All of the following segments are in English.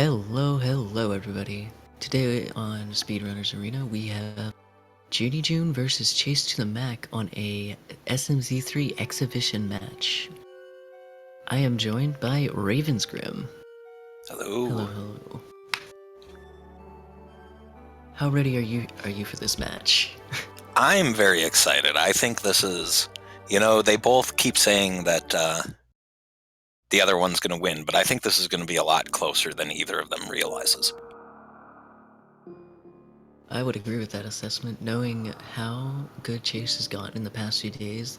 Hello everybody. Today on Speedrunners Arena we have JoonieJoone versus Chase2TheMac on a SMZ3 exhibition match. I am joined by Ravensgrim. Hello. Hello. How ready are you for this match? I'm very excited. I think this is, they both keep saying that the other one's going to win, but I think this is going to be a lot closer than either of them realizes. I would agree with that assessment, knowing how good Chase has gotten in the past few days.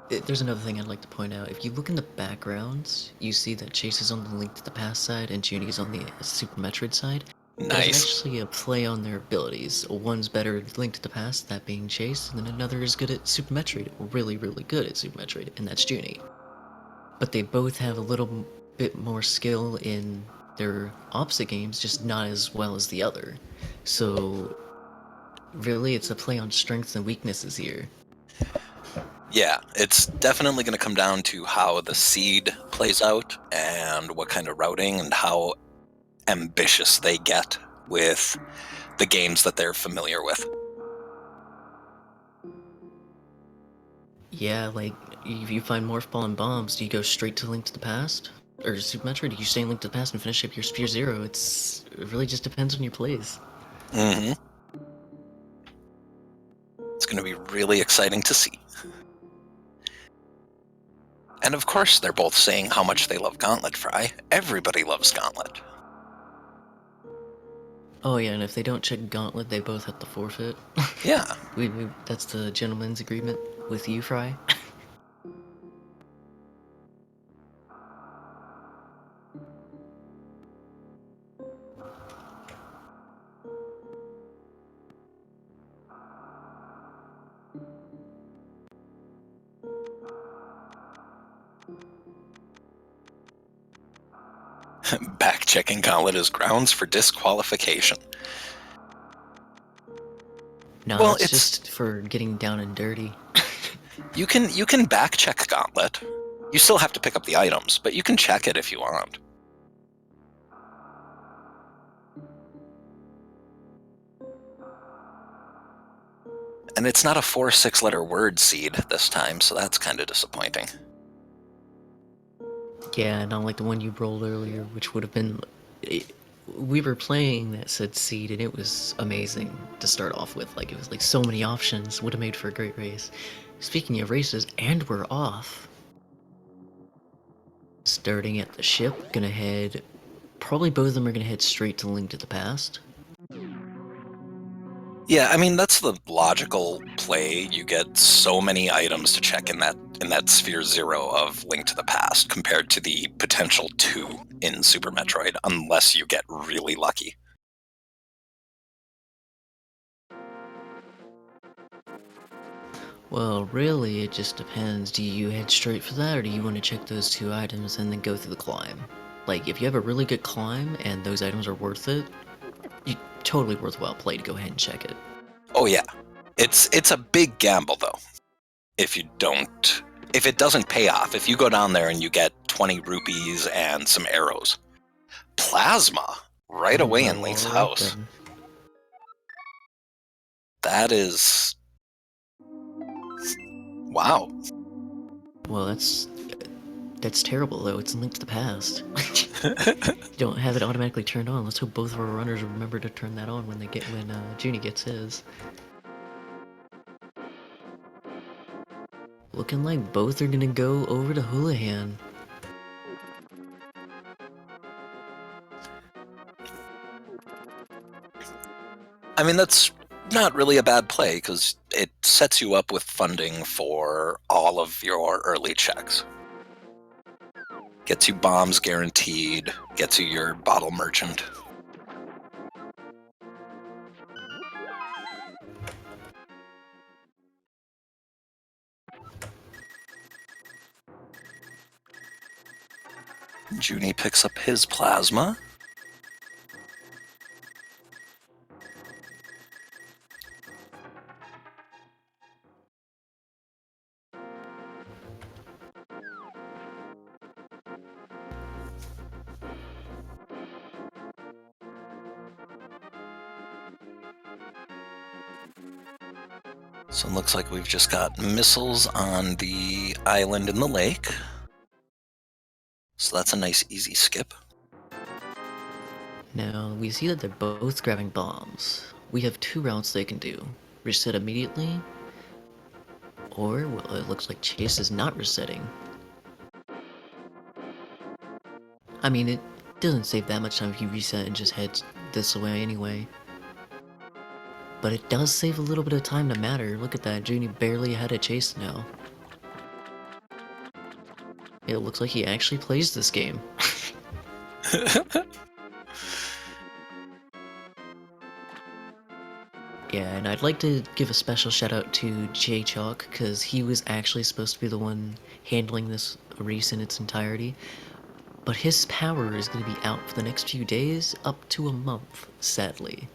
There's another thing I'd like to point out. If you look in the backgrounds, you see that Chase is on the Link to the Past side and Junie is on the Super Metroid side. There's Nice. actually a play on their abilities. One's better at Link to the Past, that being Chase, and then another is good at Super Metroid, really good at Super Metroid, and that's Junie. But they both have a little bit more skill in their opposite games, just not as well as the other. So, really, it's a play on strengths and weaknesses here. Yeah, it's definitely going to come down to how the seed plays out and what kind of routing and how ambitious they get with the games that they're familiar with. Yeah, if you find Morph Ball and Bombs, do you go straight to Link to the Past? Or Super Metroid? Do you stay in Link to the Past and finish up your Sphere Zero? It really just depends on your plays. Mm-hmm. It's going to be really exciting to see. And of course, they're both saying how much they love Gauntlet Fry. Everybody loves Gauntlet. Oh yeah, and if they don't check Gauntlet, they both have to forfeit. Yeah. That's the gentleman's agreement with you, Fry. Back-checking Gauntlet is grounds for disqualification. No, Well, that's just for getting down and dirty. you can back-check Gauntlet. You still have to pick up the items, but you can check it if you want. And it's not a 4 6-letter word seed this time, so that's kind of disappointing. Yeah, not like the one you rolled earlier, which would have been... We were playing that said seed, and it was amazing to start off with. It was so many options, would have made for a great race. Speaking of races, and we're off. Starting at the ship, gonna head... Probably both of them are gonna head straight to Link to the Past. Yeah, I mean, that's the logical play. You get so many items to check in that Sphere Zero of Link to the Past compared to the potential 2 in Super Metroid, unless you get really lucky. Well, really, it just depends. Do you head straight for that, or do you want to check those 2 items and then go through the climb? If you have a really good climb and those items are worth it, totally worthwhile play to go ahead and check it. Oh yeah, it's a big gamble though. If it doesn't pay off, if you go down there and you get 20 rupees and some arrows, plasma right away in Link's house. Then. That is... wow. Well, that's terrible though. It's a Link to the Past. You don't have it automatically turned on. Let's hope both of our runners remember to turn that on when Junie gets his. Looking like both are gonna go over to Houlihan. I mean, that's not really a bad play because it sets you up with funding for all of your early checks. Gets you bombs guaranteed, gets you your bottle merchant. Junie picks up his plasma. So it looks like we've just got missiles on the island in the lake. So that's a nice easy skip. Now, we see that they're both grabbing bombs. We have two routes they can do. Reset immediately, or, well, it looks like Chase is not resetting. I mean, it doesn't save that much time if you reset and just head this way anyway. But it does save a little bit of time to matter. Look at that, Junie barely ahead of Chase now. It looks like he actually plays this game. Yeah, and I'd like to give a special shout out to J Chalk, because he was actually supposed to be the one handling this race in its entirety. But his power is going to be out for the next few days, up to a month, sadly.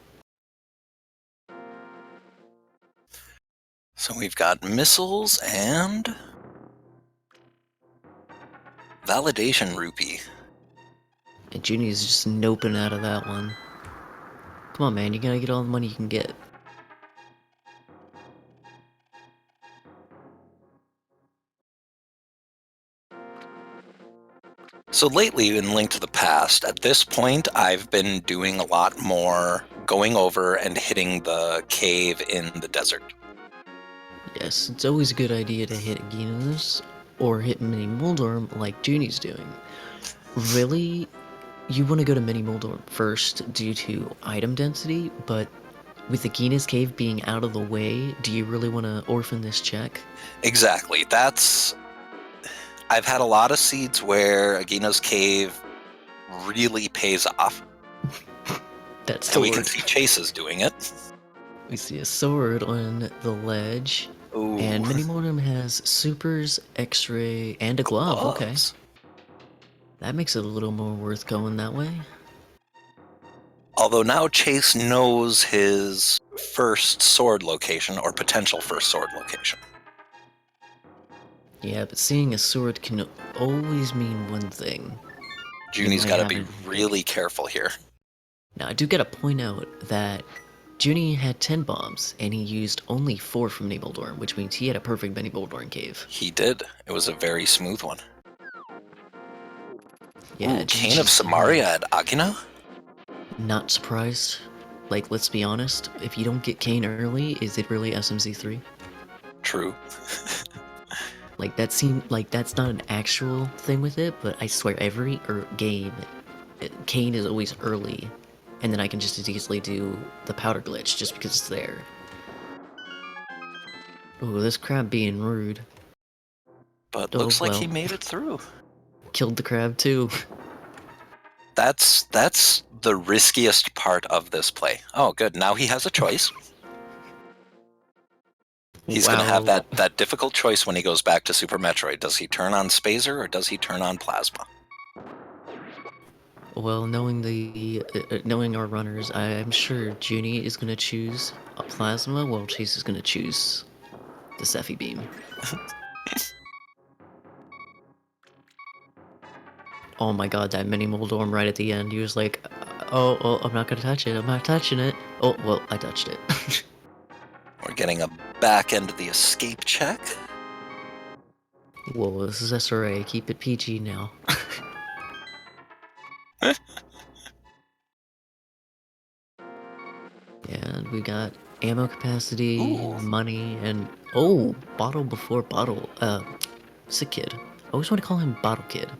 So we've got missiles and validation rupee. And Junie's just noping out of that one. Come on, man, you gotta get all the money you can get. So lately in Link to the Past, at this point, I've been doing a lot more going over and hitting the cave in the desert. Yes, it's always a good idea to hit Aginos, or hit Mini Moldorm like Junie's doing. Really, you want to go to Mini Moldorm first due to item density, but with the Aginas cave being out of the way, do you really want to orphan this check? Exactly. I've had a lot of seeds where Agino's Cave really pays off. That And we can sword. see Chase is doing it. We see a sword on the ledge. Ooh. And Mini Moldorm has supers, X-ray, and a glove. Okay. Gloves. That makes it a little more worth going that way. Although now Chase knows his first sword location, or potential first sword location. Yeah, but seeing a sword can always mean one thing. Junie's got to be having- really careful here. Now, I do gotta point out that Junie had 10 bombs, and he used only 4 from Mini Moldorm, which means he had a perfect Mini Moldorm cave. He did. It was a very smooth one. Yeah, Ooh, Cane of Samaria at Agina? Not surprised. Like, let's be honest, if you don't get Kane early, is it really SMZ3? True. Like, that seemed like that's not an actual thing with it, but I swear every game, Kane is always early, and then I can just as easily do the powder glitch just because it's there. Ooh, this crab being rude. But Oh, looks like he well. made it through. Killed the crab too. That's the riskiest part of this play. Oh, good. Now he has a choice. He's going to have that difficult choice when he goes back to Super Metroid. Does he turn on Spazer or does he turn on Plasma? Well, knowing our runners, I'm sure Junie is gonna choose a plasma, while Chase is gonna choose the Sephi beam. Oh my god, that Mini Moldorm right at the end. He was like, oh, I'm not gonna touch it. I'm not touching it. Oh, well, I touched it. We're getting a back end of the escape check. Whoa, this is SRA. Keep it PG now. And we got ammo capacity, Ooh. money, and oh, bottle before bottle. Sick kid. I always want to call him Bottle Kid.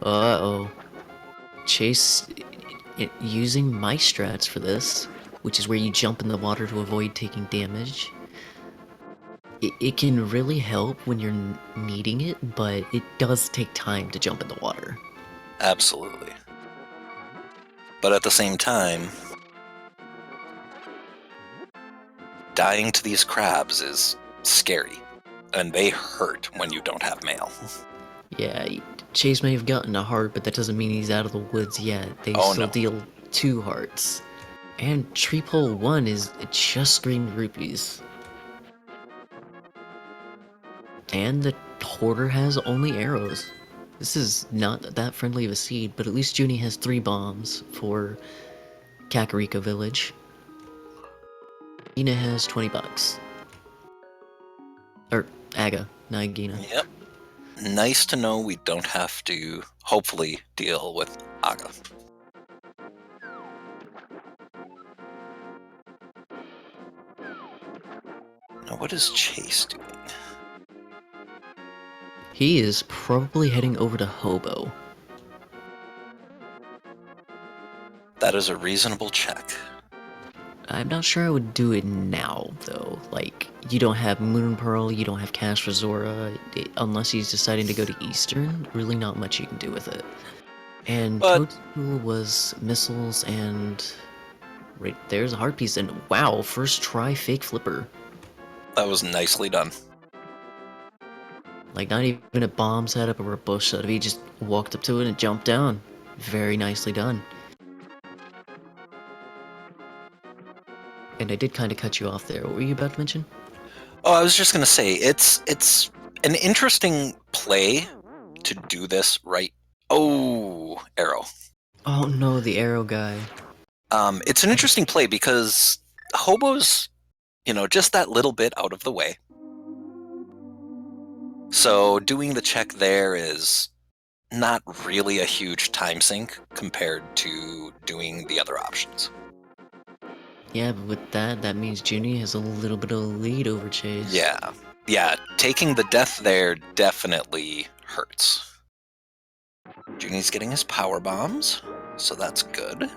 Uh-oh. Chase using my strats for this, which is where you jump in the water to avoid taking damage. It can really help when you're needing it, but it does take time to jump in the water. Absolutely. But at the same time, dying to these crabs is scary. And they hurt when you don't have mail. Yeah, Chase may have gotten a heart, but that doesn't mean he's out of the woods yet. They still deal 2 hearts. And Tree Pole 1 is just green rupees. And the hoarder has only arrows. This is not that friendly of a seed, but at least Junie has 3 bombs for Kakariko Village. Gina has $20. Or Aga, not Gina. Yep. Nice to know we don't have to, hopefully, deal with Aga. Now, what is Chase doing? He is probably heading over to Hobo. That is a reasonable check. I'm not sure I would do it now, though. Like, you don't have Moon Pearl, you don't have Cash for Zora. Unless he's deciding to go to Eastern, really not much you can do with it. And But Toadstool was missiles and... Right, there's a heart piece, and wow, first try fake flipper. that was nicely done. Like, not even a bomb setup or a bush setup, he just walked up to it and jumped down. Very nicely done. And I did kind of cut you off there. What were you about to mention? Oh, I was just going to say, it's an interesting play to do this right. Oh, arrow. Oh no, the arrow guy. It's an interesting play because Hobo's, just that little bit out of the way. So doing the check there is not really a huge time sink compared to doing the other options. Yeah, but with that means Junie has a little bit of a lead over Chase. Yeah, taking the death there definitely hurts. Junie's getting his power bombs, so that's good.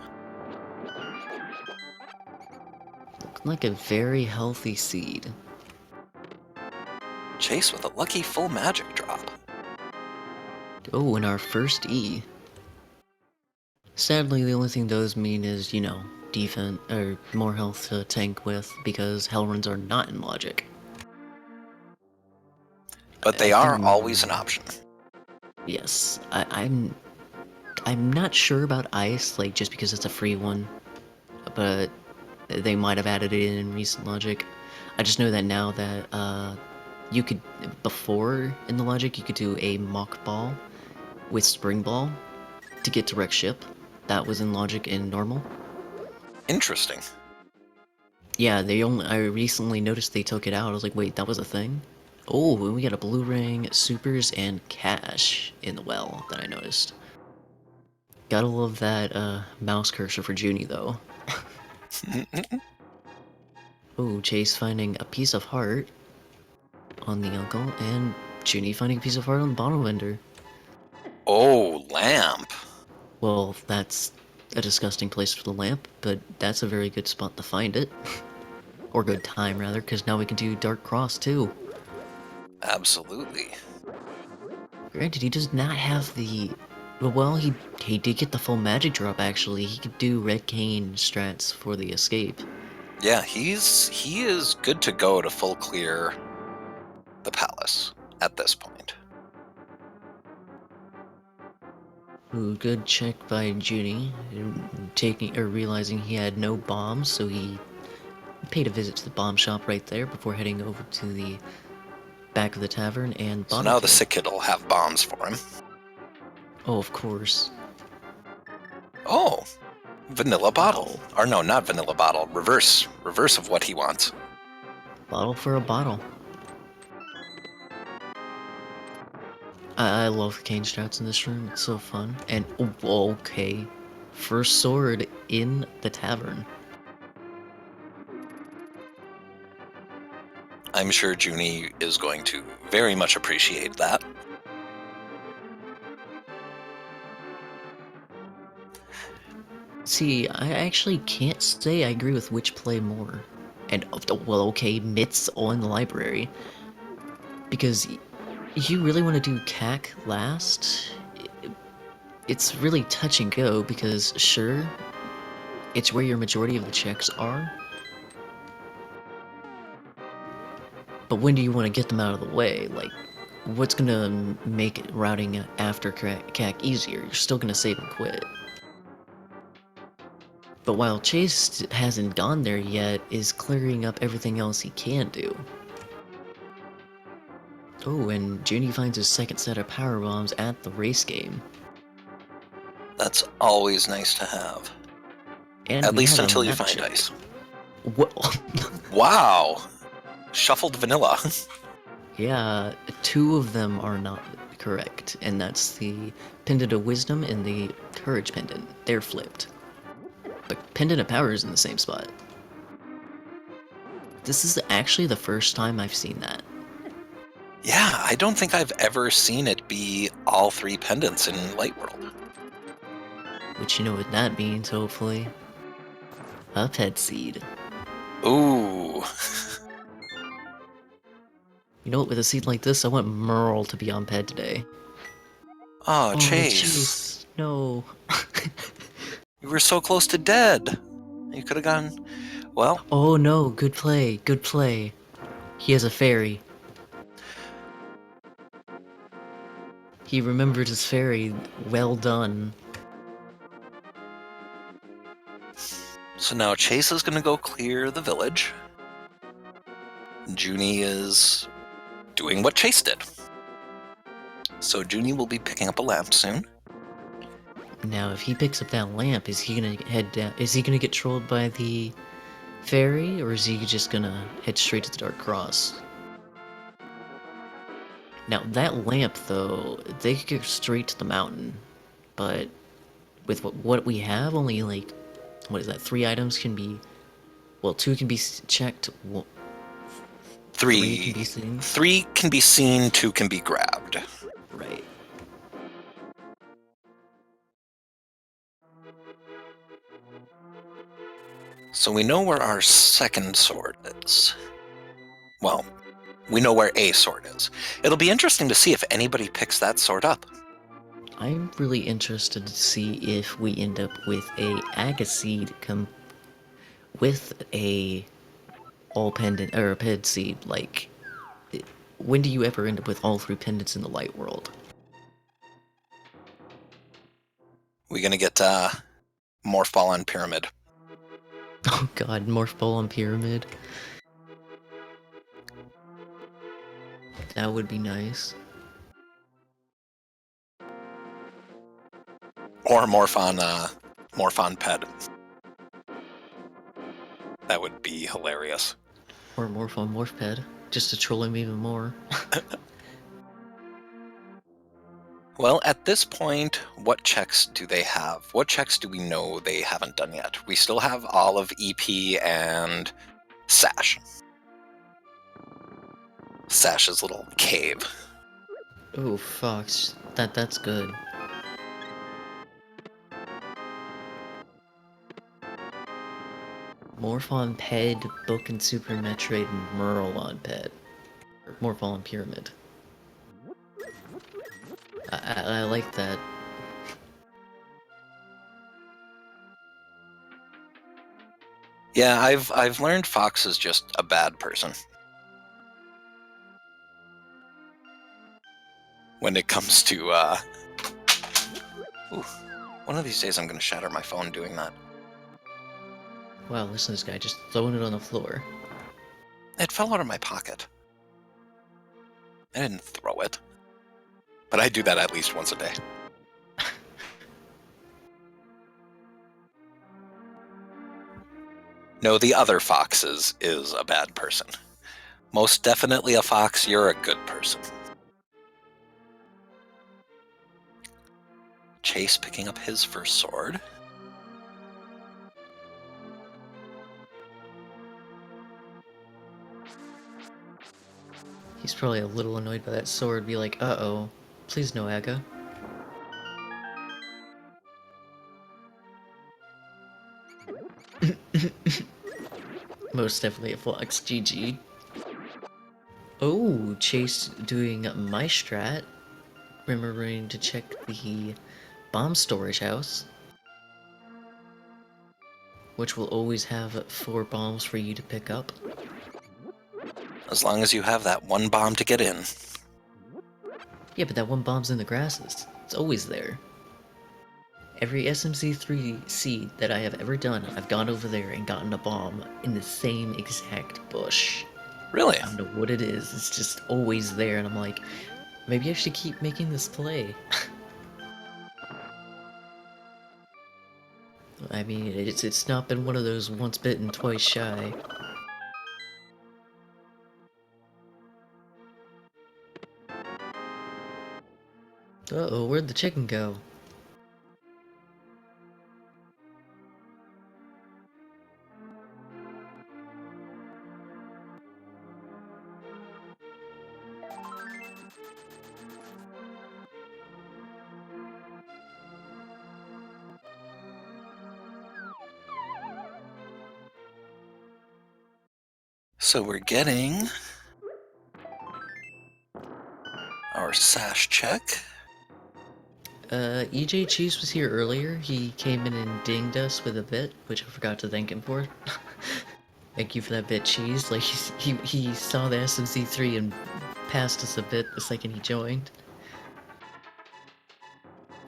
Looking like a very healthy seed. Chase with a lucky full magic drop. Oh, and our first E. Sadly, the only thing those mean is, defense, or more health to tank with, because Hellruns are not in Logic. But they are always an option. Yes, I'm not sure about Ice, like, just because it's a free one, but they might have added it in recent Logic. I just know that now that, you could, before in the Logic, you could do a Mock Ball with Spring Ball to get direct ship. That was in Logic in normal. Interesting. Yeah, I recently noticed they took it out. I was like, wait, that was a thing? Oh, and we got a blue ring, supers, and cash in the well that I noticed. Gotta love that mouse cursor for Junie, though. Oh, Chase finding a piece of heart on the uncle, and Junie finding a piece of heart on the bottle vendor. Oh, lamp. Well, that's a disgusting place for the lamp, but that's a very good spot to find it. Or good time, rather, because now we can do Dark Cross, too. Absolutely. Granted, he does not have the... Well, he did get the full magic drop, actually. He could do Red Cane strats for the escape. Yeah, he is good to go to full clear the palace at this point. Ooh, good check by Junie, realizing he had no bombs, so he paid a visit to the bomb shop right there before heading over to the back of the tavern and So bottle now the kill. sick kid will have bombs for him. Oh, of course. Oh, vanilla bottle. Or no, not vanilla bottle. Reverse of what he wants. Bottle for a bottle. I love cane strats in this room. It's so fun. And oh, okay, first sword in the tavern. I'm sure Junie is going to very much appreciate that. See, I actually can't say I agree with which play more. And, well, okay, Mitts on the library. Because you really want to do CAC last? It's really touch and go, because sure, it's where your majority of the checks are. But when do you want to get them out of the way? Like, what's gonna make routing after CAC easier? You're still gonna save and quit. But while Chase hasn't gone there yet, is clearing up everything else he can do. Oh, and Junie finds his second set of power bombs at the race game. That's always nice to have. And At we least have a until you map find check. ice. What? Wow. Shuffled vanilla. Yeah, two of them are not correct, and that's the Pendant of Wisdom and the Courage Pendant. They're flipped. But Pendant of Power is in the same spot. This is actually the first time I've seen that. Yeah, I don't think I've ever seen it be all three pendants in Light World. Which you know what that means, hopefully. A pet seed. Ooh. You know what, with a seed like this, I want Merle to be on ped today. Oh, Oh, Chase. jeez. No. You were so close to dead. You could have gone... Well, Oh no, good play, good play. He has a fairy. He remembered his fairy. Well done. so now Chase is going to go clear the village. Junie is doing what Chase did. So Junie will be picking up a lamp soon. Now, if he picks up that lamp, is he gonna head down? Is he gonna get trolled by the fairy, or is he just gonna head straight to the Dark Cross? Now, that lamp, though, they could go straight to the mountain, but with what we have, only like, what is that? 3 items can be, well, 2 can be checked. Well, 3 can be seen. 3 can be seen, 2 can be grabbed. Right. So we know where our second sword is. Well, we know where a sword is. It'll be interesting to see if anybody picks that sword up. I'm really interested to see if we end up with a Agaseed with a all pendant or a ped seed. Like, when do you ever end up with all 3 pendants in the light world? We're gonna get Morph Ball on Pyramid. Oh god, Morph Ball on Pyramid. That would be nice. Or Morph on Ped. That would be hilarious. Or Morph on Morphped, just to troll him even more. Well, at this point, what checks do they have? What checks do we know they haven't done yet? We still have all of EP and Sash. Sash's little cave. Oh, Fox. That's good. Morph on Ped, Book and Super Metroid, and Merle on Ped. Or Morph on Pyramid. I like that. Yeah, I've learned Fox is just a bad person. When it comes to ooh, one of these days I'm gonna shatter my phone doing that. Wow, listen to this guy just throwing it on the floor. It fell out of my pocket. I didn't throw it. But I do that at least once a day. No, the other Fox is a bad person. Most definitely a Fox, you're a good person. Chase picking up his first sword. He's probably a little annoyed by that sword, be like, uh-oh. Please no, Aga. Most definitely a Fox, GG. Oh, Chase doing my strat. Remembering to check the bomb storage house. Which will always have 4 bombs for you to pick up. As long as you have that one bomb to get in. Yeah, but that one bomb's in the grasses. It's always there. Every SMZ3 seed that I have ever done, I've gone over there and gotten a bomb in the same exact bush. Really? I don't know what it is, it's just always there, and I'm like, maybe I should keep making this play. I mean, it's not been one of those once bitten, twice shy. Uh-oh, where'd the chicken go? So we're getting our sash check. EJ Cheese was here earlier. He came in and dinged us with a bit, which I forgot to thank him for. Thank you for that bit, Cheese. Like, he saw the SMZ3 and passed us a bit the second he joined.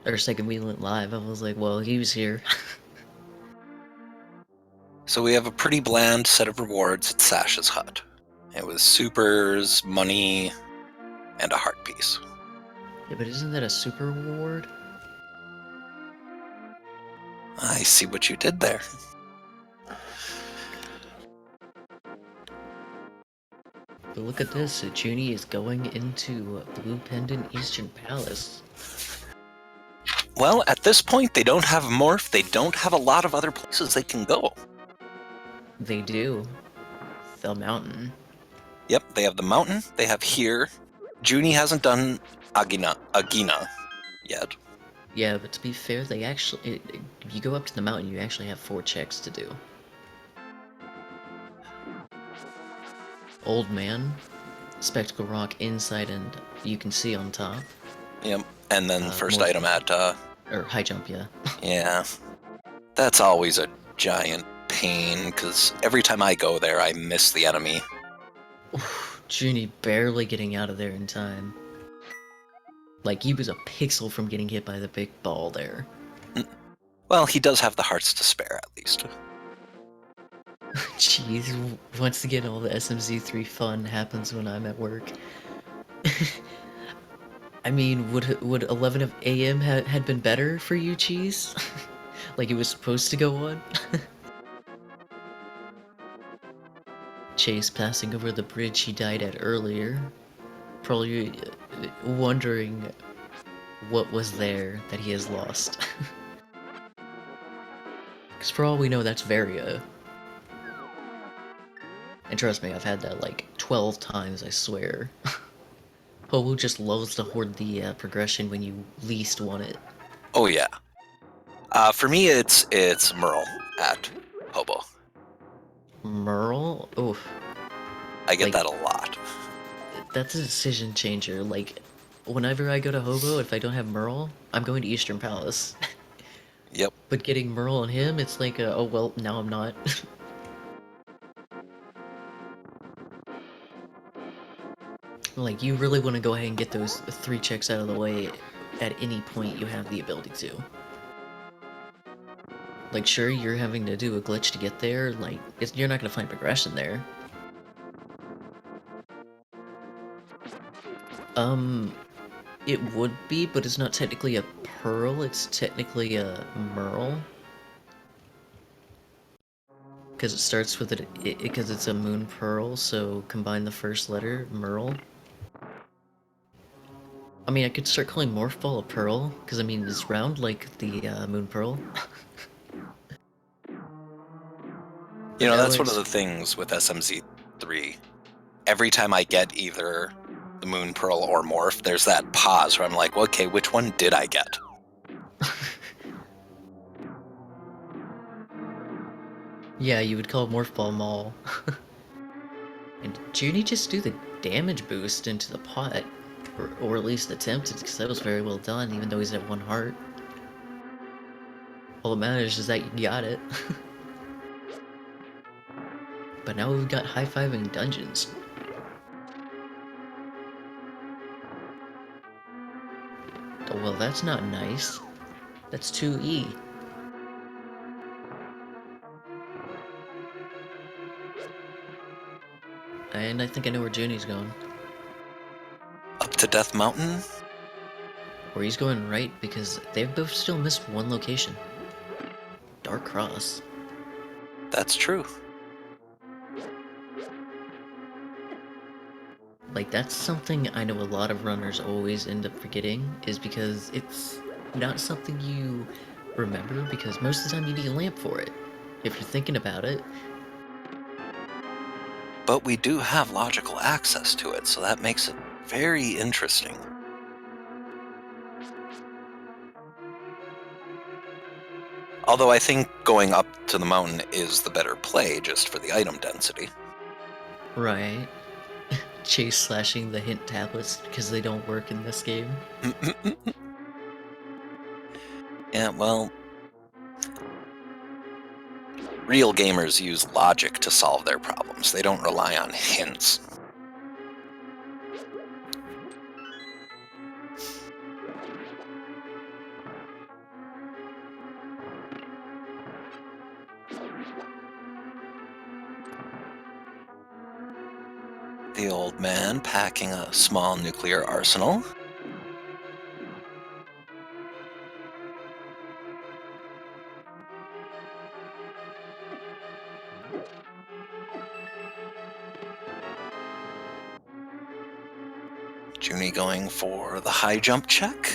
Or second we went live, I was like, well, he was here. So we have a pretty bland set of rewards at Sash's hut. It was supers, money, and a heart piece. Yeah, but isn't that a super reward? I see what you did there. But look at this, Junie is going into Blue Pendant Eastern Palace. Well, at this point, they don't have Morph. They don't have a lot of other places they can go. They do. The mountain. Yep, they have the mountain. They have here. Junie hasn't done Agina yet. Yeah, but to be fair, they actually... if you go up to the mountain, you actually have 4 checks to do. Old Man, Spectacle Rock inside and you can see on top. Yep, and then first more- item at... or high jump, yeah. yeah. That's always a giant pain, because every time I go there, I miss the enemy. Junie barely getting out of there in time. Like, he was a pixel from getting hit by the big ball there. Well, he does have the hearts to spare, at least. Jeez, once again, all the SMZ3 fun happens when I'm at work. I mean, would 11 a.m. had been better for you, Cheese? Like it was supposed to go on? Chase passing over the bridge he died at earlier. Probably wondering what was there that he has lost. Because for all we know, that's Varia. And trust me, I've had that like 12 times, I swear. Hobo just loves to hoard the progression when you least want it. Oh, yeah. For me, it's Merle at Hobo. Merle? Oof. I get Like- that a lot. That's a decision changer. Like, whenever I go to Hobo, if I don't have Merle, I'm going to Eastern Palace. Yep. But getting Merle on him, it's like, oh well, now I'm not. Like, you really want to go ahead and get those 3 checks out of the way at any point you have the ability to. Like, sure, you're having to do a glitch to get there, like, you're not gonna find progression there. It would be, but it's not technically a pearl, it's technically a merle. Because it starts with it, because it's a moon pearl, so combine the first letter, merle. I mean, I could start calling Morph Ball a pearl, because I mean, it's round like the moon pearl. You know, that's one of the things with SMZ3. Every time I get either the Moon Pearl or Morph, there's that pause where I'm like, well, okay, which one did I get? Yeah, you would call Morph Ball Maul. And Junie just do the damage boost into the pot? Or at least attempted, because that was very well done, even though he's at 1 heart. All that matters is that you got it. But now we've got high-fiving dungeons. Oh, well, that's not nice. That's 2E. And I think I know where Junie's going. Up to Death Mountain? Or he's going right, because they've both still missed 1 location. Dark Cross. That's true. Like, that's something I know a lot of runners always end up forgetting, is because it's not something you remember, because most of the time you need a lamp for it, if you're thinking about it. But we do have logical access to it, so that makes it very interesting. Although I think going up to the mountain is the better play, just for the item density. Right. Chase slashing the hint tablets because they don't work in this game. Yeah, well, real gamers use logic to solve their problems. They don't rely on hints. The old man packing a small nuclear arsenal. Junie going for the high jump check.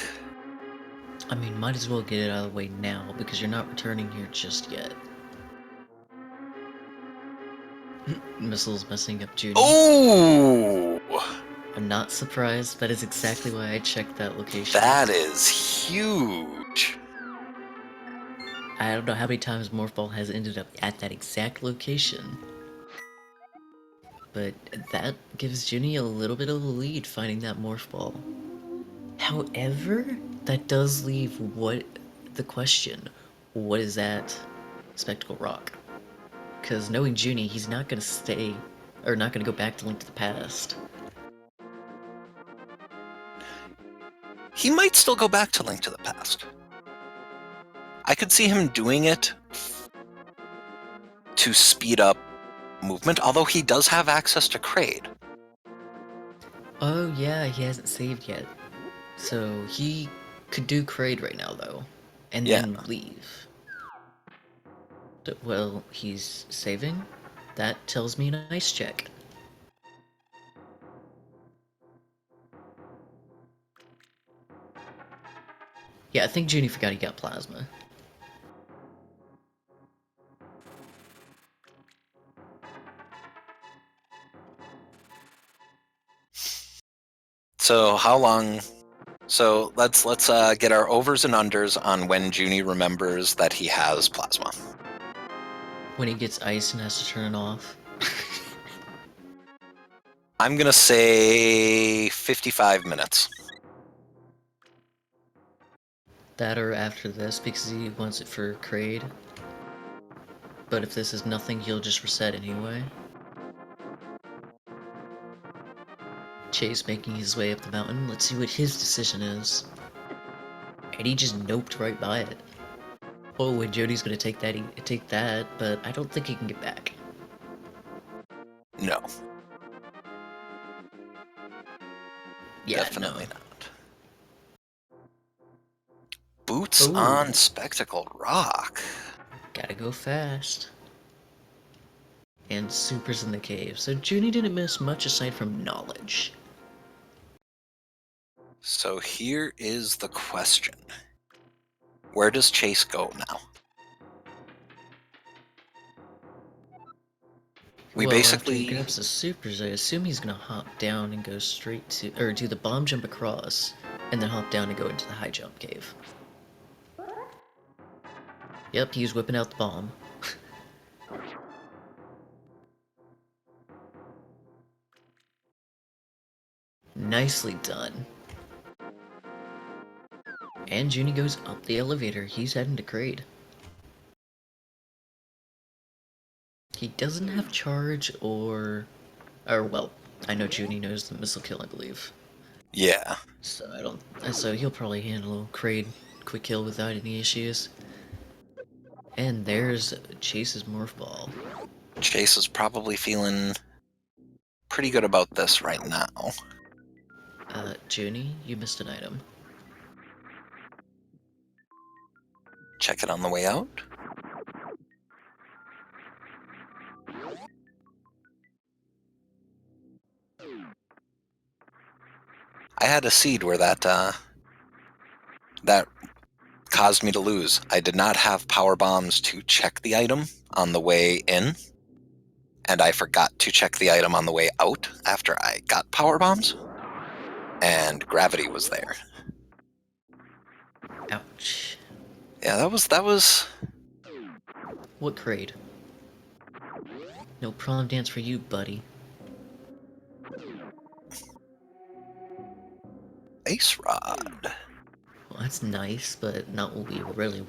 I mean, might as well get it out of the way now, because you're not returning here just yet. Missiles messing up Junie. Oh! I'm not surprised. That is exactly why I checked that location. That is huge. I don't know how many times Morphball has ended up at that exact location. But that gives Junie a little bit of a lead finding that Morph Ball. However, that does leave the question, what is that Spectacle Rock? Because knowing Junie, he's not going to stay, or not going to go back to Link to the Past. He might still go back to Link to the Past. I could see him doing it to speed up movement, although he does have access to Kraid. Oh yeah, he hasn't saved yet. So he could do Kraid right now though, and Yeah. then leave. Well, he's saving? That tells me an ice check. Yeah, I think Junie forgot he got Plasma. So how long? So let's get our overs and unders on when Junie remembers that he has plasma. When he gets ice and has to turn it off. I'm gonna say 55 minutes. That or after this, because he wants it for Kraid. But if this is nothing, he'll just reset anyway. Chase making his way up the mountain. Let's see what his decision is. And he just noped right by it. Oh, and Jody's gonna take that, but I don't think he can get back. No, Yeah, definitely no. not. Boots on Spectacle Rock. Gotta go fast. And Super's in the cave, so Junie didn't miss much aside from knowledge. So here is the question. Where does Chase go now? We Well, after he basically... grabs the supers, I assume he's gonna hop down and go straight to, or do the bomb jump across, and then hop down and go into the high jump cave. Yep, he's whipping out the bomb. Nicely done. And Junie goes up the elevator. He's heading to Kraid. He doesn't have charge or well, I know Junie knows the missile kill, I believe. Yeah. So he'll probably handle Kraid quick kill without any issues. And there's Chase's Morph Ball. Chase is probably feeling pretty good about this right now. Junie, you missed an item. Check it on the way out. I had a seed where that caused me to lose. I did not have power bombs to check the item on the way in, and I forgot to check the item on the way out after I got power bombs, and gravity was there. Ouch. Yeah, that was. What grade? No prom dance for you, buddy. Ace Rod. Well, that's nice, but not what we really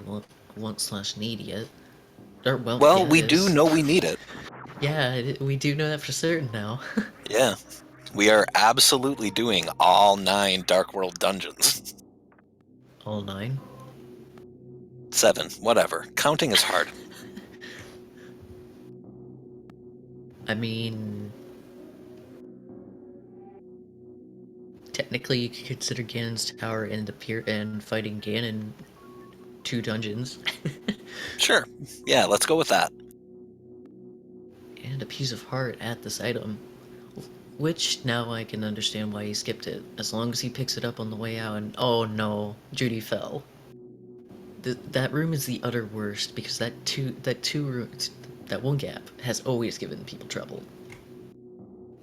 want/need yet. Or, well, Well, yeah, it we do is. know we need it. Yeah, we do know that for certain now. Yeah. We are absolutely doing all 9 Dark World dungeons. All 9? 7, whatever. Counting is hard. I mean... Technically, you could consider Ganon's Tower and fighting Ganon 2 dungeons. Sure. Yeah, let's go with that. And a piece of heart at this item. Which, now I can understand why he skipped it. As long as he picks it up on the way out and... Oh no, Judy fell. That room is the utter worst, because that one gap has always given people trouble.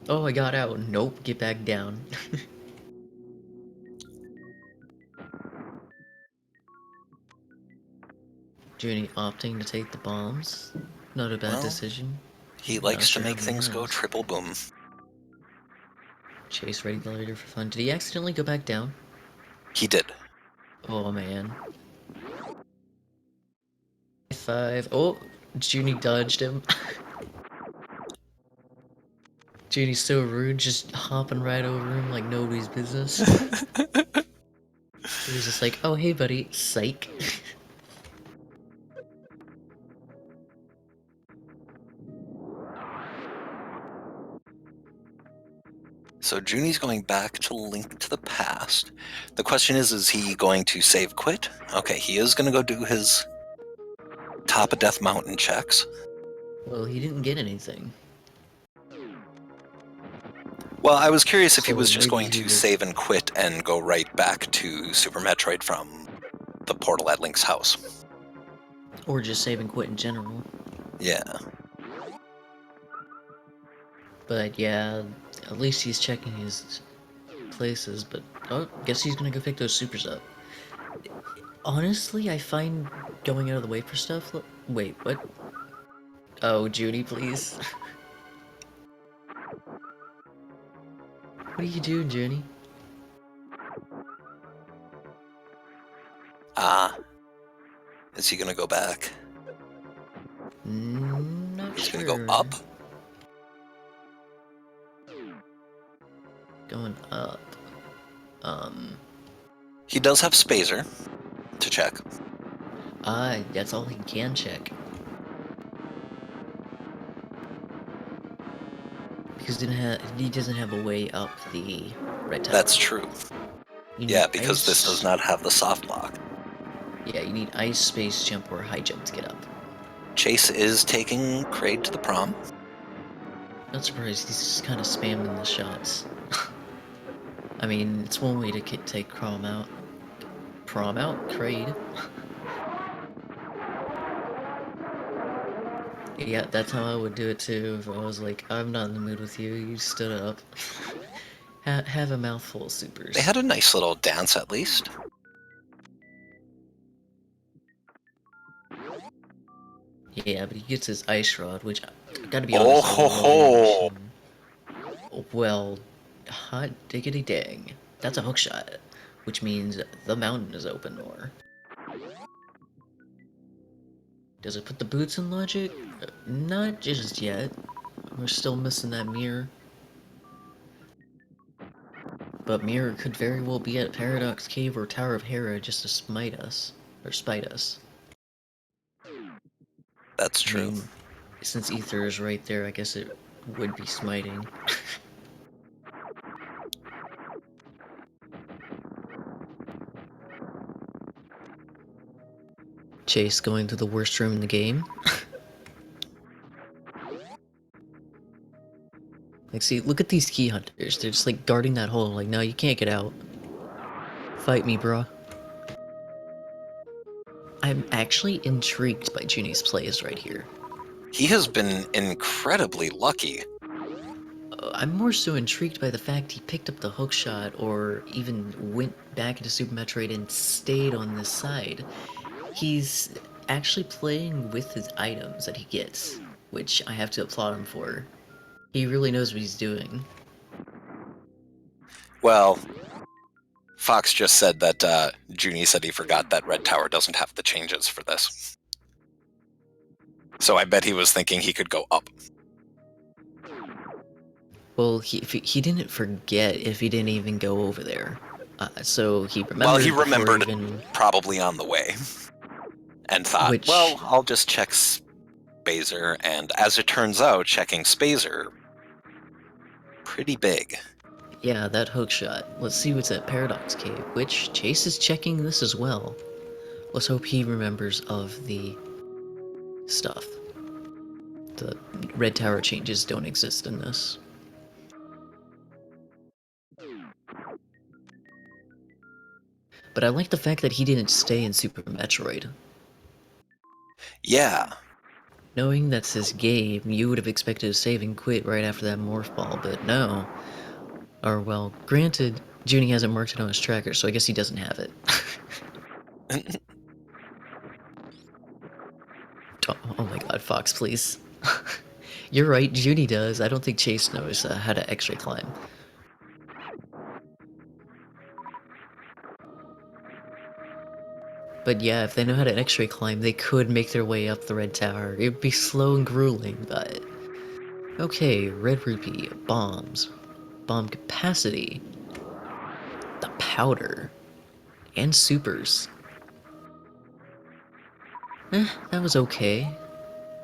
Oh, I got out. Nope, get back down. Junie opting to take the bombs. Not a bad Well, decision. he Not likes to sure how make many things go rounds. triple boom. Chase ready later for fun. Did he accidentally go back down? He did. Oh man. 5. Oh, Junie dodged him. Junie's so rude, just hopping right over him like nobody's business. He was just like, oh hey buddy, psych. So Junie's going back to Link to the Past. The question is he going to save quit? Okay, he is going to go do his top of Death Mountain checks. Well, he didn't get anything. Well, I was curious if he So was just maybe going he to just... save and quit and go right back to Super Metroid from the portal at Link's house. Or just save and quit in general. Yeah. But yeah, at least he's checking his places, but... Oh, guess he's gonna go pick those supers up. Honestly, I find going out of the way for stuff... Wait, what? Oh, Junie, please. What are you doing, Junie? Is he going to go back? Not He's sure. going to go up? Going up. He does have Spazer to check. That's all he can check. Because he doesn't have a way up the red tower. That's true. You Yeah, need because this does not have the soft lock. Yeah, you need ice, space jump, or high jump to get up. Chase is taking Kraid to the prom. Not surprised, he's just kind of spamming the shots. I mean, it's one way to take Prom out. Prom out? Kraid. Yeah, that's how I would do it too, if I was like, I'm not in the mood with you, you stood up. Have a mouthful of supers. They had a nice little dance at least. Yeah, but he gets his ice rod, which, gotta be Oh honest, ho ho! well, hot diggity dang. That's a hook shot, which means the mountain is open more. Does it put the boots in logic? Not just yet. We're still missing that mirror. But mirror could very well be at Paradox Cave or Tower of Hera just to smite us. Or spite us. That's true. I mean, since Ether is right there, I guess it would be smiting. Chase going to the worst room in the game. Like, see, look at these key hunters. They're just, like, guarding that hole. Like, no, you can't get out. Fight me, bruh. I'm actually intrigued by Junie's plays right here. He has been incredibly lucky. I'm more so intrigued by the fact he picked up the hookshot or even went back into Super Metroid and stayed on this side. He's actually playing with his items that he gets, which I have to applaud him for. He really knows what he's doing. Well, Fox just said that Junie said he forgot that Red Tower doesn't have the changes for this. So I bet he was thinking he could go up. Well, he didn't forget if he didn't even go over there. So he remembered. Well, he before remembered even... probably on the way. And thought, Which... well, I'll just check Spazer. And as it turns out, checking Spazer, pretty big. Yeah, that hookshot. Let's see what's at Paradox Cave, which Chase is checking this as well. Let's hope he remembers of the stuff. The Red Tower changes don't exist in this. But I like the fact that he didn't stay in Super Metroid. Yeah. Knowing that's his game, you would have expected to save and quit right after that morph ball, but no. Or, well, granted, Junie hasn't marked it on his tracker, so I guess he doesn't have it. Oh my god, Fox, please. You're right, Junie does. I don't think Chase knows how to X-ray climb. But yeah, if they know how to X-ray climb, they could make their way up the Red Tower. It would be slow and grueling, but... Okay, Red Rupee, bombs, bomb capacity, the powder, and supers. That was okay.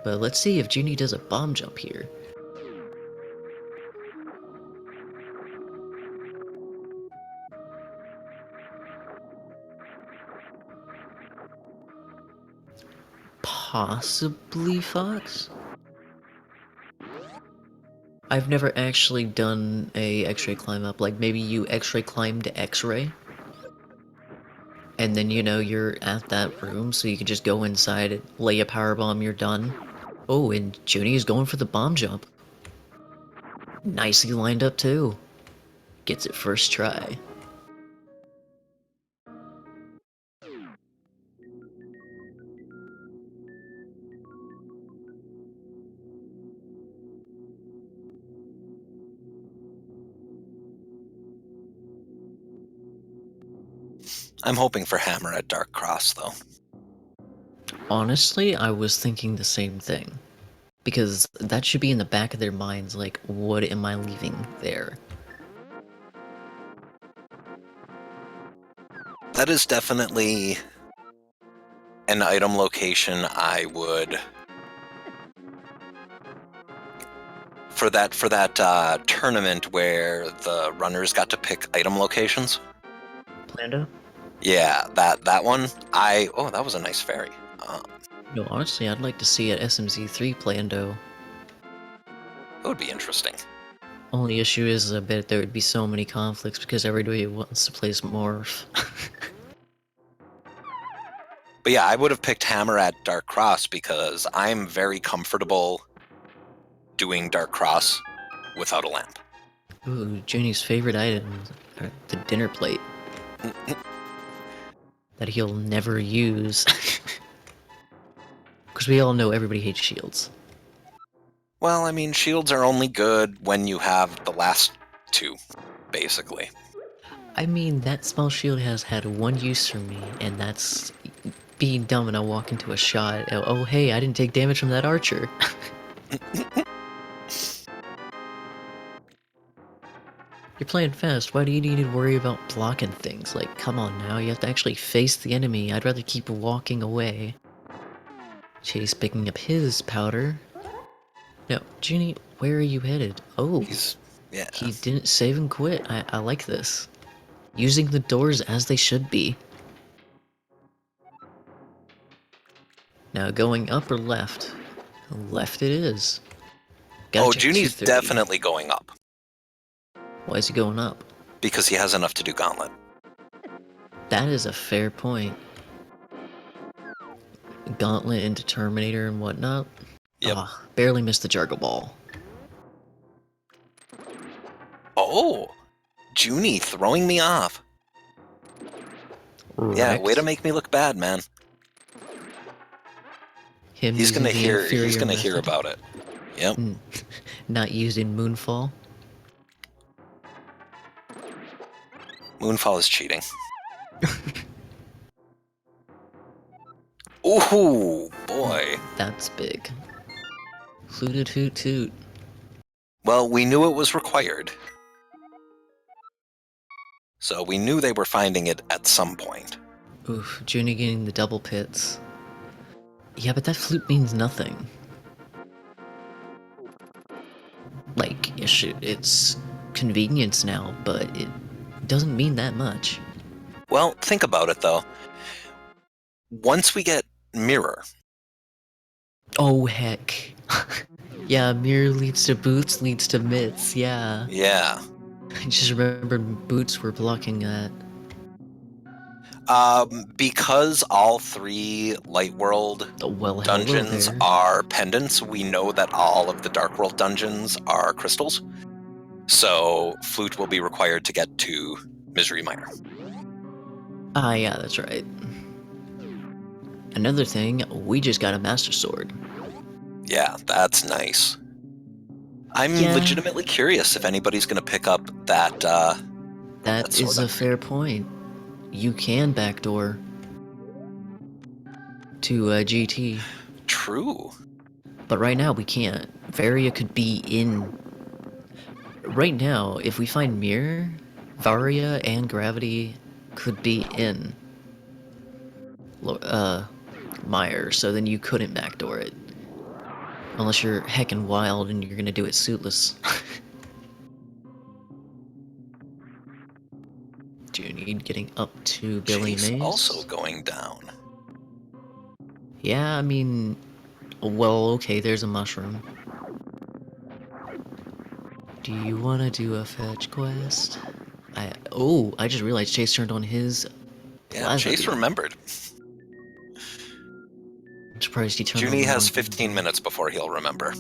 But let's see if Junie does a bomb jump here. Possibly, Fox? I've never actually done a X-ray climb up. Like, maybe you X-ray climb to X-ray? And then, you know, you're at that room, so you can just go inside, lay a power bomb, you're done. Oh, and Junie is going for the bomb jump. Nicely lined up, too. Gets it first try. I'm hoping for Hammer at Dark Cross, though. Honestly, I was thinking the same thing. Because that should be in the back of their minds, like, what am I leaving there? That is definitely an item location I would... For that tournament where the runners got to pick item locations. Plando? Yeah, that one. Oh, that was a nice fairy. No, honestly, I'd like to see at SMZ3 Plando. That would be interesting. Only issue is I bet there would be so many conflicts because everybody wants to play as Morph. But yeah, I would have picked Hammer at Dark Cross because I'm very comfortable doing Dark Cross without a lamp. Ooh, Junie's favorite item, the dinner plate. That he'll never use. Because we all know everybody hates shields. Well, I mean, shields are only good when you have the last two, basically. I mean, that small shield has had one use for me, and that's being dumb and I'll walk into a shot. Oh, hey, I didn't take damage from that archer. You're playing fast, why do you need to worry about blocking things? Like, come on now, you have to actually face the enemy. I'd rather keep walking away. Chase picking up his powder. No, Junie, where are you headed? Oh, Yeah. He didn't save and quit. I like this. Using the doors as they should be. Now going up or left? Left it is. Gotta check Junie's 230. definitely going up. Why is he going up? because he has enough to do Gauntlet. That is a fair point. Gauntlet into Terminator and whatnot. Yep. Ah, barely missed the Juggle Ball. Oh, Junie throwing me off. Yeah, way to Wrecked. make me look bad, man. Him He's using gonna the hear. He's inferior gonna hear method. about it. Yep. Not using Moonfall. Moonfall is cheating. Ooh, boy. That's big. Fluted hoot toot. Well, we knew it was required. So we knew they were finding it at some point. Oof, Junie getting the double pits. Yeah, but that flute means nothing. Like, it's convenience now, but it doesn't mean that much. Well, think about it, though. Once we get Mirror... Oh, heck. Yeah, mirror leads to boots, leads to mitts, yeah. Yeah. I just remembered boots were blocking that. Because all 3 Light World Oh, well, hello dungeons there. are pendants, we know that all of the Dark World dungeons are crystals. So Flute will be required to get to Misery Mire. Ah, yeah, that's right. Another thing, we just got a Master Sword. Yeah, that's nice. I'm Yeah. legitimately curious if anybody's going to pick up that. That is a fair point. You can backdoor to GT. True. But right now we can't. Varia could be in. Right now, if we find Mirror, Varia and Gravity could be in Mire, so then you couldn't backdoor it. Unless you're heckin' wild and you're gonna do it suitless. Junie getting up to Billy Chase Mays. also going down. Yeah, I mean, well, okay, there's a mushroom. Do you want to do a fetch quest? I just realized Chase turned on his Yeah, plasma Chase beam. remembered. I'm surprised he turned Junie on has one. 15 minutes before he'll remember.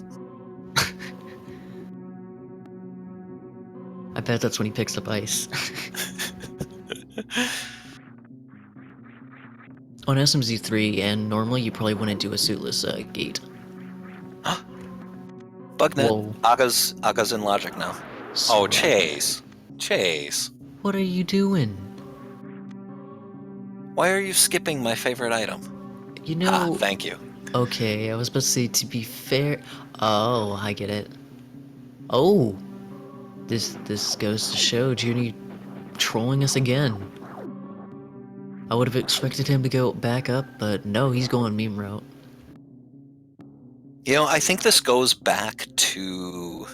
I bet that's when he picks up ice. On SMZ3, and normally you probably wouldn't do a suitless gate. Bugnet. Whoa. Aga's in logic now. Oh, Swag. Chase. Chase. What are you doing? Why are you skipping my favorite item? You know... Thank you. Okay, I was supposed to say, to be fair... Oh, I get it. Oh! This goes to show Junie trolling us again. I would have expected him to go back up, but no, he's going meme route. You know, I think this goes back to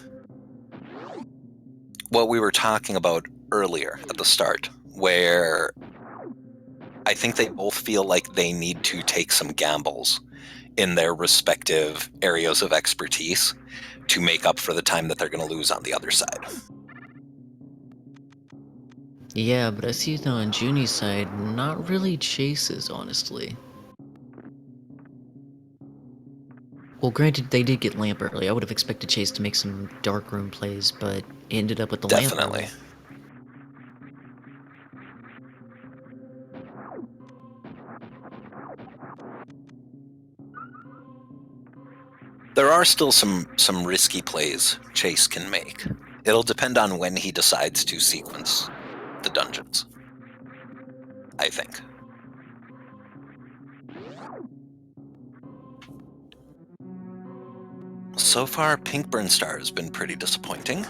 what we were talking about earlier at the start, where I think they both feel like they need to take some gambles in their respective areas of expertise to make up for the time that they're going to lose on the other side. Yeah, but I see it on Junie's side, not really Chase's, honestly. Well, granted, they did get lamp early. I would have expected Chase to make some dark room plays, but ended up with the lamp Definitely. early. There are still some risky plays Chase can make. It'll depend on when he decides to sequence the dungeons, I think. So far, Pink Burn Star has been pretty disappointing.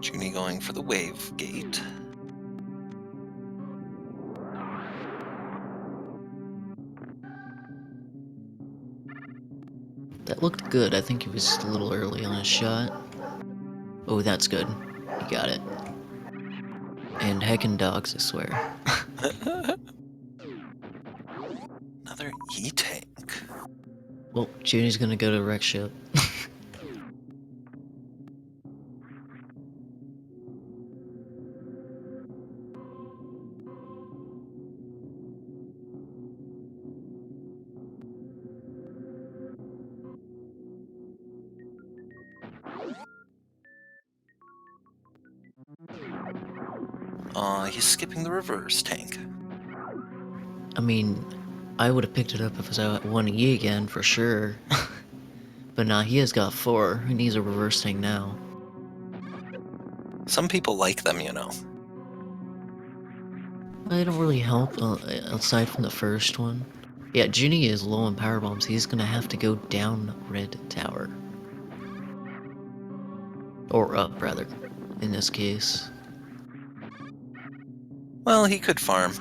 Junie going for the wave gate. That looked good. I think he was just a little early on his shot. Oh, that's good. You got it. And heckin' dogs, I swear. Another E-tank. Well, Junie's gonna go to wreck ship. He's skipping the reverse tank. I mean, I would have picked it up if I was at 1E again, for sure. But nah, he has got 4. He needs a reverse tank now. Some people like them, you know. They don't really help, aside from the first one. Yeah, Junie is low on power bombs. He's gonna have to go down red tower. Or up, rather, in this case. Well, he could farm.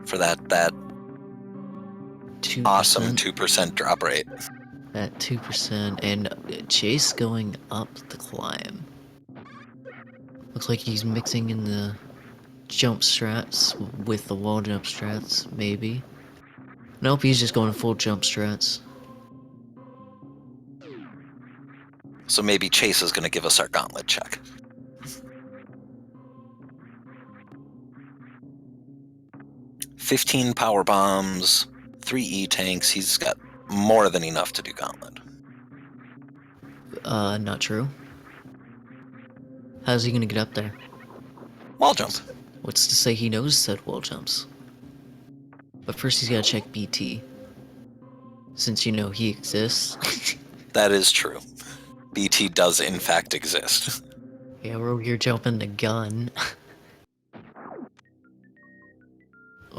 For that 2%. awesome 2% drop rate. At 2%, and Chase going up the climb. Looks like he's mixing in the jump strats with the wall jump strats, maybe. Nope, he's just going full jump strats. So maybe Chase is going to give us our gauntlet check. "15 power bombs, 3 E-tanks. He's got more than enough to do gauntlet." Not true. How's he gonna get up there? Wall jump. What's to say he knows said wall jumps? But first he's gotta check BT. Since you know he exists. That is true. BT does in fact exist. Yeah, we're over here jumping the gun.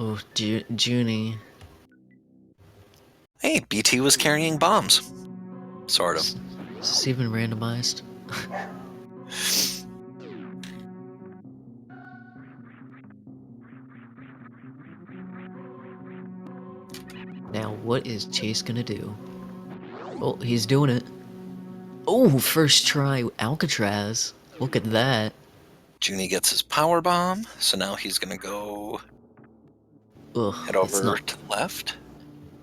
Oh, Junie. Hey, BT was carrying bombs. Sort of. Is this even randomized? Now, what is Chase gonna do? Oh, he's doing it. Oh, first try Alcatraz. Look at that. Junie gets his power bomb, so now he's going to go Ugh, head it's over not. to the left.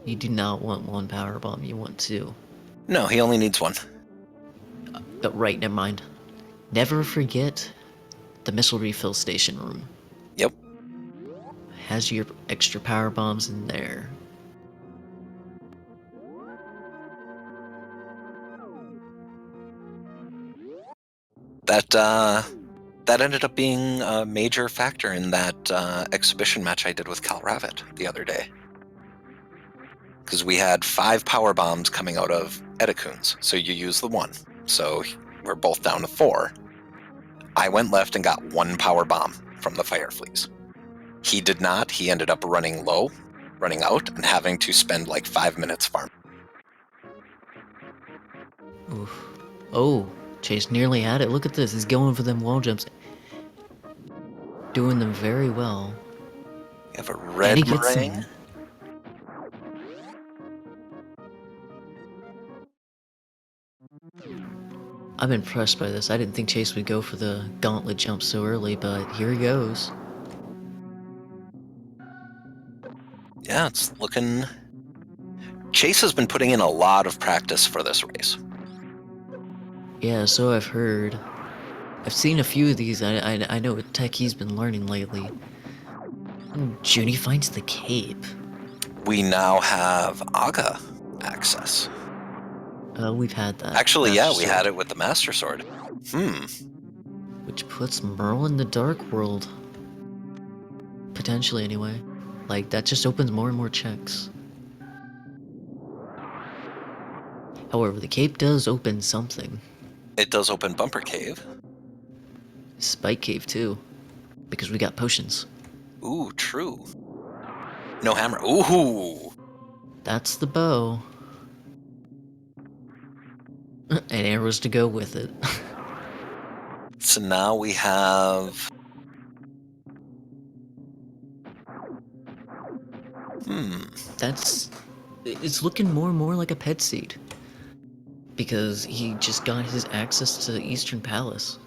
You do not want 1 power bomb, you want 2. No, he only needs 1. Right, never mind. Never forget the missile refill station room. Yep. Has your extra power bombs in there. That ended up being a major factor in that exhibition match I did with Cal Ravitt the other day. Because we had 5 power bombs coming out of Edicoons, so you use the 1. So we're both down to 4. I went left and got 1 power bomb from the Fire Fleas. He did not. He ended up running low, running out, and having to spend like 5 minutes farming. Oof. Oh, Chase nearly had it. Look at this. He's going for them wall jumps. Doing them very well. We have a And red he gets meringue. them. I'm impressed by this. I didn't think Chase would go for the gauntlet jump so early, but here he goes. Yeah, it's looking... Chase has been putting in a lot of practice for this race. Yeah, so I've heard. I've seen a few of these. I know what tech he's been learning lately. Junie finds the cape. We now have Aga access. We've had that. Actually, yeah, Master we Sword, had it with the Master Sword. which puts Merle in the Dark World. Potentially, anyway. Like, that just opens more and more checks. However, the cape does open something. It does open Bumper Cave. Spike Cave, too. Because we got potions. Ooh, true. No hammer. Ooh! That's the bow. And arrows to go with it. So now we have... It's looking more and more like a pet seed. because he just got his access to the Eastern Palace.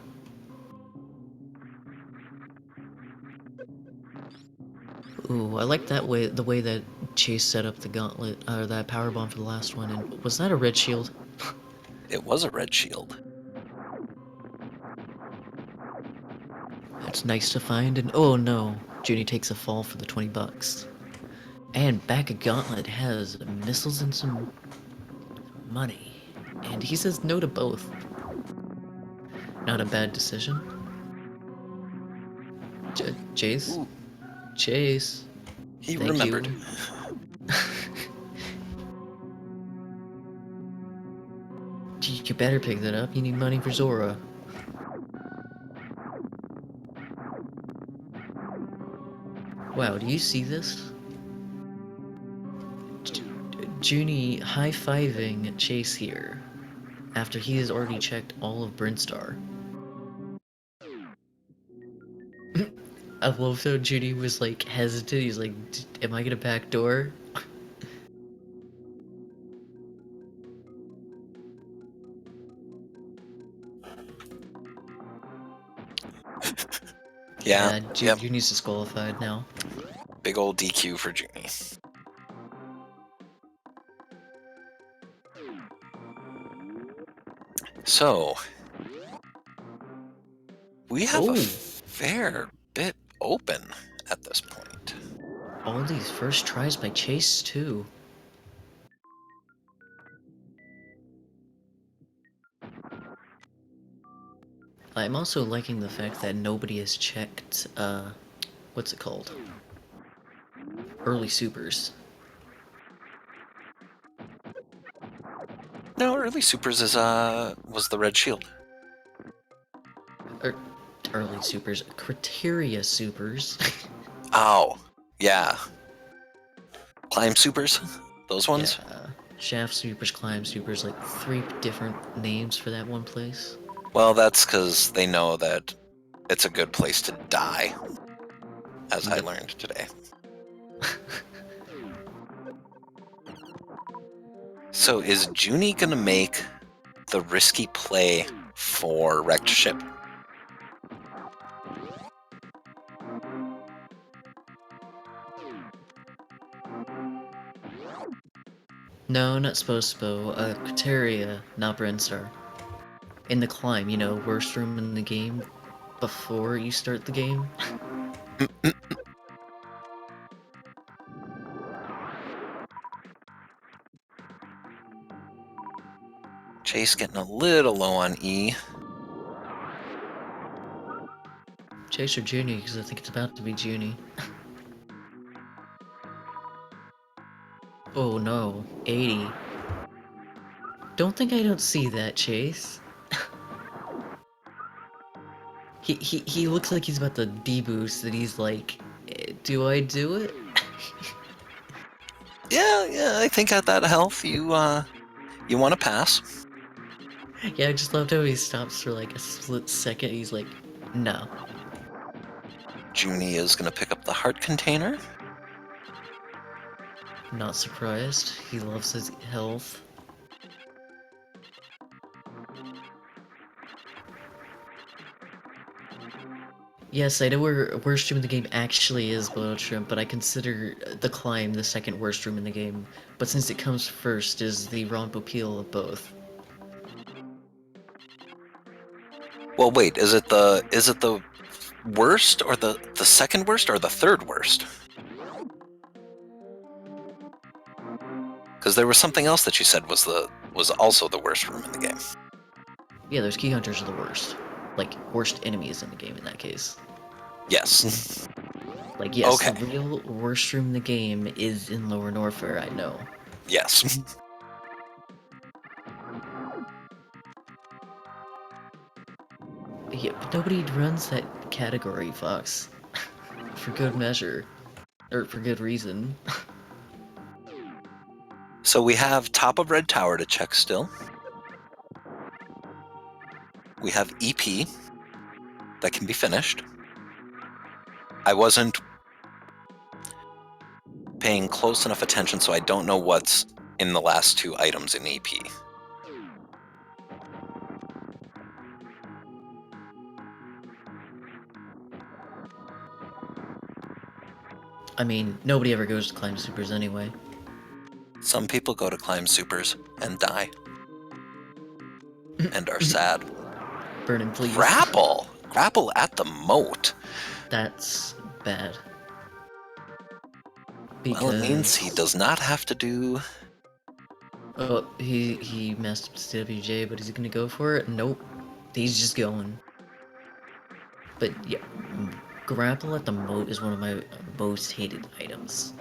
Ooh, I like the way that Chase set up the gauntlet, or that power bomb for the last one. And was that a red shield? It was a red shield. That's nice to find. And oh no, Junie takes a fall for the $20. And back of Gauntlet has missiles and some money. And he says no to both. Not a bad decision. Chase? Ooh, Chase. he Thank remembered. you. You better pick that up. You need money for Zora. Wow, do you see this? Junie high-fiving Chase here, after he has already checked all of Brinstar. I love how Junie was like hesitant. He's like, am I gonna backdoor? Yeah, yep. Junie's disqualified now. Big old DQ for Junie. So, we have a fair bit open at this point. All these first tries by Chase, too. I'm also liking the fact that nobody has checked, what's it called? Early supers. No, early supers is was the red shield. Early supers. Criteria supers. Oh, yeah. Climb supers? Those ones? Yeah. Shaft supers, climb supers, like 3 different names for that one place. Well, that's because they know that it's a good place to die, as I learned today. So is Junie gonna make the risky play for wrecked ship? No, not supposed to. Criteria, not Brinstar. In the climb, you know, worst room in the game before you start the game. Chase getting a little low on E. Chase or Junie, because I think it's about to be Junie. Oh no, 80. Don't think I don't see that, Chase. He looks like he's about to deboost, and he's like, do I do it? Yeah, I think at that health, you want to pass. Yeah, I just loved how he stops for like a split second. He's like, no. Junie is going to pick up the heart container. Not surprised. He loves his health. Yes, I know where worst room in the game actually is Boiled Shrimp, but I consider the climb the second worst room in the game. But since it comes first, is the Rompopil of both. Well, wait, is it the worst or the second worst or the third worst? Because there was something else that you said was also the worst room in the game. Yeah, those key hunters are the worst. Like, worst enemies in the game in that case. Yes. Like, yes, Okay. the real worst room in the game is in Lower Norfair, I know. Yes. Yeah, but nobody runs that category, Fox. For good measure. Or for good reason. So we have top of red tower to check still. We have EP that can be finished. I wasn't paying close enough attention, so I don't know what's in the last 2 items in EP. I mean, nobody ever goes to climb supers anyway. Some people go to climb supers and die. And are sad. Burn him, please. Grapple! Grapple at the moat. That's bad. Because... Well, it means he does not have to do... Oh, he messed up the WJ, but is he gonna go for it? Nope. He's just going. But yeah, grapple at the moat is one of my most hated items.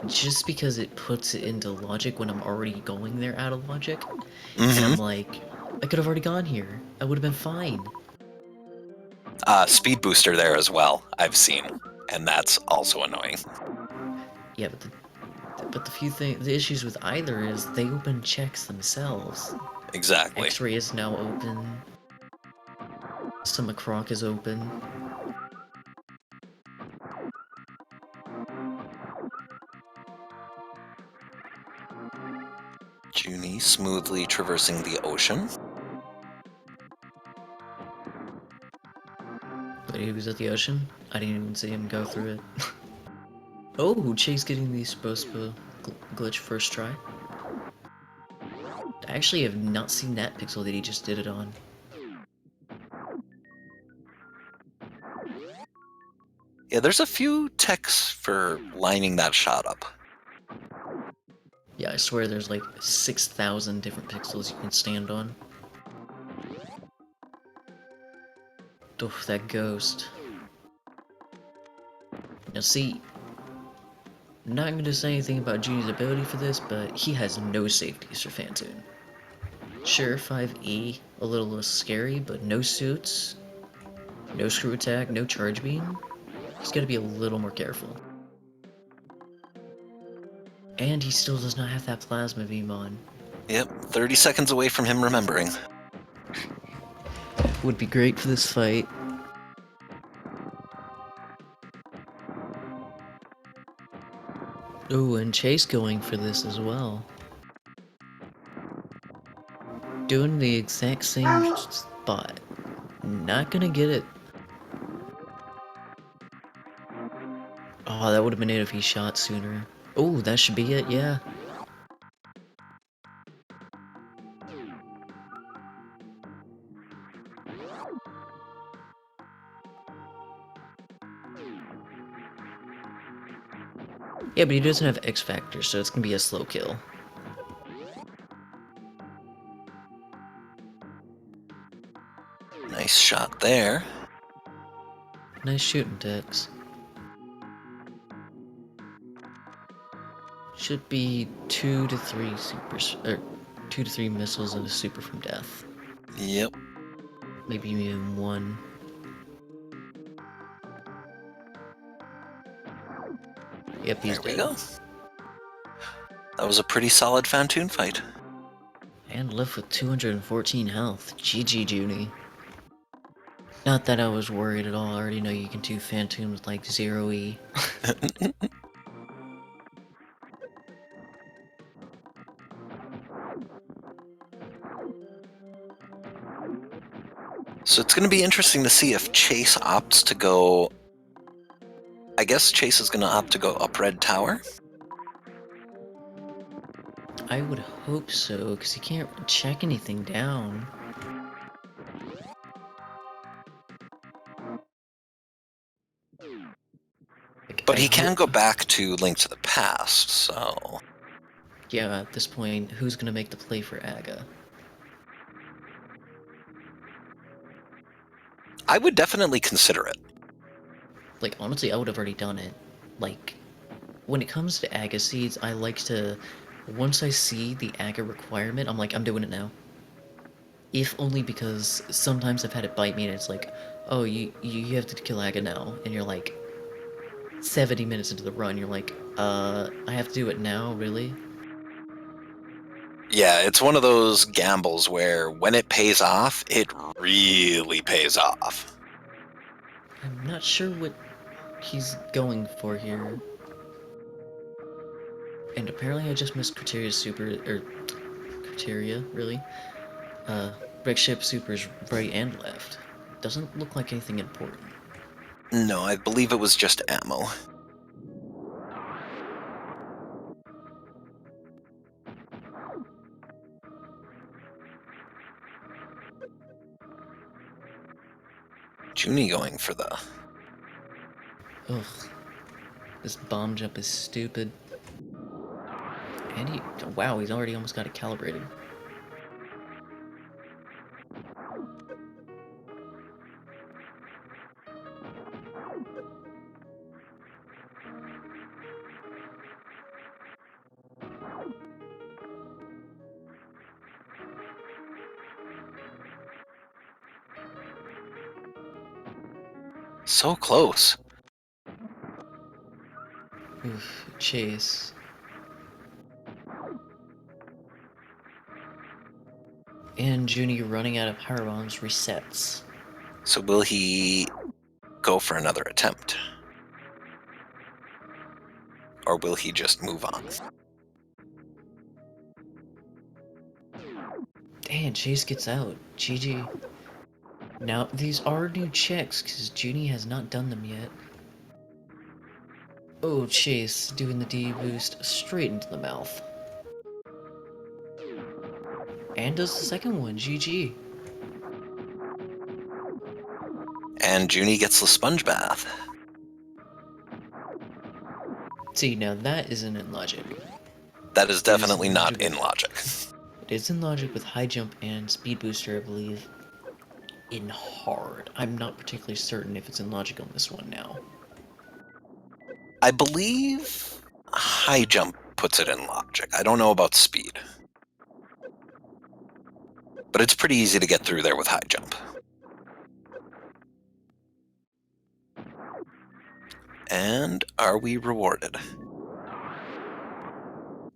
Just because it puts it into logic when I'm already going there out of logic. And I'm like, I could have already gone here. I would have been fine. Speed booster there as well, I've seen. And that's also annoying. Yeah, but the issues with either is they open checks themselves. Exactly. X-ray is now open. Some Croc is open. Junie smoothly traversing the ocean. But he was at the ocean? I didn't even see him go through it. Oh, Chase getting the supposed glitch first try. I actually have not seen that pixel that he just did it on. Yeah, there's a few techs for lining that shot up. Yeah, I swear there's like 6,000 different pixels you can stand on. Oof, that ghost. Now see, I'm not going to say anything about Junie's ability for this, but he has no safeties for Phantoon. Sure, 5E, a little less scary, but no suits, no screw attack, no charge beam. He's got to be a little more careful. And he still does not have that plasma beam on. Yep, 30 seconds away from him remembering. Would be great for this fight. Oh, and Chase going for this as well. Doing the exact same spot. Not gonna get it. Oh, that would have been it if he shot sooner. Oh, that should be it, yeah. Yeah, but he doesn't have X Factor, so it's gonna be a slow kill. Nice shot there. Nice shooting, Tex. Should be 2 to 3 supers, or 2 to 3 missiles and a super from death. Yep. Maybe even 1. Yep, he's There we dead. go. That was a pretty solid Phantoon fight. And left with 214 health. GG, Junie. Not that I was worried at all. I already know you can do Phantoon with like 0E. So it's going to be interesting to see if Chase opts to go... I guess Chase is going to opt to go up Red Tower. I would hope so, because he can't check anything down. Like, But I he can hope- go back to Link to the Past, so... Yeah, at this point, who's gonna make the play for Aga? I would definitely consider it. Like, honestly, I would have already done it. Like, when it comes to Aga seeds, I like to... Once I see the Aga requirement, I'm like, I'm doing it now. If only because sometimes I've had it bite me and it's like, oh, you have to kill Aga now. And you're like, 70 minutes into the run, you're like, I have to do it now, really? Yeah, it's one of those gambles where when it pays off, it really pays off. I'm not sure what he's going for here. And apparently I just missed Criteria's super, or Criteria, really. Wreck Ship supers right and left. Doesn't look like anything important. No, I believe it was just ammo. Junie going for the... Ugh. This bomb jump is stupid. And wow, he's already almost got it calibrated. So close. Oof, Chase. And Junie running out of power bombs resets. So will he go for another attempt? Or will he just move on? Damn, Chase gets out. GG. Now, these are new checks, because Junie has not done them yet. Oh, Chase, doing the D boost straight into the mouth. And does the second one, GG. And Junie gets the sponge bath. See, now that isn't in logic. That is definitely in not logic in with- logic. It is in logic with high jump and speed booster, I believe. In hard. I'm not particularly certain if it's in logic on this one now. I believe high jump puts it in logic. I don't know about speed. But it's pretty easy to get through there with high jump. And are we rewarded?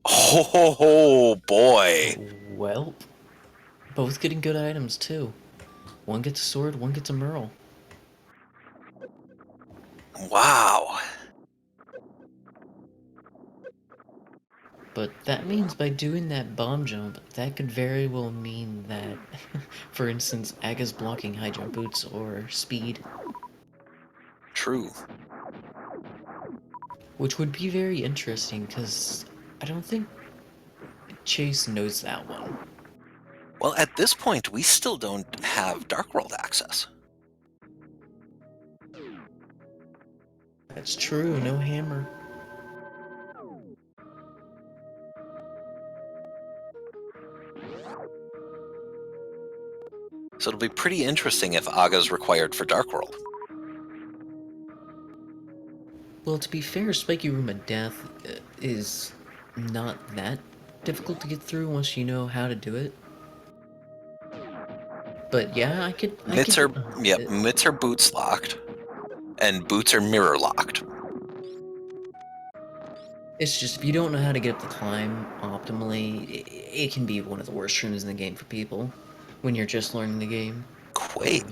Oh boy! Well, both getting good items too. One gets a sword, one gets a Merle. Wow! But that means by doing that bomb jump, that could very well mean that, for instance, Aga's blocking high jump boots or speed. True. Which would be very interesting, because I don't think Chase knows that one. Well, at this point, we still don't have Dark World access. That's true, no hammer. So it'll be pretty interesting if Aga's required for Dark World. Well, to be fair, Spiky Room of Death is not that difficult to get through once you know how to do it. But yeah, I could. Mitts are boots locked, and boots are mirror locked. It's just if you don't know how to get up the climb optimally, it can be one of the worst rooms in the game for people when you're just learning the game. Quake.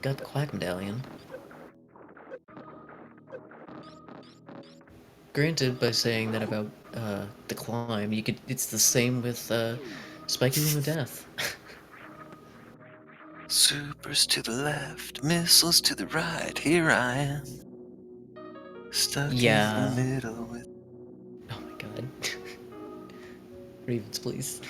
Got the Quack Medallion. Granted, by saying that about the climb, you could. It's the same with Spiky Room of Death. Supers to the left, missiles to the right. Here I am, stuck Yeah. in the middle with... Oh my god. Ravens, please.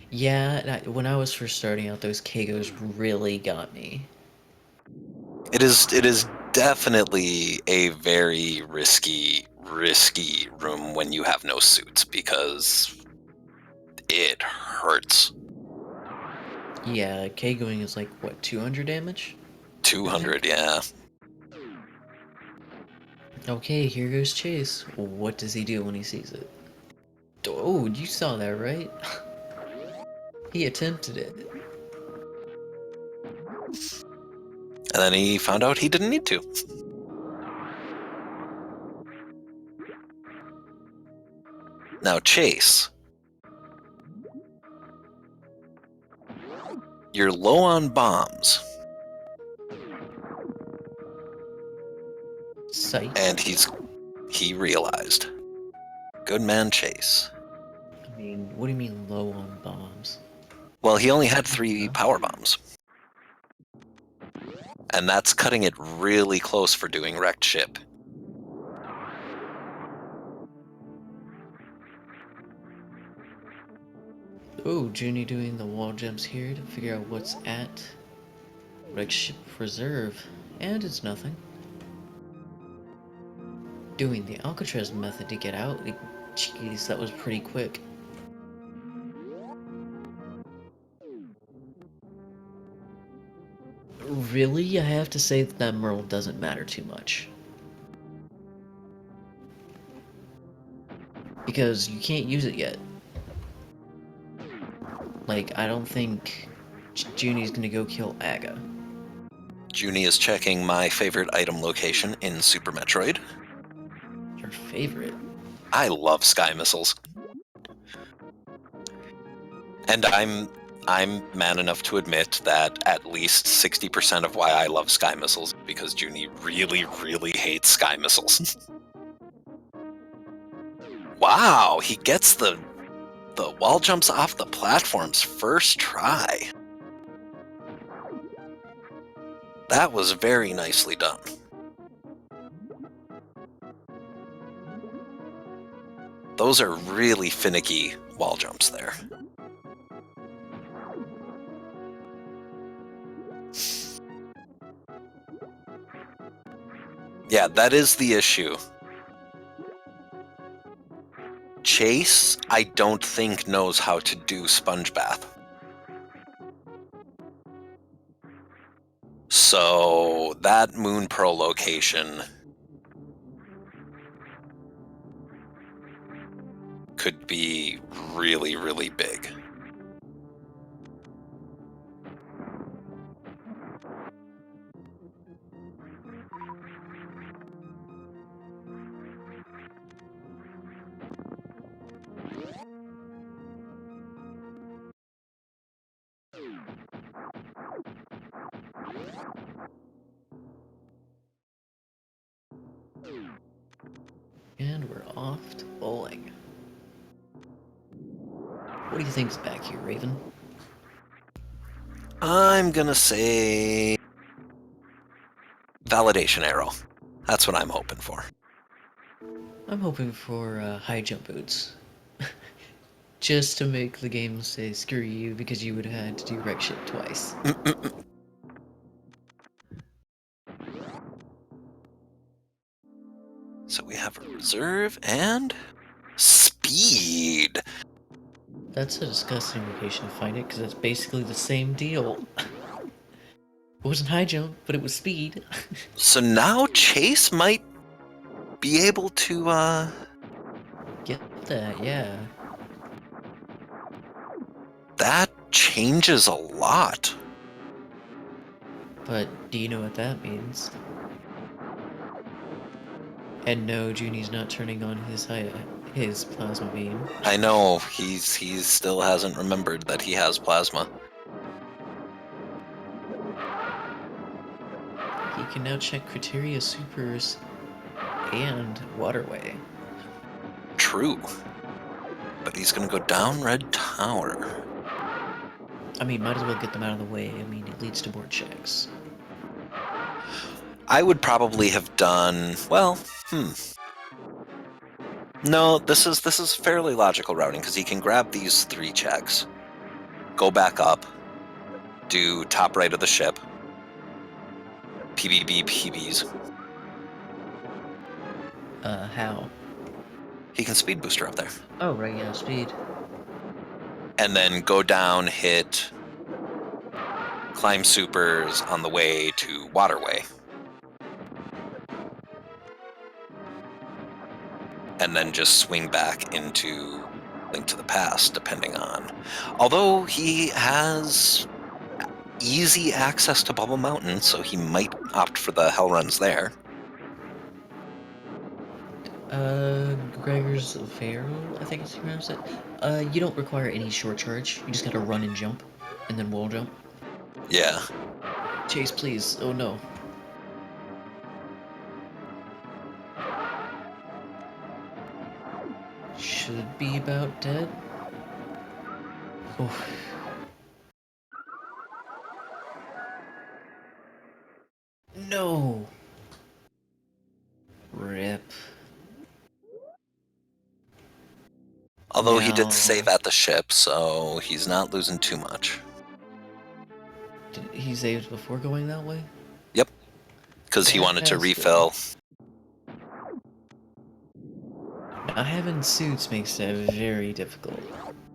Yeah, when I was first starting out, those Kagos really got me. It is definitely a very risky room when you have no suits, because it hurts. Yeah, Kagoing is like, what, 200 damage? 200, yeah. Okay, here goes Chase. What does he do when he sees it? Oh, you saw that, right? He attempted it. And then he found out he didn't need to. Now, Chase. You're low on bombs. Sight. And he realized. Good man, Chase. I mean, what do you mean low on bombs? Well, he only had 3 power bombs. And that's cutting it really close for doing wrecked ship. Oh, Junie doing the wall jumps here to figure out what's at Wreck Ship Reserve. And it's nothing. Doing the Alcatraz method to get out. Jeez, that was pretty quick. Really, I have to say that Merle doesn't matter too much. Because you can't use it yet. Like, I don't think Junie's gonna go kill Aga. Junie is checking my favorite item location in Super Metroid. Your favorite? I love sky missiles. And I'm man enough to admit that at least 60% of why I love sky missiles is because Junie really, really hates sky missiles. Wow, he gets the wall jumps off the platforms first try. That was very nicely done. Those are really finicky wall jumps there. Yeah, that is the issue. Chase, I don't think, knows how to do sponge bath. So that Moon Pearl location could be really, really big. And we're off to bowling. What do you think's back here, Raven? I'm gonna say validation arrow. That's what I'm hoping for. I'm hoping for high jump boots. Just to make the game say screw you because you would have had to do Wreck Ship twice. So we have a reserve and speed. That's a disgusting location to find it because it's basically the same deal. It wasn't high jump, but it was speed. So now Chase might be able to, Get that, yeah. that changes a lot. But do you know what that means? And no, Junie's not turning on his plasma beam. I know, he still hasn't remembered that he has plasma. He can now check Criteria Supers and Waterway. True. But he's gonna go down Red Tower. I mean, might as well get them out of the way. I mean, it leads to more checks. I would probably have done, well, No, this is fairly logical routing because he can grab these 3 checks, go back up, do top right of the ship, PBB PBs. How? He can speed booster up there. Oh, right, yeah, speed. And then go down, hit, climb supers on the way to Waterway. And then just swing back into Link to the Past, depending on. Although he has easy access to Bubble Mountain, so he might opt for the hell runs there. Gregor's Farrell, I think it's pronounced it. You don't require any short charge. You just gotta run and jump, and then wall jump. Yeah. Chase, please. Oh no. Should be about dead. Oh. No. Rip. Although he did Now, save at the ship, so he's not losing too much. did he saved before going that way? Yep, because he wanted to That's good. refill. Now, having suits makes that very difficult.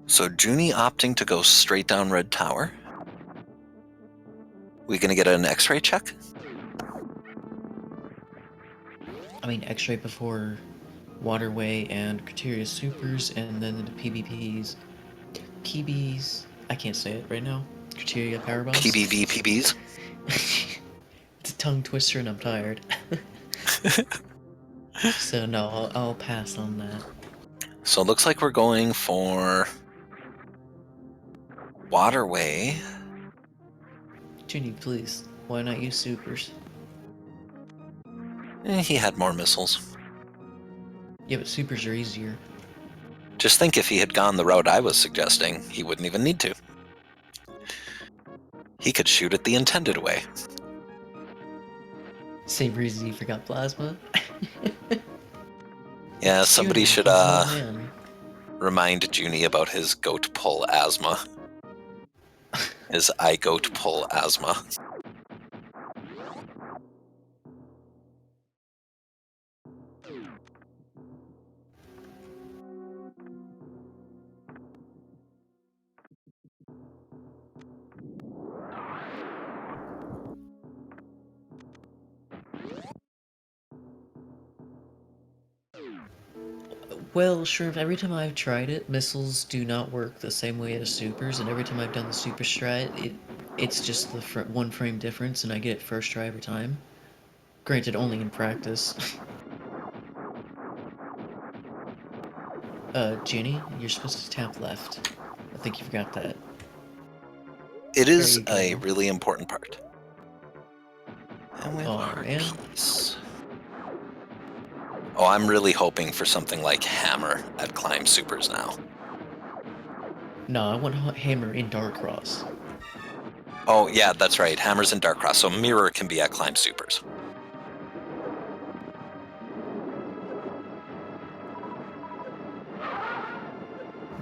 So Junie opting to go straight down Red Tower. We gonna get an X-ray check? I mean, X-ray before Waterway and Criteria Supers, and then the PBPs. PBs. I can't say it right now. Criteria Power Bombs. PBV PBs? It's a tongue twister and I'm tired. So no, I'll pass on that. So it looks like we're going for Waterway. Junie, please. Why not use supers? He had more missiles. Yeah, but supers are easier. Just think if he had gone the route I was suggesting, he wouldn't even need to. He could shoot it the intended way. Same reason you forgot plasma. Yeah, somebody Junie, should he's one man. remind Junie about his goat pull asthma. His I goat pull asthma. Well, sure, every time I've tried it, missiles do not work the same way as supers, and every time I've done the super strat, it's just the one frame difference, and I get it first try every time. Granted, only in practice. Junie, you're supposed to tap left. I think you forgot that. It is There you a go. really important part. And we have Oh, a hard man. piece. Oh, I'm really hoping for something like Hammer at Climb Supers now. No, I want Hammer in Dark Cross. Oh, yeah, that's right. Hammer's in Dark Cross, so Mirror can be at Climb Supers.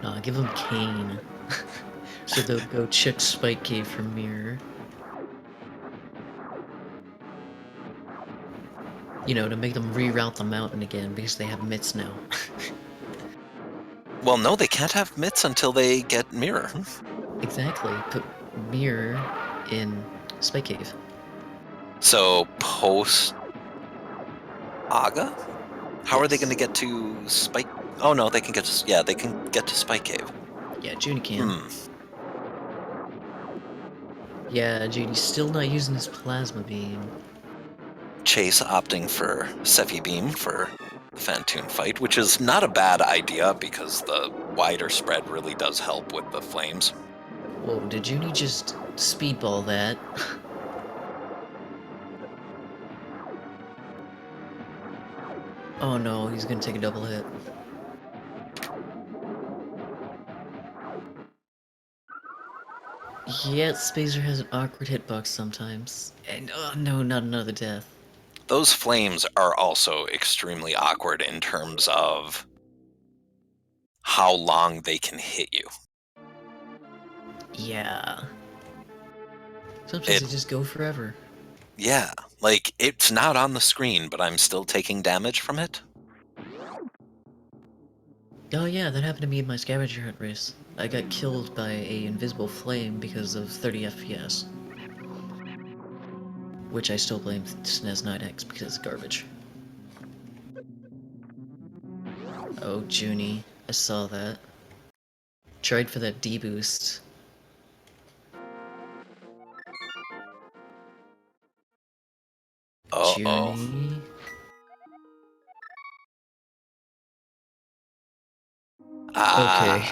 Nah, give them Kane. So they'll go check Spike Cave from Mirror. You know, to make them reroute the mountain again, because they have mitts now. Well, no, they can't have mitts until they get Mirror. Exactly. Put Mirror in Spike Cave. So, post Aga? How are they Yes. going to get to Spike? Oh, no, they can get to... Yeah, they can get to Spike Cave. Yeah, Junie can. Yeah, Junie's still not using his plasma beam. Chase opting for Sephi Beam for the Fantoon fight, which is not a bad idea because the wider spread really does help with the flames. Whoa, did Junie just speedball that? Oh no, he's gonna take a double hit. Yeah, Spacer has an awkward hitbox sometimes. And oh no, not another death. Those flames are also extremely awkward in terms of how long they can hit you. Yeah. Sometimes they just go forever. Yeah, like, it's not on the screen, but I'm still taking damage from it. Oh yeah, that happened to me in my scavenger hunt race. I got killed by a invisible flame because of 30 FPS. Which I still blame SNES 9X because it's garbage. Oh, Junie, I saw that. Tried for that D-boost. Uh-oh. Junie? Okay.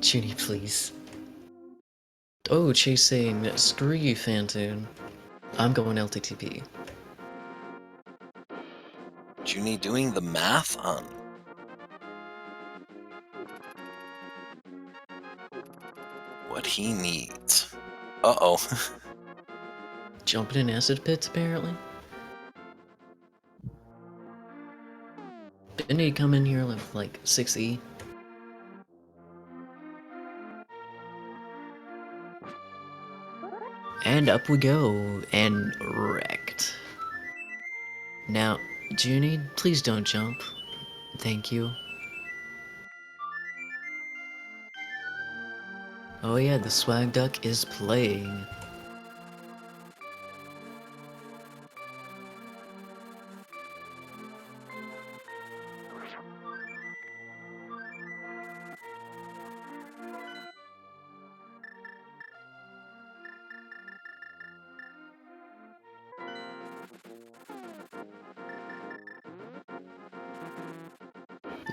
Junie, please. Oh, chasing. Screw you, Fantoon. I'm going LTTP. Junie doing the math on what he needs. Uh-oh. Jumping in acid pits, apparently. Didn't he come in here with, like, 6E? And up we go, and wrecked. Now, Junie, please don't jump. Thank you. Oh yeah, the swag duck is playing.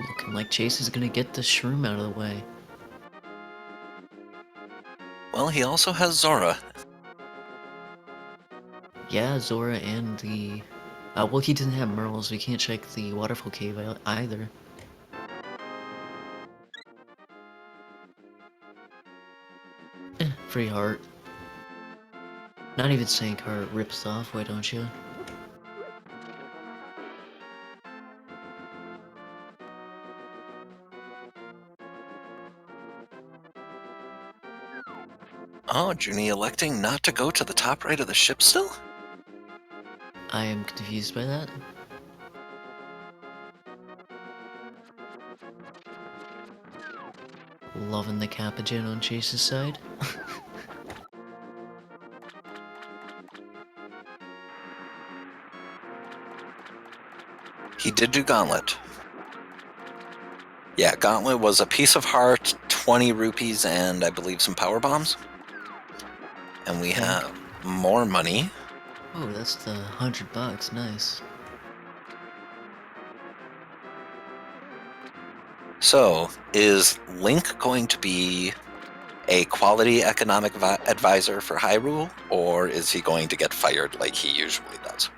Looking like Chase is gonna get the shroom out of the way. Well, he also has Zora. Yeah, Zora and the... well, he didn't have Merle, so we can't check the waterfall cave either. Free heart. Not even saying heart rips off, why don't you? Oh, Junie electing not to go to the top right of the ship still? I am confused by that. Loving the Capitan on Chase's side. He did do Gauntlet. Yeah, Gauntlet was a piece of heart, 20 rupees, and I believe some power bombs. And we have more money. Oh, that's the $100, nice. So, is Link going to be a quality economic advisor for Hyrule, or is he going to get fired like he usually does?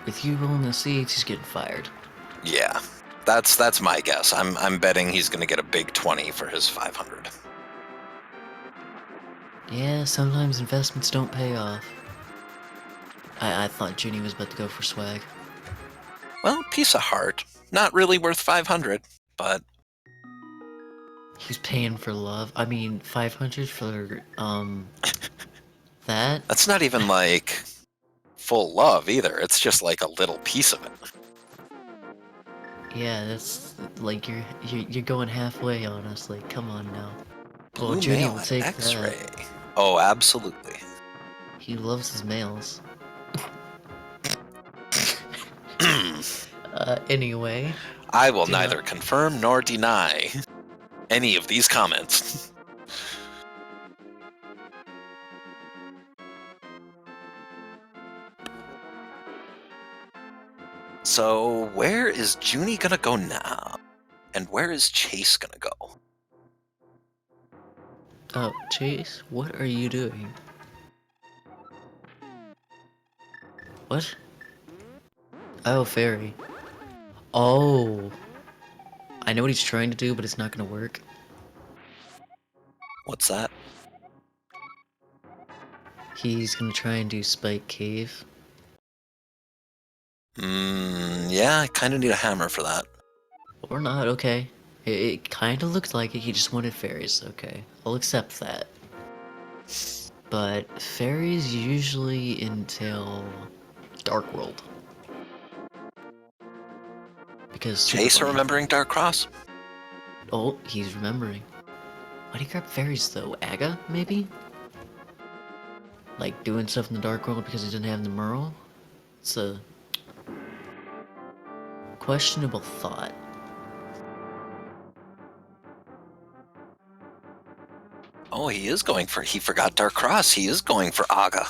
With you rolling the seats, he's getting fired. Yeah, that's my guess. I'm betting he's going to get a big 20 for his 500. Yeah, sometimes investments don't pay off. I thought Junie was about to go for swag. Well, piece of heart. Not really worth 500, but... He's paying for love. I mean, 500 for, that? That's not even, like, full love, either. It's just, like, a little piece of it. Yeah, that's, like, you're going halfway on us, like, come on now. Blue Well, Junie mail will and take X-ray. that. Oh, absolutely. He loves his males. Anyway. I will neither confirm nor deny any of these comments. So, where is Junie gonna go now? And where is Chase gonna go? Oh, Chase, what are you doing? What? Oh, fairy. Oh. I know what he's trying to do, but it's not gonna work. What's that? He's gonna try and do Spike Cave. Yeah, I kind of need a hammer for that. Or not, okay. It kinda looked like it, he just wanted fairies, okay. I'll accept that. But fairies usually entail Dark World. Because Super Chase Bunny. remembering Dark Cross? Oh, he's remembering. Why'd he grab fairies though? Aga, maybe? Like doing stuff in the Dark World because he didn't have the Merle? It's a questionable thought. Oh, he forgot Dark Cross. He is going for Aga.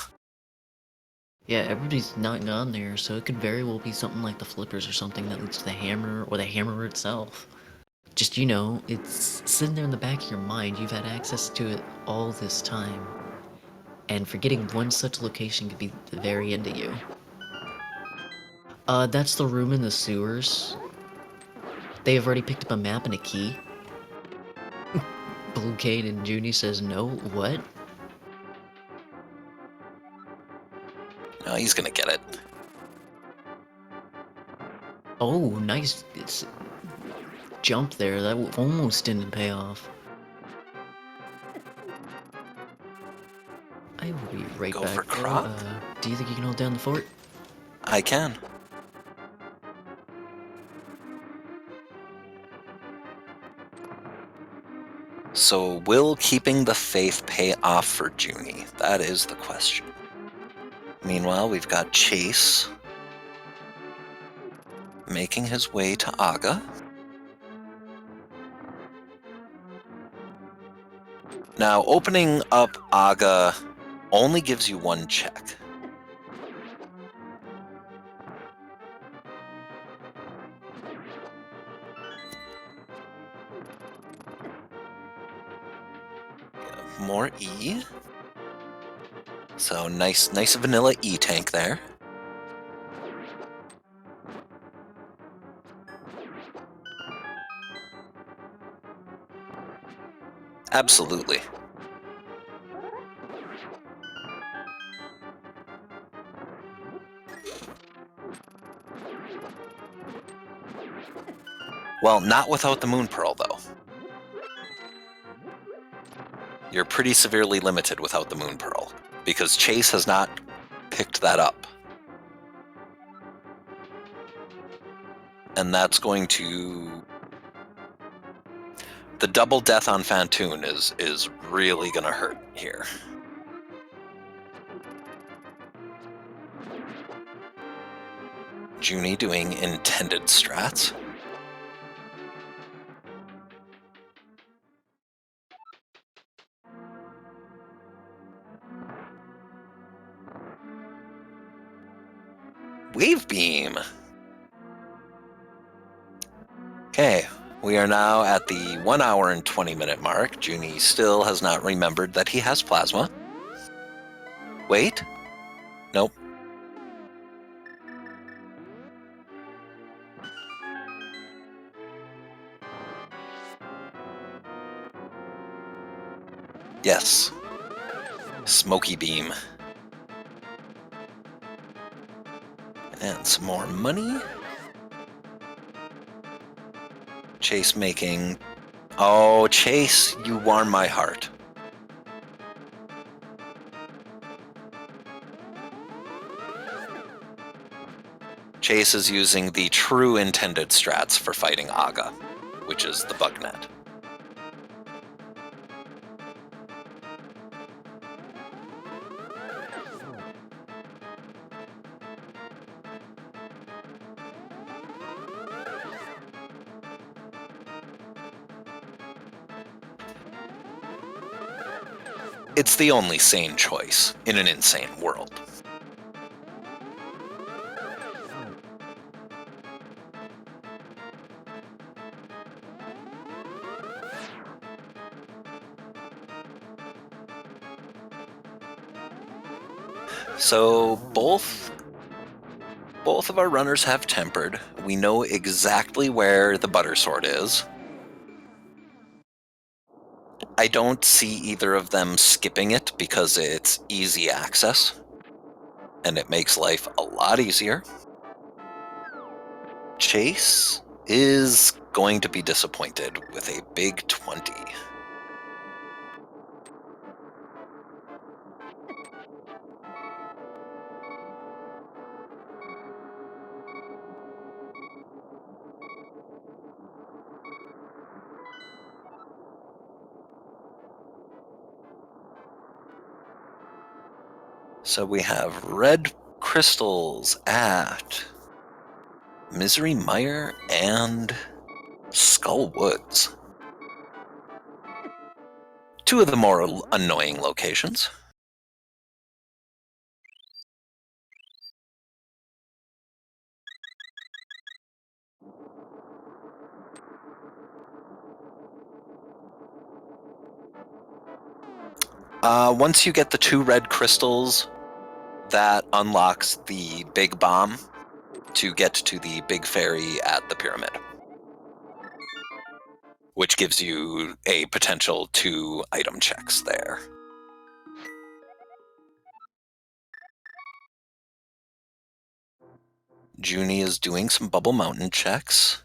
Yeah, everybody's not gone there, so it could very well be something like the flippers or something that leads to the hammer, or the hammer itself. Just, you know, it's sitting there in the back of your mind, you've had access to it all this time. And forgetting one such location could be the very end of you. That's the room in the sewers. They have already picked up a map and a key. Blue Kane and Junie says no, what? No, he's gonna get it. Oh, nice jump there, that almost didn't pay off. I will be right Go back, for bro. crop. Do you think you can hold down the fort? I can. So will keeping the faith pay off for Junie? That is the question. Meanwhile, we've got Chase making his way to Aga. Now, opening up Aga only gives you one check. More E. So nice vanilla E tank there. Absolutely. Well, not without the Moon Pearl, though. You're pretty severely limited without the Moon Pearl, because Chase has not picked that up. And that's going to... The double death on Fantoon is really going to hurt here. Junie doing intended strats. Wave Beam! Okay, we are now at the 1 hour and 20 minute mark. Junie still has not remembered that he has plasma. Wait. Nope. Yes. Smoky Beam. And some more money. Chase making... Oh, Chase, you warm my heart. Chase is using the true intended strats for fighting Aga, which is the bug net. It's the only sane choice in an insane world. So both of our runners have tempered. We know exactly where the butter sword is. I don't see either of them skipping it because it's easy access, and it makes life a lot easier. Chase is going to be disappointed with a big 20. So we have red crystals at Misery Mire and Skull Woods. Two of the more annoying locations. Once you get the 2 red crystals, that unlocks the big bomb to get to the big fairy at the pyramid, which gives you a potential 2 item checks there. Junie is doing some Bubble Mountain checks.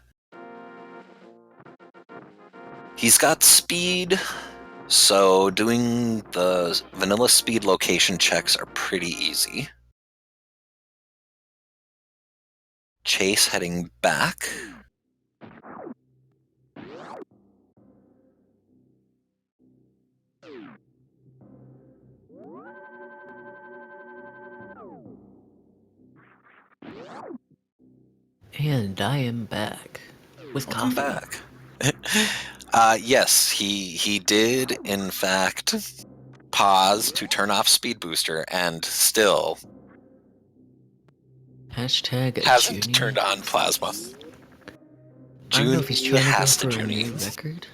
He's got speed, So doing the vanilla speed location checks are pretty easy. Chase heading back. And I am back with Welcome coffee. back. Yes, he did in fact pause to turn off speed booster and still Hashtag hasn't Junie. turned on plasma. I don't know if he's Junie trying to go has to for a Junie. new record.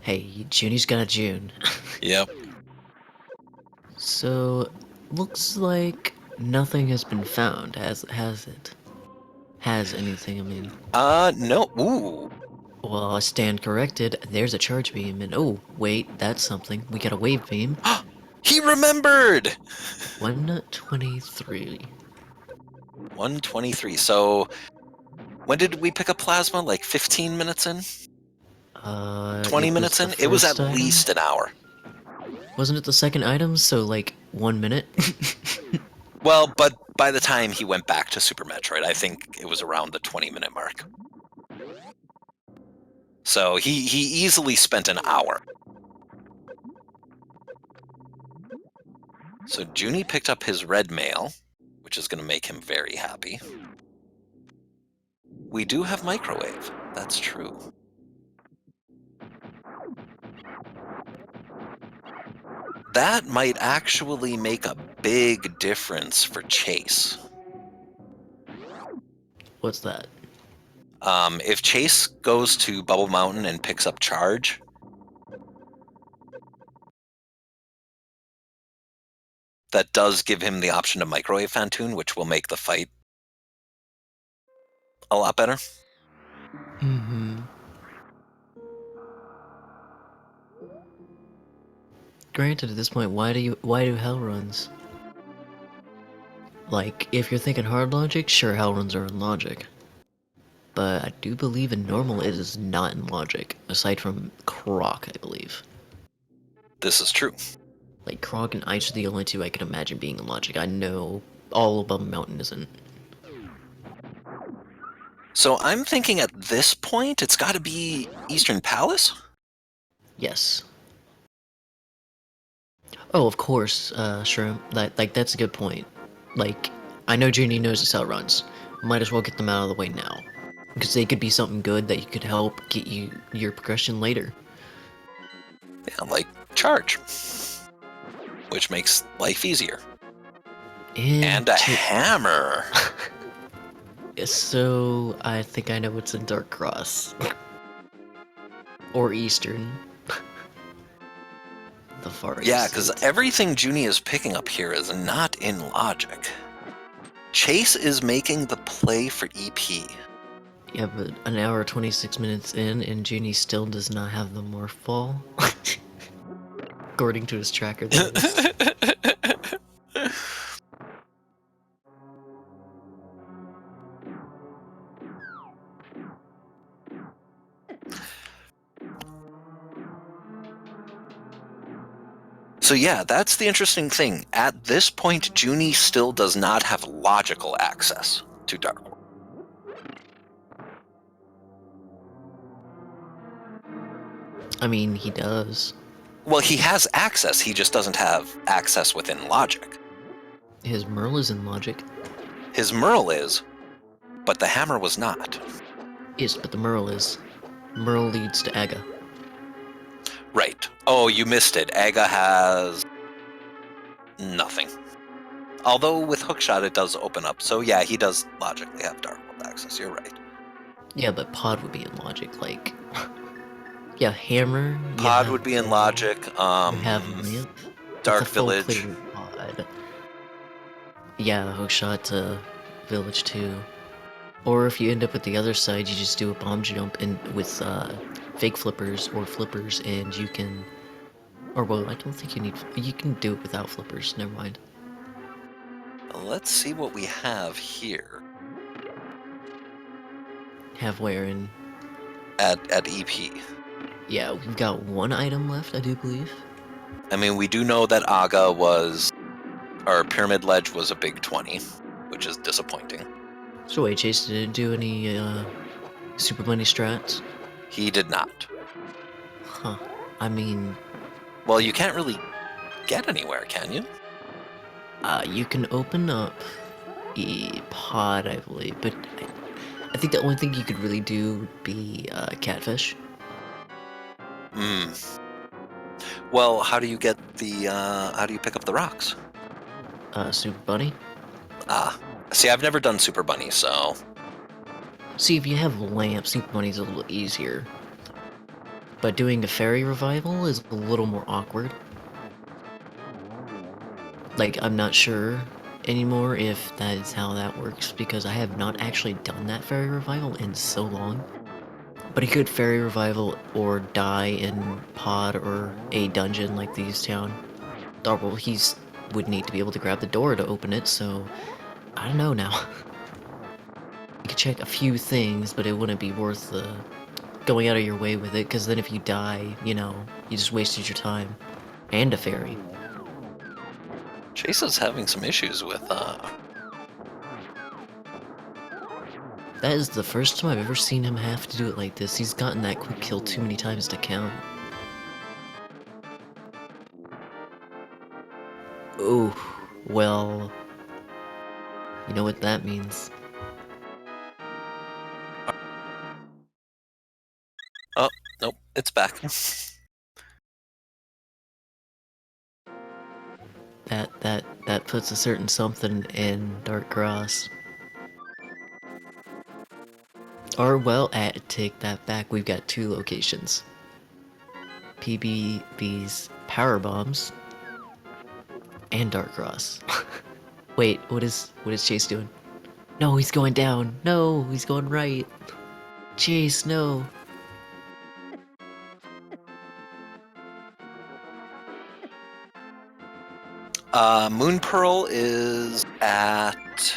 Hey, Junie's got a June. Yep. So, looks like nothing has been found, has it? Has anything, I mean. No. Ooh. Well, I stand corrected. There's a charge beam, and oh, wait, that's something. We got a wave beam. He remembered! 123. 123. So, when did we pick up plasma? Like 15 minutes in? 20 It was minutes the in? It was at first item? least an hour. Wasn't it the second item? So, like, 1 minute? Well, but by the time he went back to Super Metroid, I think it was around the 20-minute mark. So he easily spent an hour. So Junie picked up his red mail, which is going to make him very happy. We do have microwave. That's true. That might actually make a big difference for Chase. What's that? If Chase goes to Bubble Mountain and picks up Charge, that does give him the option to microwave Fantoon, which will make the fight a lot better. Mm-hmm. Granted, at this point, why do hell runs? Like, if you're thinking hard logic, sure, hell runs are in logic. But I do believe in normal it is not in logic, aside from Croc, I believe. This is true. Like, Croc and Ice are the only two I can imagine being in logic. I know all above Mountain isn't. So I'm thinking at this point, it's got to be Eastern Palace? Yes. Oh, of course, Shroom. That's a good point. Like, I know Junie knows it's how it runs. Might as well get them out of the way now. Because they could be something good that you could help get you your progression later. Yeah, like Charge, which makes life easier. And a hammer. So, I think I know what's in Dark Cross. Or Eastern. The Far East. Yeah, because everything Junie is picking up here is not in logic. Chase is making the play for EP. Yeah, but an hour 26 minutes in, and Junie still does not have the morph ball. According to his tracker, that is. So yeah, that's the interesting thing. At this point, Junie still does not have logical access to Dark World. I mean, he does. Well, he has access, he just doesn't have access within logic. His Merle is in logic. His Merle is, but the hammer was not. Yes, but the Merle is. Merle leads to Aga. Right. Oh, you missed it. Aga has nothing. Although with Hookshot it does open up. So yeah, he does logically have Dark World access. You're right. Yeah, but Pod would be in logic, like... yeah, Hammer... Pod would be in logic. You have Lamp. Dark It's a full Village. clear Pod. Yeah, Hookshot to Village 2. Or if you end up at the other side, you just do a bomb jump and with fake flippers or flippers, and you can... Or, well, I don't think you need... You can do it without flippers, never mind. Let's see what we have here. Have where in... At EP. Yeah, we've got one item left, I do believe. I mean, we do know that Aga was, or Pyramid Ledge was a big 20, which is disappointing. So wait, Chase didn't do any super money strats? He did not. Huh. I mean, Well, you can't really get anywhere, can you? you can open up a pod, I believe, but I think the only thing you could really do would be catfish. Hmm. Well, how do you get the, how do you pick up the rocks? Super bunny. Ah. See, I've never done Super Bunny, so... See, if you have lamps, super bunny's a little easier. But doing a fairy revival is a little more awkward. Like, I'm not sure anymore if that is how that works, because I have not actually done that fairy revival in so long. But a good fairy revival or die in pod or a dungeon like these town. Oh, well, would need to be able to grab the door to open it, so I don't know now. You could check a few things, but it wouldn't be worth going out of your way with it, because then if you die, you know, you just wasted your time. And a fairy. Chase is having some issues with, That is the first time I've ever seen him have to do it like this. He's gotten that quick kill too many times to count. Oh, well... You know what that means. Oh, nope, it's back. That puts a certain something in Dark Cross. Or, well, take that back, we've got two locations. PBB's Power Bombs and Dark Cross. Wait, what is Chase doing? No, he's going down. No, he's going right. Chase, no. Moon Pearl is at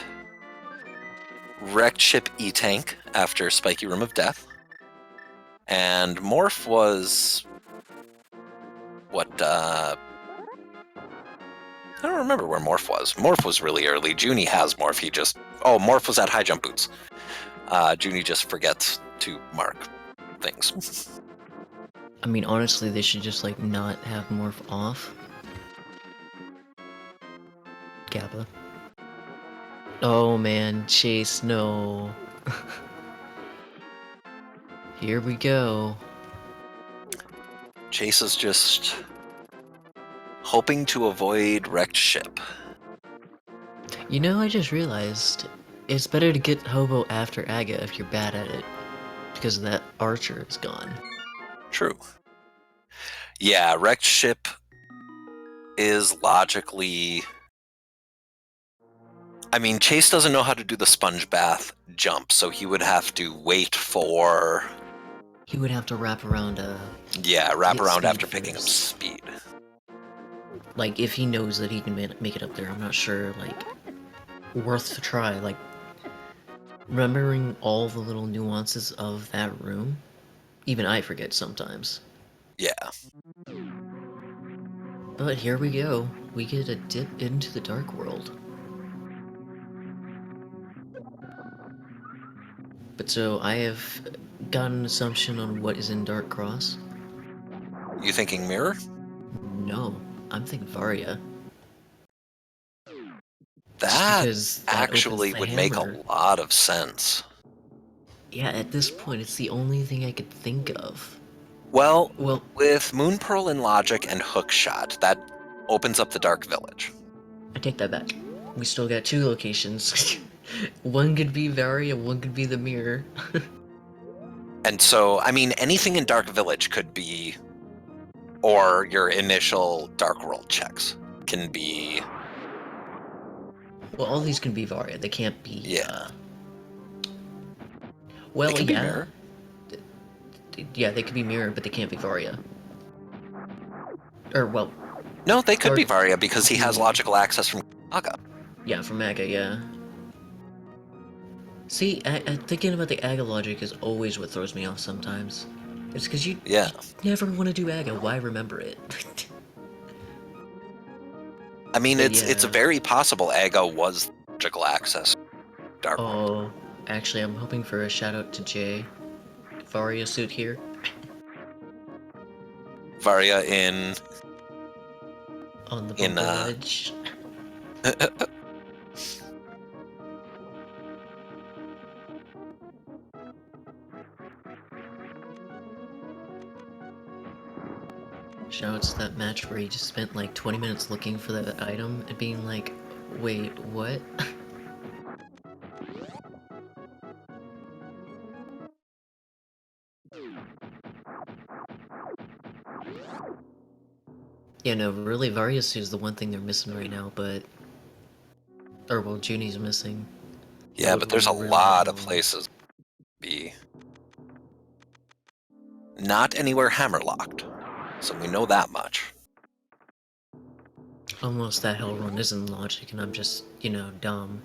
Wrecked Ship E-Tank after Spiky Room of Death. And Morph was... what, I don't remember where Morph was. Morph was really early. Junie has Morph, he just... Oh, Morph was at High Jump Boots. Junie just forgets to mark things. I mean, honestly, they should just, like, not have Morph off. Kappa. Oh man, Chase, no. Here we go. Chase is just hoping to avoid Wrecked Ship. You know, I just realized, it's better to get Hobo after Aga if you're bad at it, because that archer is gone. True. Yeah, Wrecked Ship is logically... I mean, Chase doesn't know how to do the sponge bath jump, so he would have to wait for... He would have to wrap around Yeah, wrap get around speed after picking up first. speed. Like, if he knows that he can make it up there, I'm not sure, like, worth the try. Like, remembering all the little nuances of that room, even I forget sometimes. Yeah. But here we go. We get a dip into the dark world. But so, I have got an assumption on what is in Dark Cross. You thinking Mirror? No, I'm thinking Varia. Just That because that opens actually the would make a hammer. lot of sense. Yeah, at this point, it's the only thing I could think of. Well, Well, with Moon Pearl and Logic and Hookshot, that opens up the Dark Village. I take that back. We still got two locations. One could be Varia, one could be the mirror. And so, I mean, anything in Dark Village could be, or your initial Dark World checks can be... Well, all these can be Varia. They can't be, Yeah. Well, They can be yeah. Mirror. Yeah, they could be mirror, but they can't be Varia. Or, well... No, they could be Dark- Varia because he has logical access from Aga. Yeah, from Aga, yeah. See, thinking about the Aga logic is always what throws me off sometimes. It's because you Yeah. never want to do Aga. Why remember it? I mean, But it's yeah. very possible Aga was magical access Dark World. Oh, actually, I'm hoping for a shout out to Jay. Varia suit here. Varia in On the bumper ledge. Shoutouts to that match where he just spent like 20 minutes looking for that item and being like, wait, what? Yeah, no, really, Varius is the one thing they're missing right now, but... Or, well, Junie's missing. Yeah, but there's a really lot of well. places to be. Not anywhere hammerlocked, so we know that much. Almost that hell run isn't logic, and I'm just, you know, dumb.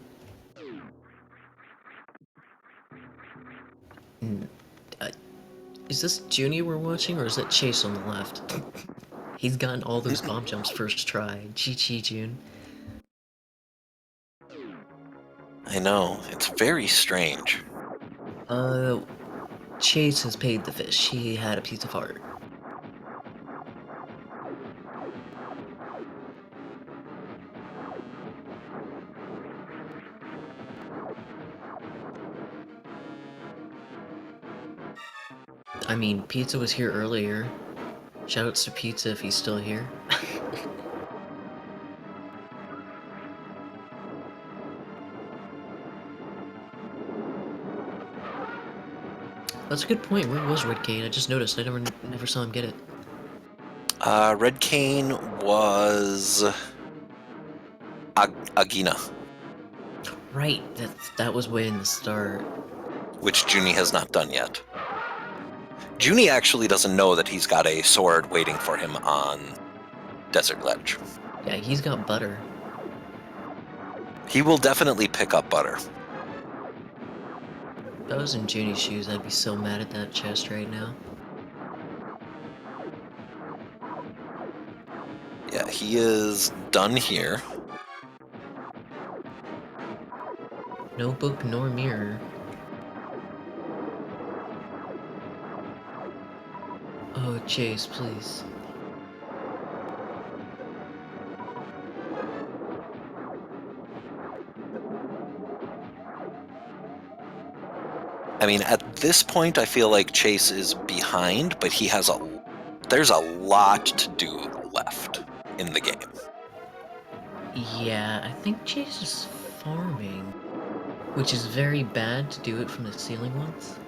Is this Junie we're watching, or is it Chase on the left? He's gotten all those bomb jumps first try. GG, June. I know, it's very strange. Chase has paid the fish. He had a piece of art. I mean, Pizza was here earlier. Shoutouts to Pizza if he's still here. That's a good point. Where was Red Kane? I just noticed. I never saw him get it. Red Cane was Agina, Right. That was way in the start. which Junie has not done yet. Junie actually doesn't know that he's got a sword waiting for him on Desert Ledge. Yeah, he's got butter. He will definitely pick up butter. If I was in Junie's shoes, I'd be so mad at that chest right now. Yeah, he is done here. No book nor mirror. Oh, Chase, please. I mean, at this point, I feel like Chase is behind, but there's a lot to do left in the game. Yeah, I think Chase is farming. Which is very bad to do it from the ceiling once.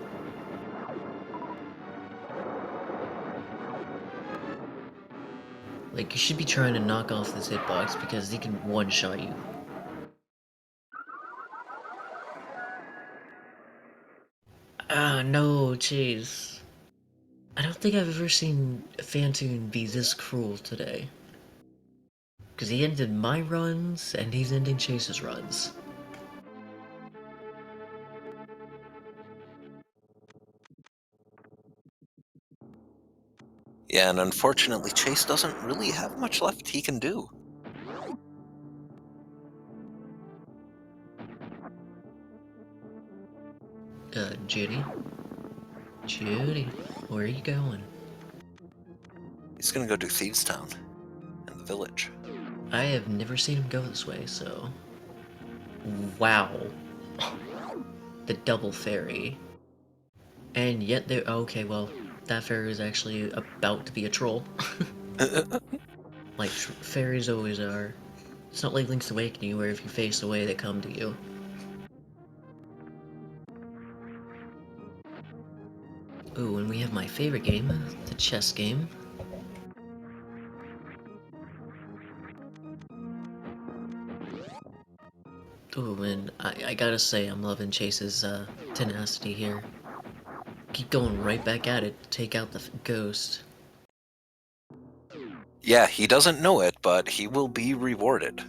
Like, you should be trying to knock off this hitbox because he can one-shot you. Ah, no, Chase. I don't think I've ever seen Fantoon be this cruel today. Because he ended my runs, and he's ending Chase's runs. Yeah, and unfortunately, Chase doesn't really have much left he can do. Judy? Judy, where are you going? He's gonna go do Thieves Town and the village. I have never seen him go this way, so... Wow. The double ferry. And yet they... Okay, well, that fairy is actually about to be a troll. Like, fairies always are. It's not like Link's Awakening, where if you face away, they come to you. Ooh, and we have my favorite game, the chess game. Ooh, and I gotta say, I'm loving Chase's tenacity here. Keep going right back at it, take out the ghost. Yeah, he doesn't know it, but he will be rewarded.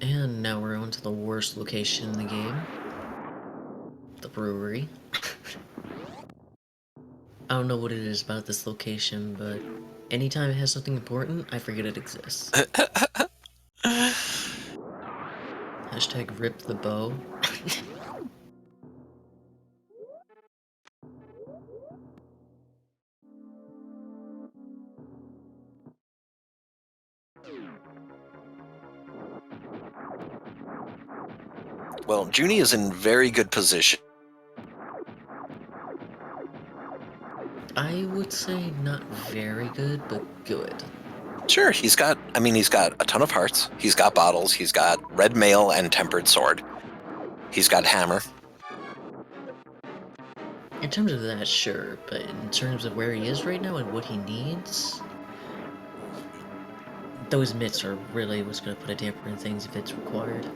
And now we're on to the worst location in the game. The brewery. I don't know what it is about this location, but anytime it has something important, I forget it exists. Hashtag rip the bow. Well, Junie is in very good position. I would say not very good, but good. Sure, he's got a ton of hearts. He's got bottles. He's got red mail and tempered sword. He's got hammer. In terms of that, sure, but in terms of where he is right now and what he needs, those mitts are really what's going to put a damper in things if it's required.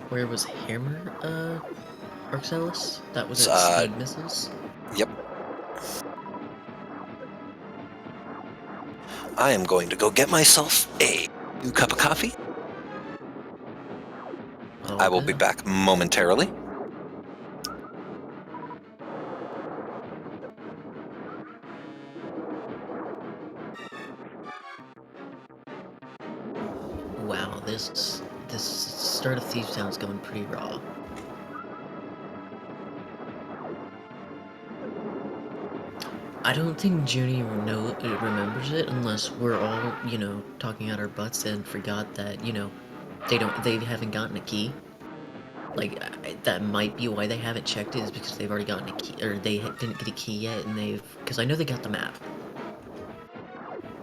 Where was Hammer, Arxelis? That was at Speed Missiles? Yep. I am going to go get myself a new cup of coffee. Oh, I will be back momentarily. Wow, this start of Thieves Town's going pretty raw. I don't think Junie remembers it unless we're all, you know, talking out our butts and forgot that, you know, they haven't gotten a key. Like, that might be why they haven't checked it, is because they've already gotten a key, or they didn't get a key yet, and because I know they got the map.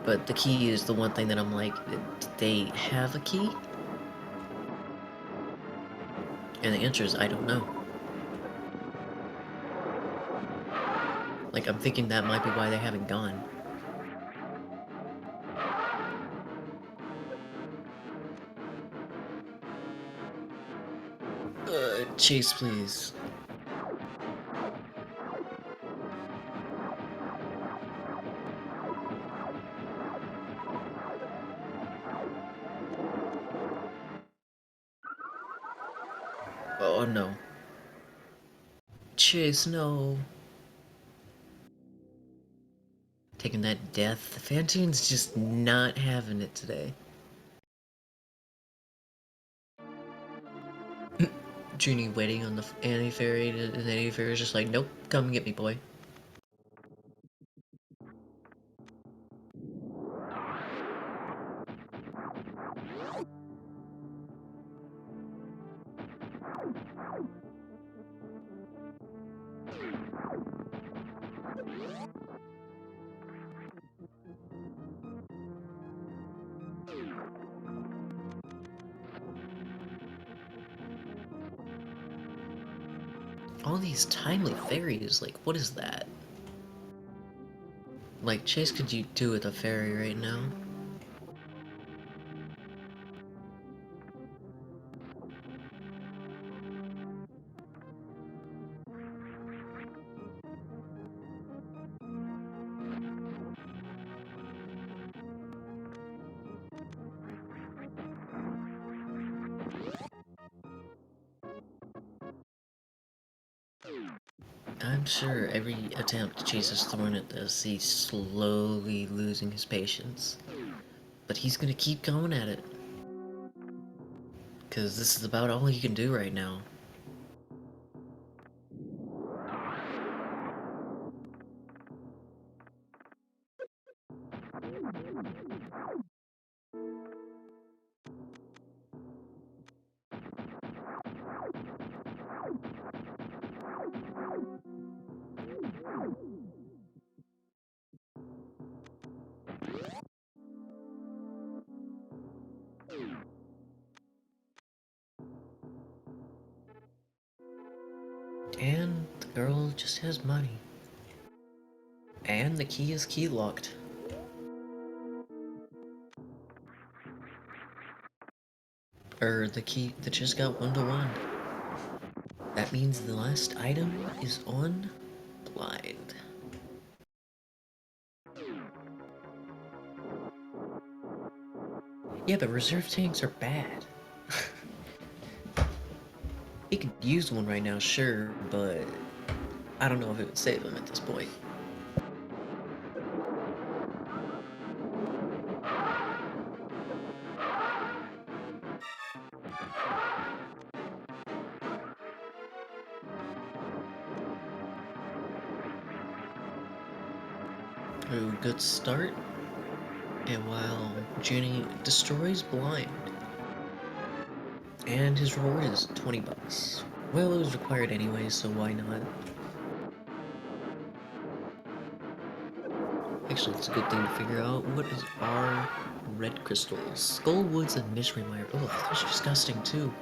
But the key is the one thing that I'm like, did they have a key? And the answer is, I don't know. Like, I'm thinking that might be why they haven't gone. Chase, please. Oh no. Chase, no. Taking that death. Fantine's just not having it today. Junie waiting on the anti-fairy, and the anti-fairy's just like, nope, come and get me, boy. All these timely fairies, like, what is that? Like, Chase, could you do with a fairy right now? I'm sure every attempt Chase has thrown at this, he's slowly losing his patience. But he's gonna keep going at it. Because this is about all he can do right now. And the girl just has money. And the key is key locked. The key that just got 1-to-1. That means the last item is on blind. Yeah, but reserve tanks are bad. He could use one right now, sure, but I don't know if it would save him at this point. Ooh, good start. And while Junie destroys blind, and his reward is 20 bucks. Well, it was required anyway, so why not? Actually, it's a good thing to figure out. What is our red crystals? Skullwoods and Mystery Mire. Oh, those are disgusting too.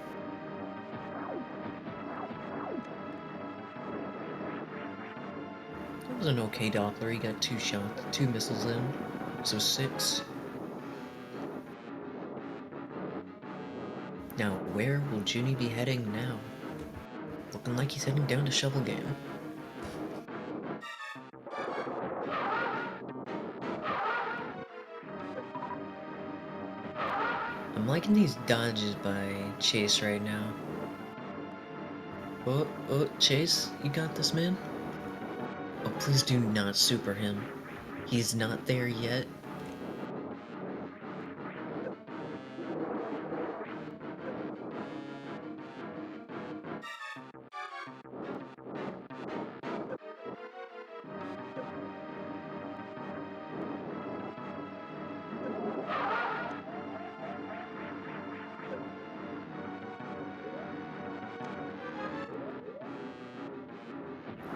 That was an okay Doppler. He got 2 shots, 2 missiles in, so 6. Now, where will Junie be heading now? Looking like he's heading down to Shovel Game. I'm liking these dodges by Chase right now. Oh, Chase, you got this, man? Oh, please do not super him. He's not there yet.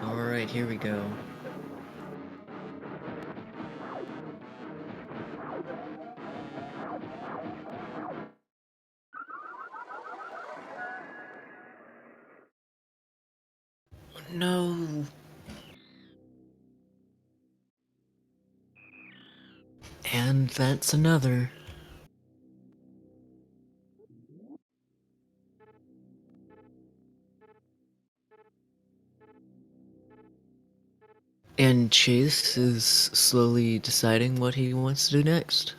Alright, here we go. No. And that's another. And Chase is slowly deciding what he wants to do next.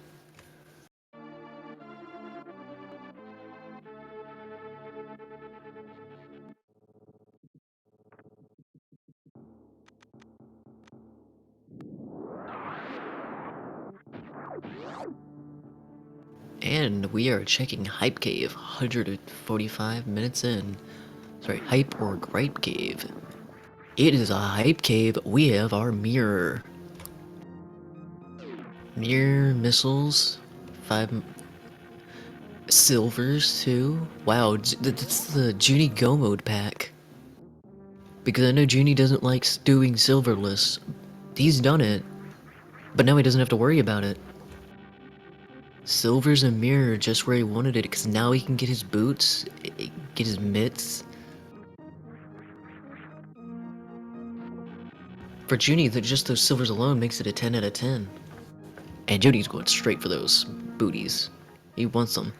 And we are checking Hype Cave, 145 minutes in. Sorry, Hype or Gripe Cave. It is a Hype Cave. We have our mirror. Mirror missiles. 5 silvers, too. Wow, that's the Junie Go Mode pack. Because I know Junie doesn't like doing silverless. He's done it. But now he doesn't have to worry about it. Silver's a mirror just where he wanted it, because now he can get his boots, get his mitts. For Junie, just those silvers alone makes it a 10 out of 10. And Junie's going straight for those booties. He wants them.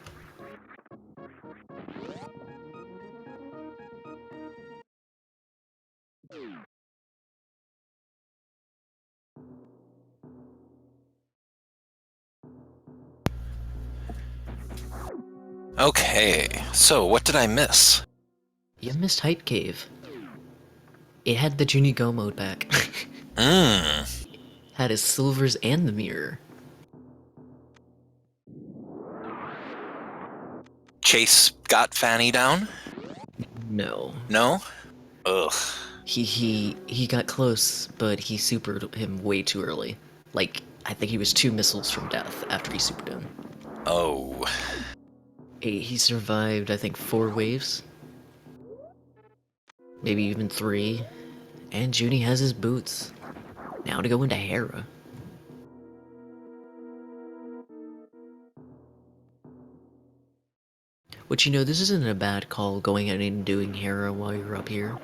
Okay, so what did I miss? You missed Hype Cave. It had the Junie Go mode back. Had his silvers and the mirror. Chase got Fanny down? No. No? Ugh. He got close, but he supered him way too early. Like, I think he was 2 missiles from death after he supered him. Oh. He survived, I think, 4 waves. Maybe even 3. And Junie has his boots. Now to go into Hera. Which, you know, this isn't a bad call going in and doing Hera while you're up here.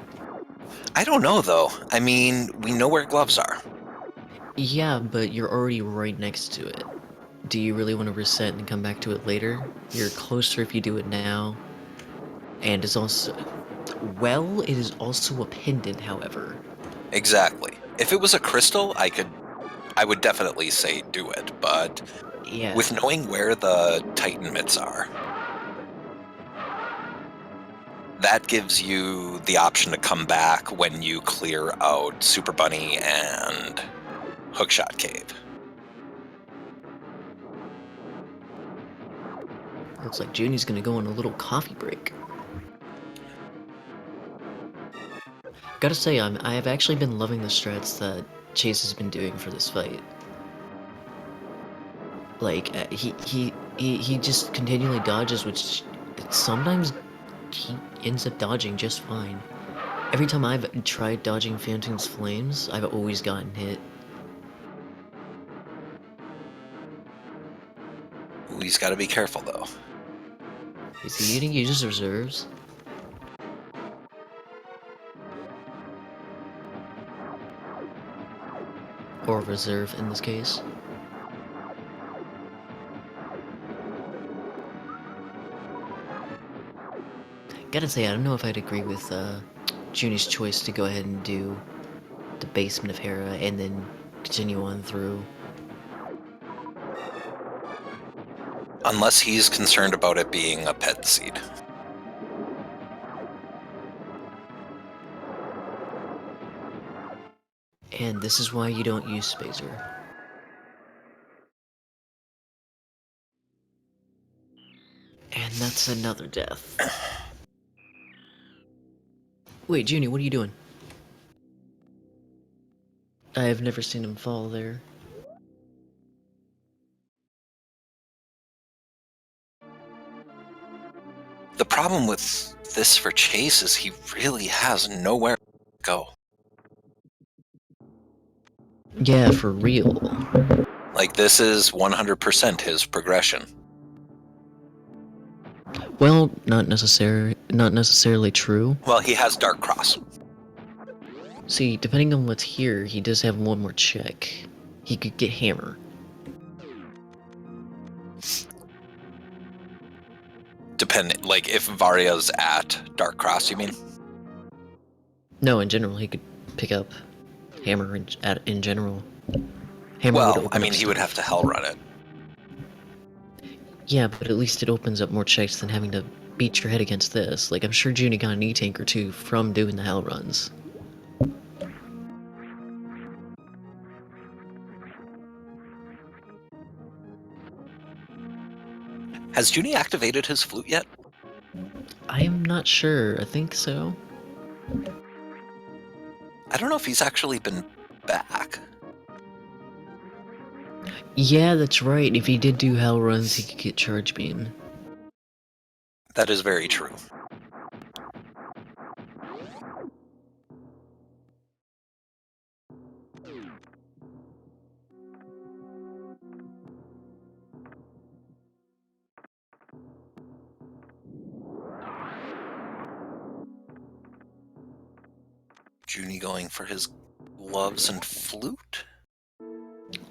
I don't know, though. I mean, we know where gloves are. Yeah, but you're already right next to it. Do you really want to reset and come back to it later? You're closer if you do it now. And it's also... Well, it is also a pendant, however. Exactly. If it was a crystal, I would definitely say do it, but... Yeah. With knowing where the Titan mitts are, that gives you the option to come back when you clear out Super Bunny and Hookshot Cave. Looks like Junie's gonna go on a little coffee break. Gotta say, I have actually been loving the strats that Chase has been doing for this fight. Like, he just continually dodges, which sometimes he ends up dodging just fine. Every time I've tried dodging Phantom's flames, I've always gotten hit. Ooh, he's got to be careful, though. Is he gonna use his reserves? Or reserve in this case? Gotta say, I don't know if I'd agree with Junie's choice to go ahead and do the basement of Hera and then continue on through. Unless he's concerned about it being a pet seed. And this is why you don't use Spacer. And that's another death. Wait, Junie, what are you doing? I have never seen him fall there. The problem with this for Chase is he really has nowhere to go. Yeah, for real. Like, this is 100% his progression. Well, not necessarily true. Well, he has Dark Cross. See, depending on what's here, he does have one more check. He could get Hammer. Like, if Varya's at Dark Cross, you mean? No, in general, he could pick up Hammer in general. Hammer would Well, open I mean, up he would stuff. have to hell run it. Yeah, but at least it opens up more checks than having to beat your head against this. Like, I'm sure Junie got an E-tank or two from doing the hell runs. Has Junie activated his flute yet? I am not sure. I think so. I don't know if he's actually been back. Yeah, that's right. If he did do hell runs, he could get Charge Beam. That is very true. Junie going for his gloves and flute?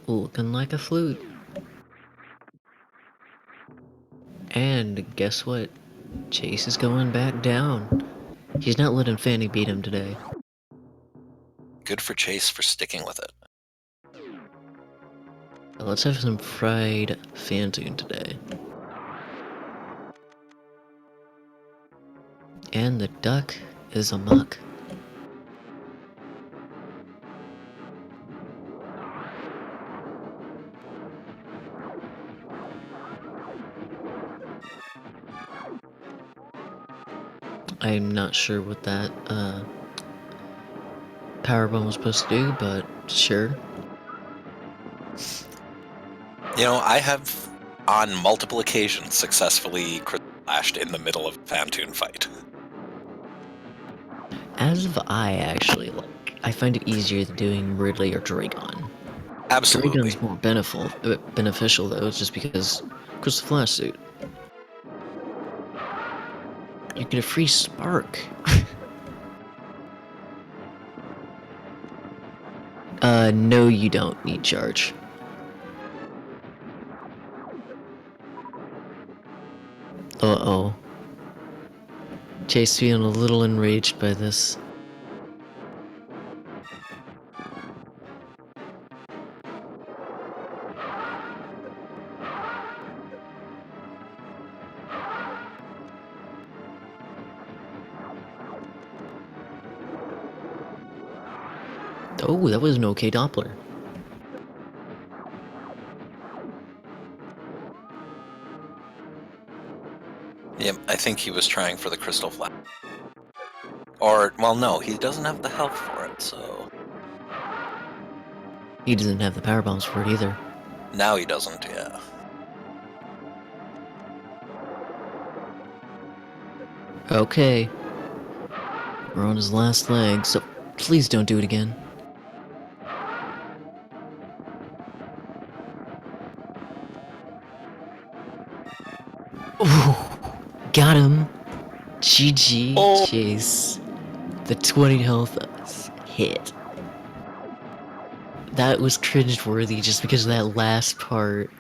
Looking like a flute. And guess what? Chase is going back down. He's not letting Fanny beat him today. Good for Chase for sticking with it. Let's have some fried Phantoon today. And the duck is a muck. I'm not sure what that powerbomb was supposed to do, but sure. You know, I have on multiple occasions successfully crashed in the middle of a Phantoon fight. As of actually, I find it easier than doing Ridley or Dragon. Absolutely. Dragon's more beneficial though, just because Crystal Flash suit. You get a free spark. No you don't need charge. Uh-oh. Chase feeling a little enraged by this. Oh, that was an okay Doppler. Yep, I think he was trying for the crystal flash. Or, well, no, he doesn't have the health for it, so... He doesn't have the power bombs for it either. Now he doesn't, yeah. Okay. We're on his last leg, so please don't do it again. Ooh, got him. GG, Oh! Chase. The 20 health hit. That was cringeworthy just because of that last part.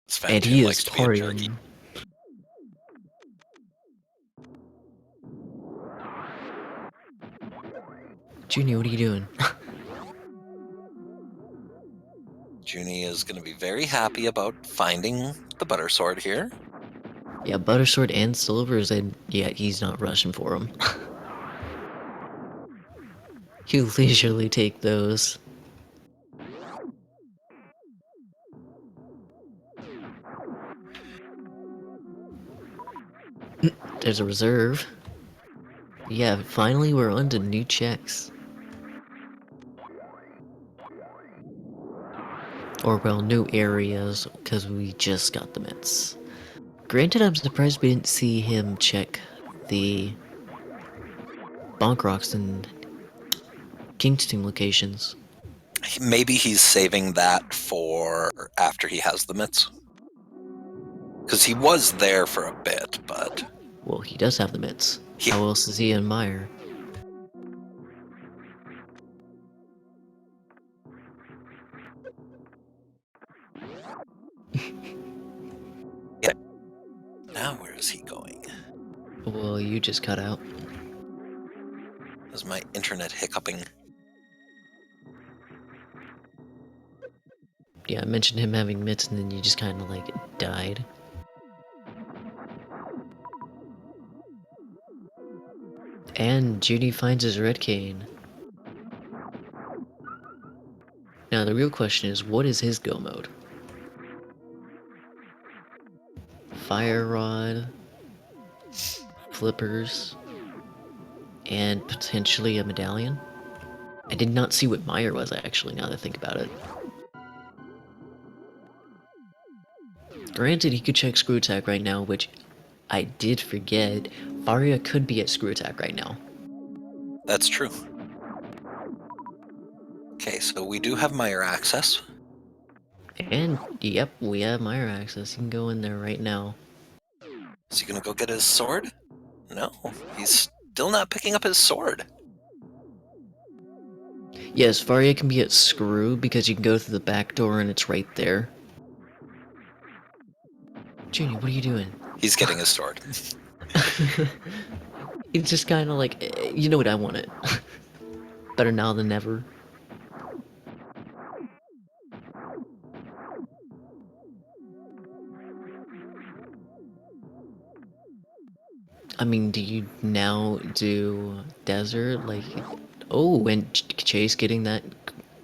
Sven And he June is likes to be a jerky. partying. Junior, what are you doing? Junie is going to be very happy about finding the butter sword here. Yeah, Buttersword and Silvers, and yeah, he's not rushing for them. He'll leisurely take those. There's a reserve. Yeah, finally we're on to new checks. Or, well, new areas, because we just got the mitts. Granted, I'm surprised we didn't see him check the Bonk Rocks and Kingston locations. Maybe he's saving that for after he has the mitts. Because he was there for a bit, but... Well, he does have the mitts. How else is he in Meyer? Yeah. Now where is he going? Well, you just cut out. Is my internet hiccuping? Yeah, I mentioned him having mitts and then you just kind of like died. And Judy finds his red cane. Now the real question is, what is his go mode? Fire rod, flippers, and potentially a medallion? I did not see what Meyer was actually, now that I think about it. Granted, he could check screw attack right now, which I did forget. Varia could be at screw attack right now. That's true. Okay, so we do have Meyer access. And, yep, we have Meyer access. He can go in there right now. Is he gonna go get his sword? No, he's still not picking up his sword. Yes, Varia can be at screw because you can go through the back door and it's right there. Junior, what are you doing? He's getting his sword. It's just kind of like, you know what, I want it. Better now than never. I mean, do you now do desert? Like, oh, and Chase getting that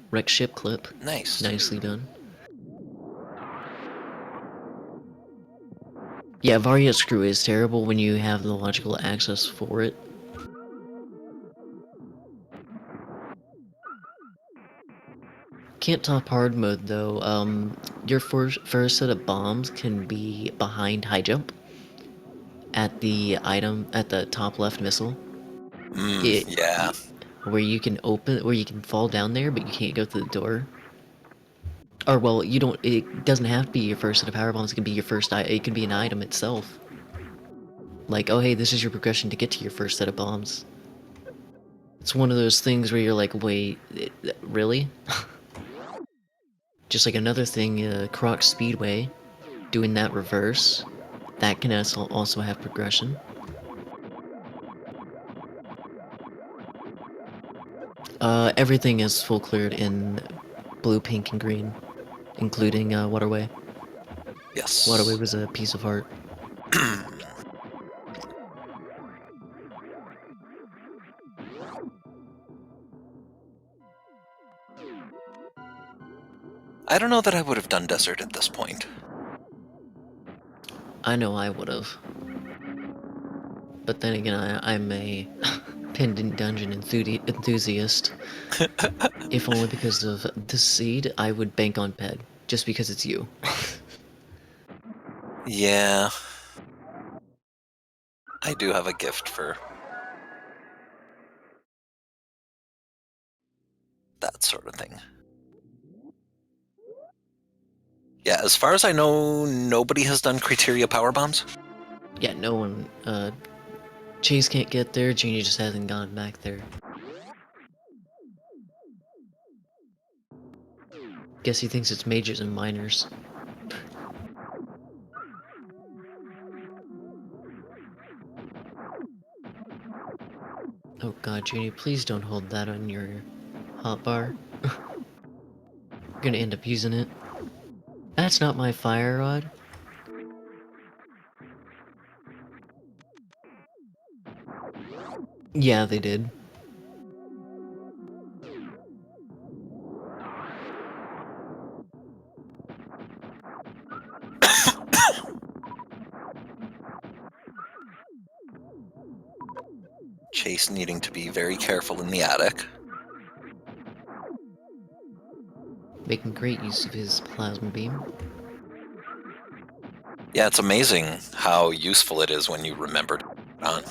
wreck ship clip. Nice. Nicely done. Yeah, Varia Screw is terrible when you have the logical access for it. Can't top hard mode though. Your first set of bombs can be behind high jump at the item at the top left missile. Yeah. Where you can fall down there, but you can't go through the door. Or well, you don't. It doesn't have to be your first set of power bombs. It can be your first. It can be an item itself. Like, oh hey, this is your progression to get to your first set of bombs. It's one of those things where you're like, wait, really? Just like another thing, Croc Speedway, doing that reverse, that can also have progression. Everything is full cleared in blue, pink, and green, including Waterway. Yes. Waterway was a piece of art. I don't know that I would have done desert at this point. I know I would have. But then again, I'm a pendant dungeon enthusiast. If only because of the seed, I would bank on Ped. Just because it's you. Yeah. I do have a gift for that sort of thing. Yeah, as far as I know, nobody has done criteria power bombs. Yeah, no one, Chase can't get there, Genie just hasn't gone back there. Guess he thinks it's majors and minors. Oh god, Genie, please don't hold that on your hotbar. You're gonna end up using it. That's not my fire rod. Yeah, they did. Chase needing to be very careful in the attic. Making great use of his plasma beam. Yeah, it's amazing how useful it is when you remember to put it on.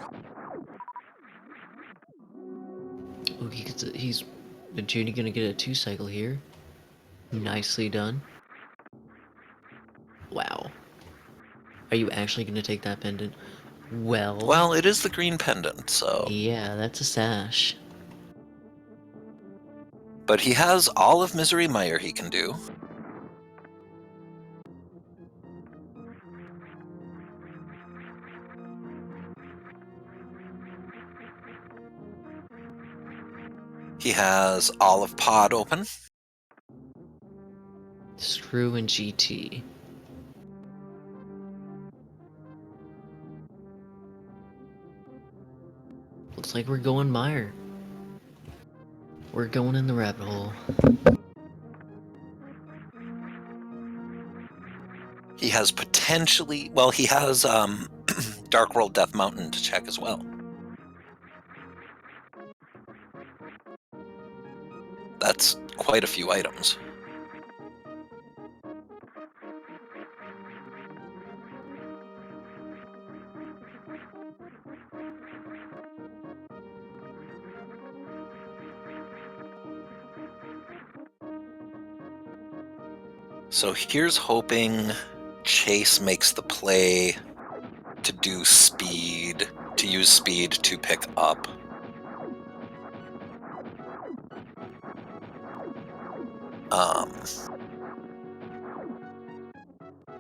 Oh, he's Junie gonna get a 2-cycle here. Nicely done. Wow. Are you actually gonna take that pendant? Well, it is the green pendant, so... Yeah, that's a sash. But he has all of Misery Mire he can do. He has all of Pod open. Screw and GT. Looks like we're going Mire. We're going in the rabbit hole. He has potentially... Well, he has Dark World Death Mountain to check as well. That's quite a few items. So here's hoping Chase makes the play to do speed, to use speed to pick up.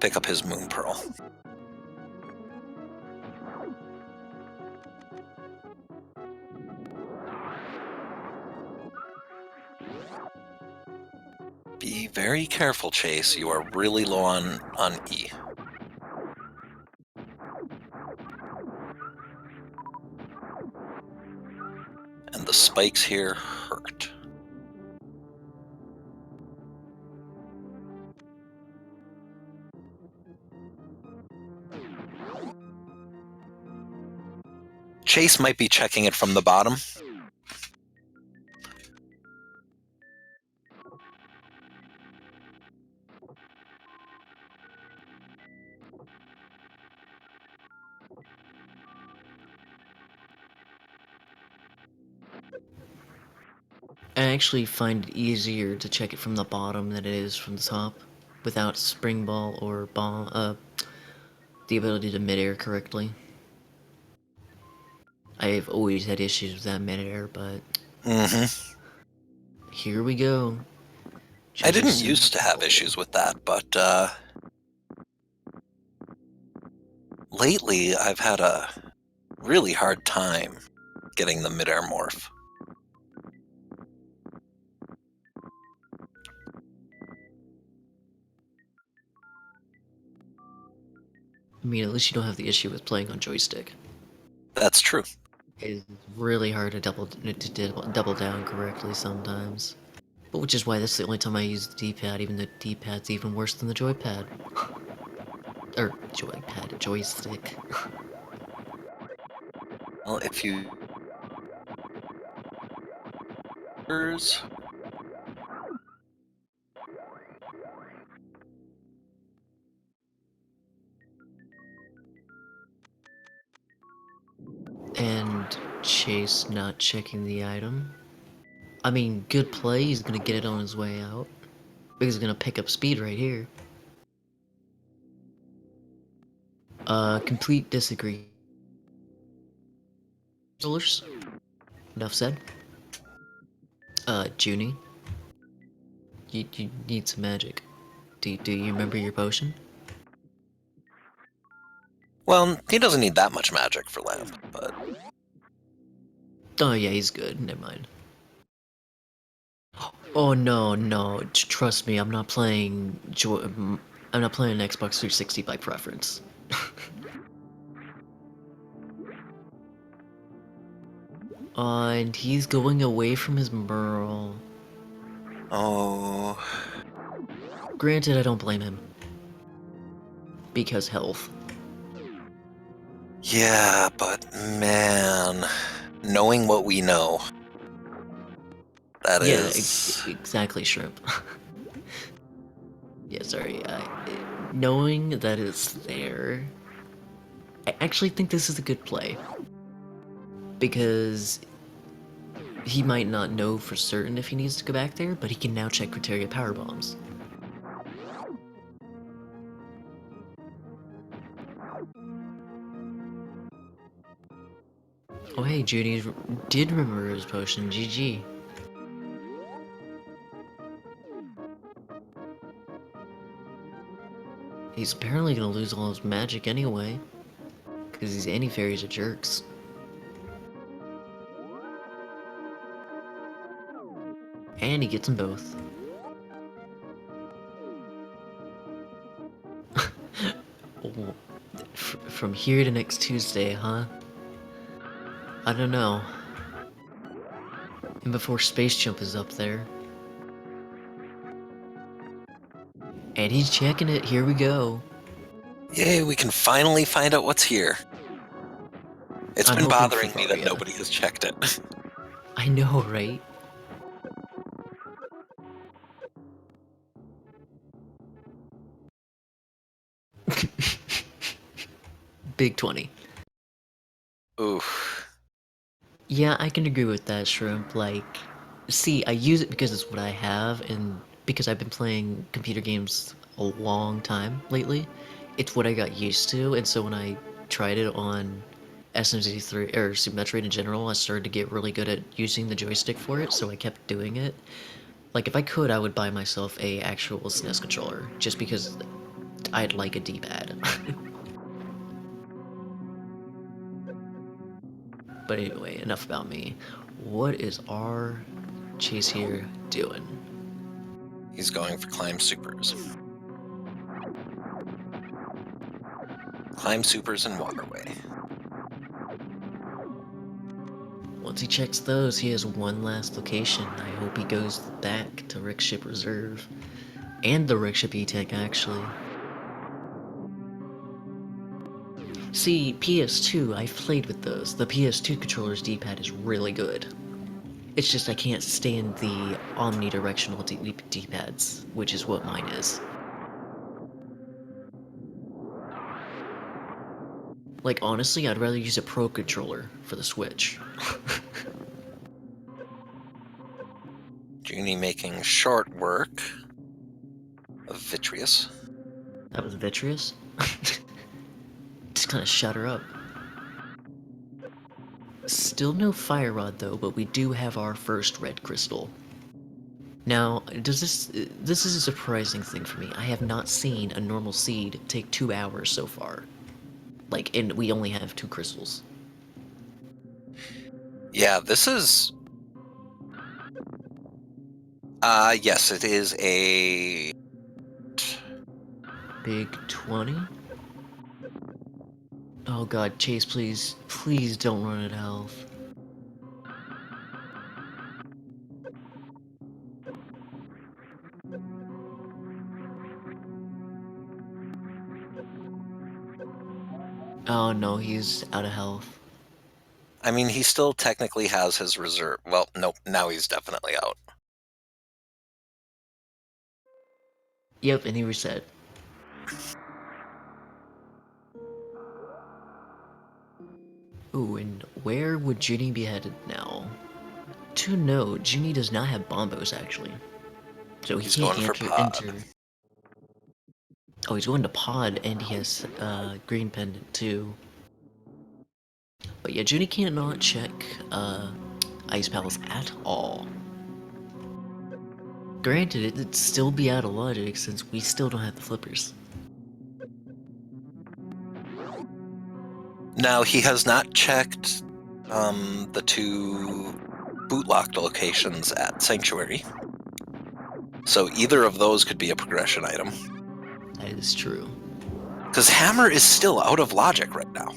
Pick up his Moon Pearl. Be very careful, Chase. You are really low on E. And the spikes here hurt. Chase might be checking it from the bottom. I actually find it easier to check it from the bottom than it is from the top, without spring ball or bomb, the ability to midair correctly. I've always had issues with that midair, but here we go. I didn't used to have issues with that, but lately I've had a really hard time getting the midair morph. I mean, at least you don't have the issue with playing on joystick. That's true. It's really hard to double down correctly sometimes. But which is why that's the only time I use the D-pad, even though the D-pad's even worse than the joypad. Or joypad, joystick. Well, if you... And Chase not checking the item. I mean, good play, he's gonna get it on his way out. He's gonna pick up speed right here. Complete disagree. Enough said. Junie, you need some magic. Do you remember your potion? Well, he doesn't need that much magic for Lamp, but... Oh yeah, he's good, never mind. Oh no, trust me, I'm not playing I'm not playing an Xbox 360 by preference. And he's going away from his Merle. Oh... Granted, I don't blame him. Because health. Yeah, but man... Knowing what we know... That Yeah, is... exactly, Shrimp. Yeah, sorry, knowing that it's there... I actually think this is a good play. Because he might not know for certain if he needs to go back there, but he can now check criteria power bombs. Oh hey, Judy did remember his potion, GG. He's apparently gonna lose all his magic anyway, because these anti-fairies are jerks. And he gets them both. Oh, from here to next Tuesday, huh? I don't know. And before Space Jump is up there. And he's checking it, here we go. Yay, we can finally find out what's here. It's I'm been hoping bothering for me that Varia. nobody has checked it. I know, right? Big 20. Oof. Yeah, I can agree with that, Shrimp. Like, see, I use it because it's what I have, and because I've been playing computer games a long time lately, it's what I got used to, and so when I tried it on SMZ3, or Super Metroid in general, I started to get really good at using the joystick for it, so I kept doing it. Like, if I could, I would buy myself a actual SNES controller, just because I'd like a D-pad. But anyway, enough about me. What is our Chase here doing? He's going for climb supers. Climb supers and waterway. Once he checks those, he has one last location. I hope he goes back to Rick's Ship Reserve. And the Rick Ship E-Tech, actually. See, PS2, I've played with those. The PS2 controller's D-pad is really good. It's just I can't stand the omnidirectional D-pads, which is what mine is. Like, honestly, I'd rather use a Pro controller for the Switch. Junie making short work of Vitreous. That was Vitreous? Just kind of shut her up. Still no Fire Rod though, but we do have our first red crystal. Now, this is a surprising thing for me. I have not seen a normal seed take 2 hours so far. Like, and we only have 2 crystals. Yeah, this is... yes, it is a... Big 20? Oh god, Chase, please don't run at health. Oh no, he's out of health. I mean, he still technically has his reserve. Well, nope, now he's definitely out. Yep, and he reset. Ooh, and where would Junie be headed now? To note, Junie does not have bombos actually, so he He's can't going for pod. enter. Oh, he's going to pod, and he has green pendant too. But yeah, Junie cannot check ice pals at all. Granted, it'd still be out of logic since we still don't have the flippers. Now, he has not checked the 2 bootlocked locations at Sanctuary. So either of those could be a progression item. That is true. Because Hammer is still out of logic right now.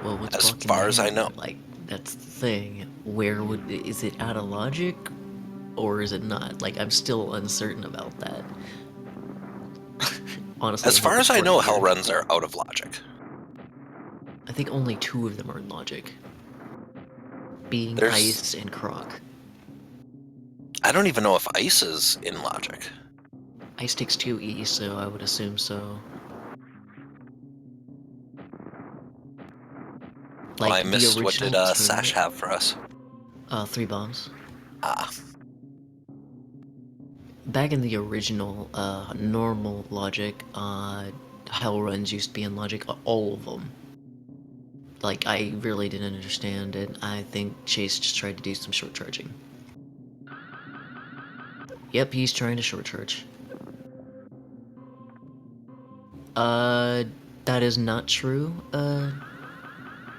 Well, what's As blocking the far as I hammer? know. Like, that's the thing. Is it out of logic? Or is it not? Like, I'm still uncertain about that. Honestly, As I'm far hoping as I for know, it hell here. runs are out of logic. I think only 2 of them are in logic. Being There's... Ice and Croc. I don't even know if Ice is in logic. Ice takes 2E, so I would assume so. Oh, Like, I the missed. What did original Sash team... have for us? 3 bombs. Ah, Back in the original, normal logic, hell runs used to be in logic, all of them. Like, I really didn't understand it. I think Chase just tried to do some short charging. Yep, he's trying to short charge. That is not true,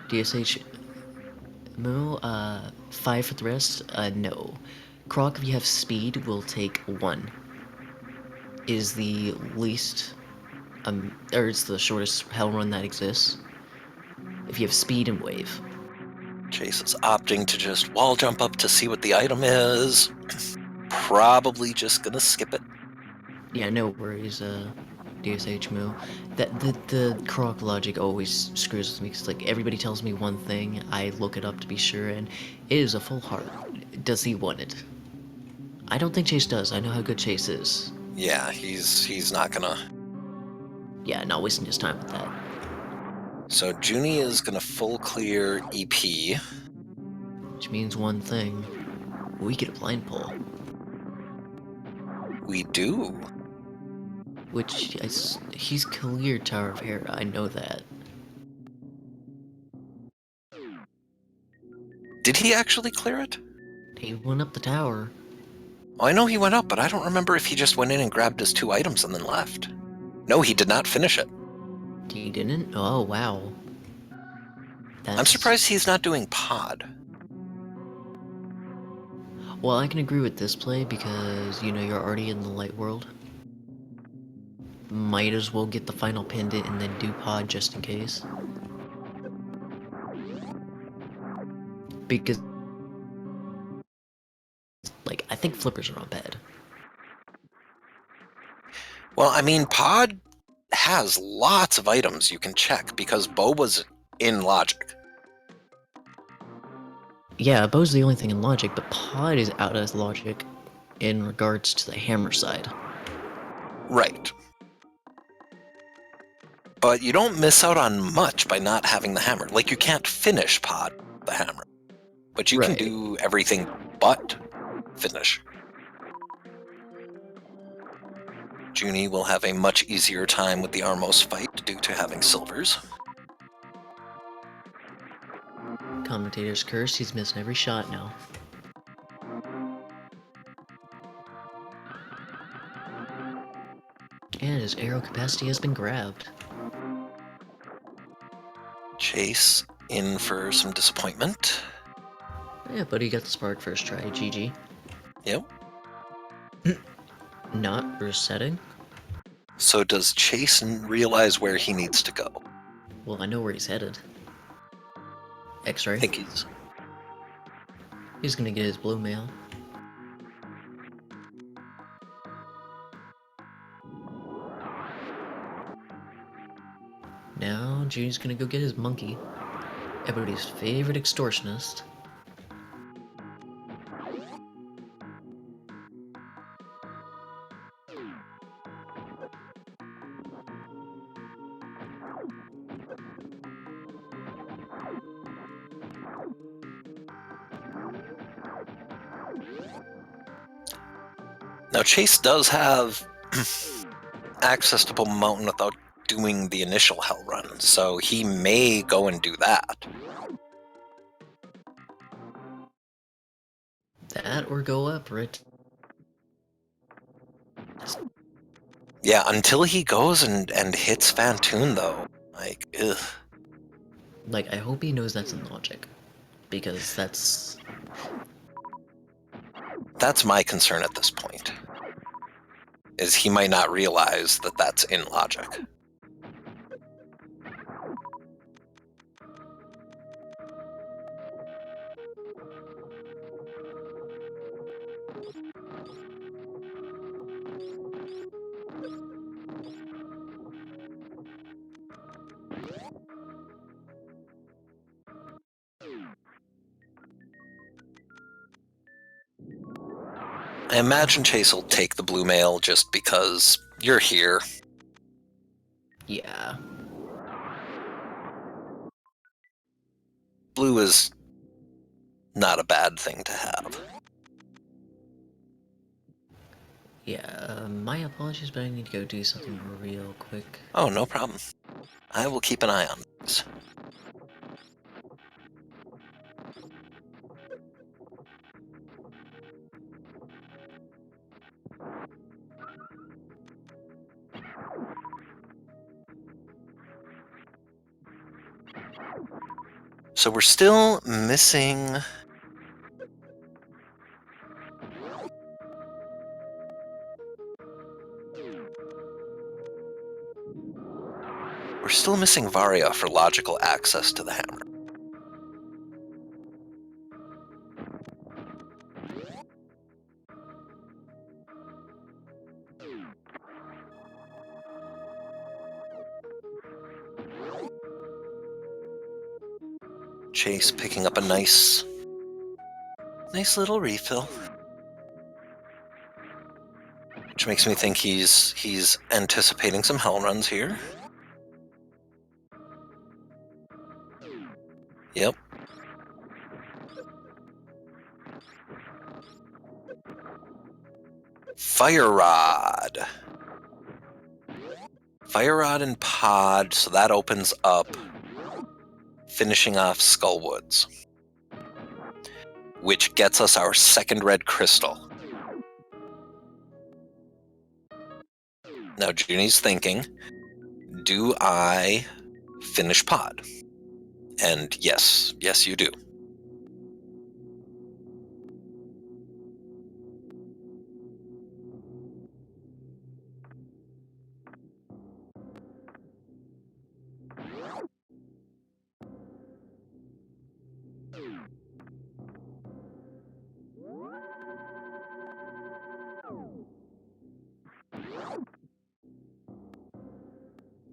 DSH Moo, 5 for the rest, no. Croc, if you have speed, will take 1. Is the least, or it's the shortest hell run that exists. If you have speed and wave. Chase is opting to just wall jump up to see what the item is. Probably just gonna skip it. Yeah, no worries, DSH Moo. That the Croc logic always screws with me because like everybody tells me one thing, I look it up to be sure, and it is a full heart. Does he want it? I don't think Chase does. I know how good Chase is. Yeah, he's not gonna. Yeah, not wasting his time with that. So Junie is gonna full clear EP. Which means one thing: we get a blind pull. We do. Which he's cleared Tower of Hera. I know that. Did he actually clear it? He went up the tower. Oh, I know he went up, but I don't remember if he just went in and grabbed his 2 items and then left. No, he did not finish it. He didn't. Oh wow. I'm That's surprised he's not doing pod. well. I can agree with this play because you know you're already in the light world. Might as well get the final pendant and then do pod just in case. Because, like, I think flippers are on bed. Well, I mean, pod has lots of items you can check because Bo was in logic. Yeah, Bow's the only thing in logic, but pod is out of logic in regards to the hammer side. Right. But you don't miss out on much by not having the hammer. Like, you can't finish pod with the hammer. But you can Right. do everything but finish. Junie will have a much easier time with the Armos fight due to having silvers. Commentator's curse, he's missing every shot now. And his arrow capacity has been grabbed. Chase in for some disappointment. Yeah, but he got the spark first try, GG. Yep. Not resetting? So does Chase realize where he needs to go? Well, I know where he's headed. I X-ray. think he's... He's gonna get his blue mail. Junie's gonna go get his monkey. Everybody's favorite extortionist. Now, Chase does have access to Bull Mountain without doing the initial hell run, so he may go and do that. That or go up, right? Yeah, until he goes and hits Fantoon, though. Like, ugh. Like, I hope he knows that's in logic. Because that's... That's my concern at this point. Is he might not realize that that's in logic. I imagine Chase will take the blue mail just because you're here. Yeah. Blue is not a bad thing to have. Yeah, my apologies, but I need to go do something real quick. Oh, no problem. I will keep an eye on this. So we're still missing... We're still missing Varia for logical access to the hammer. Chase picking up a nice little refill. Which makes me think he's anticipating some hell runs here. Yep. Fire Rod. Fire Rod and Pod, so that opens up finishing off Skullwoods. Which gets us our second red crystal. Now Junie's thinking, do I finish Pod? And yes, you do.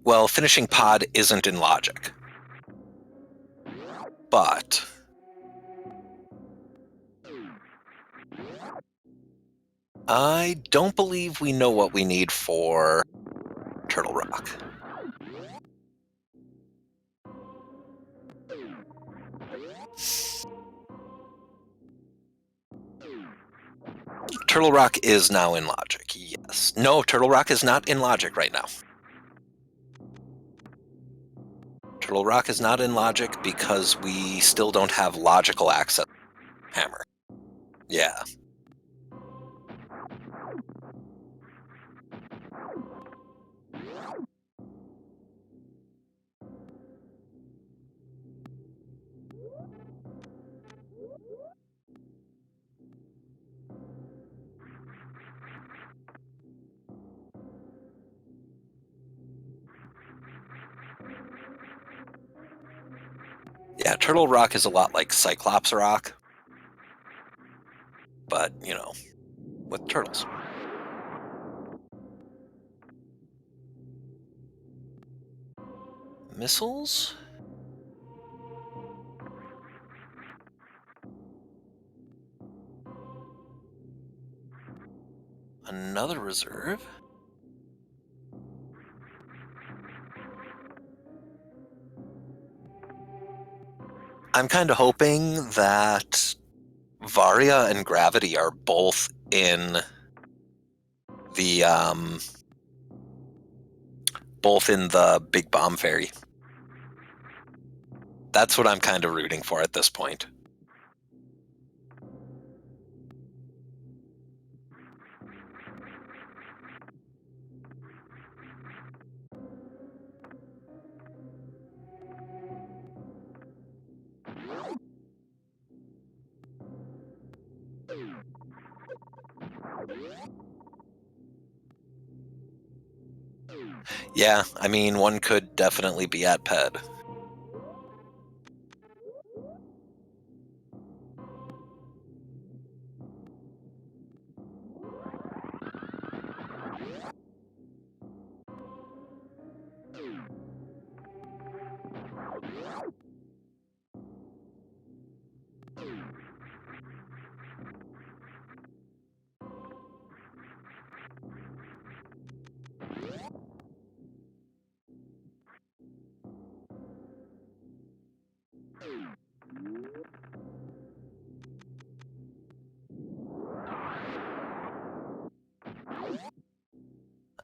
Well, finishing Pod isn't in logic. But I don't believe we know what we need for Turtle Rock. Turtle Rock is now in logic, yes. No, Turtle Rock is not in logic right now. Turtle Rock is not in logic because we still don't have logical access to the hammer. Yeah. Yeah, Turtle Rock is a lot like Cyclops Rock. But, you know, with turtles. Missiles? Another reserve? I'm kind of hoping that Varia and Gravity are both in the big bomb ferry. That's what I'm kind of rooting for at this point. Yeah, I mean, one could definitely be at PED.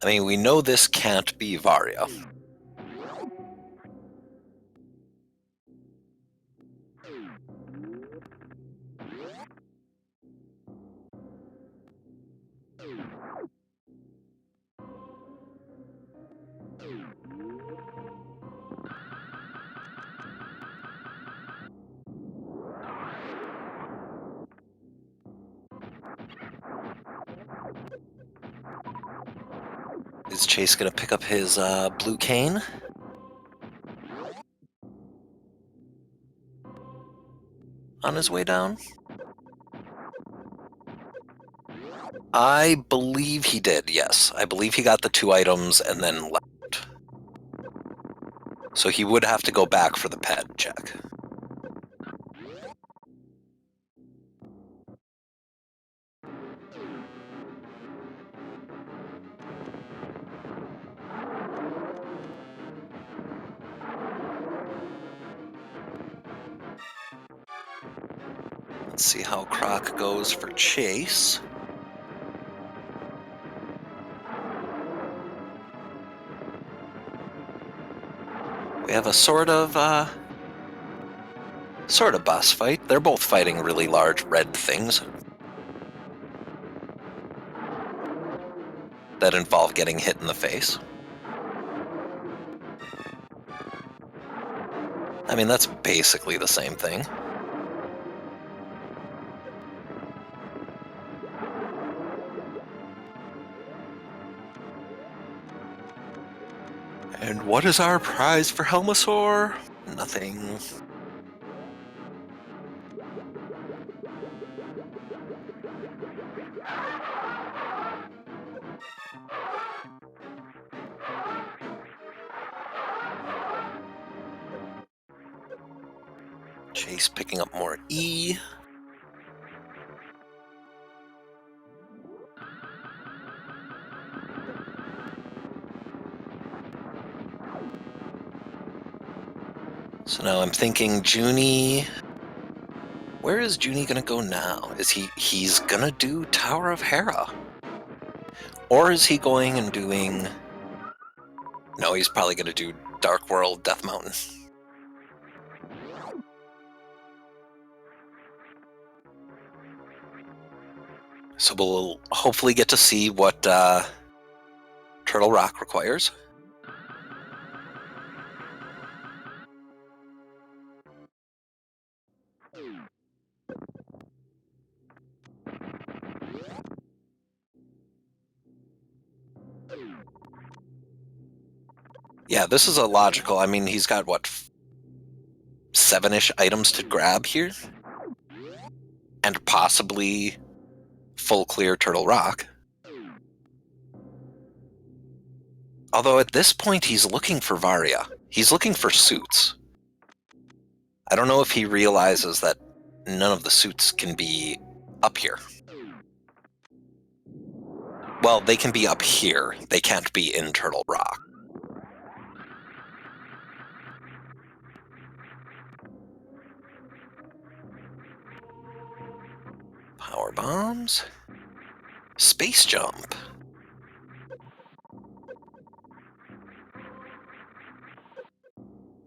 I mean, we know this can't be Varia. Is Chase gonna pick up his blue cane? On his way down? I believe he did, yes. I believe he got the 2 items and then left. So he would have to go back for the ped check. Let's see how Croc goes for Chase. We have a sort of boss fight. They're both fighting really large red things that involve getting hit in the face. I mean, that's basically the same thing. And what is our prize for Helmasaur? Nothing. Chase picking up more E. So now I'm thinking Junie. Where is Junie gonna go now? Is he's gonna do Tower of Hera? Or is he going and doing... No, he's probably gonna do Dark World Death Mountain. So we'll hopefully get to see what Turtle Rock requires. Yeah, this is a logical... I mean, he's got, what, 7-ish items to grab here? And possibly full clear Turtle Rock. Although at this point, he's looking for Varia. He's looking for suits. I don't know if he realizes that none of the suits can be up here. Well, they can be up here. They can't be in Turtle Rock. Power bombs. Space jump.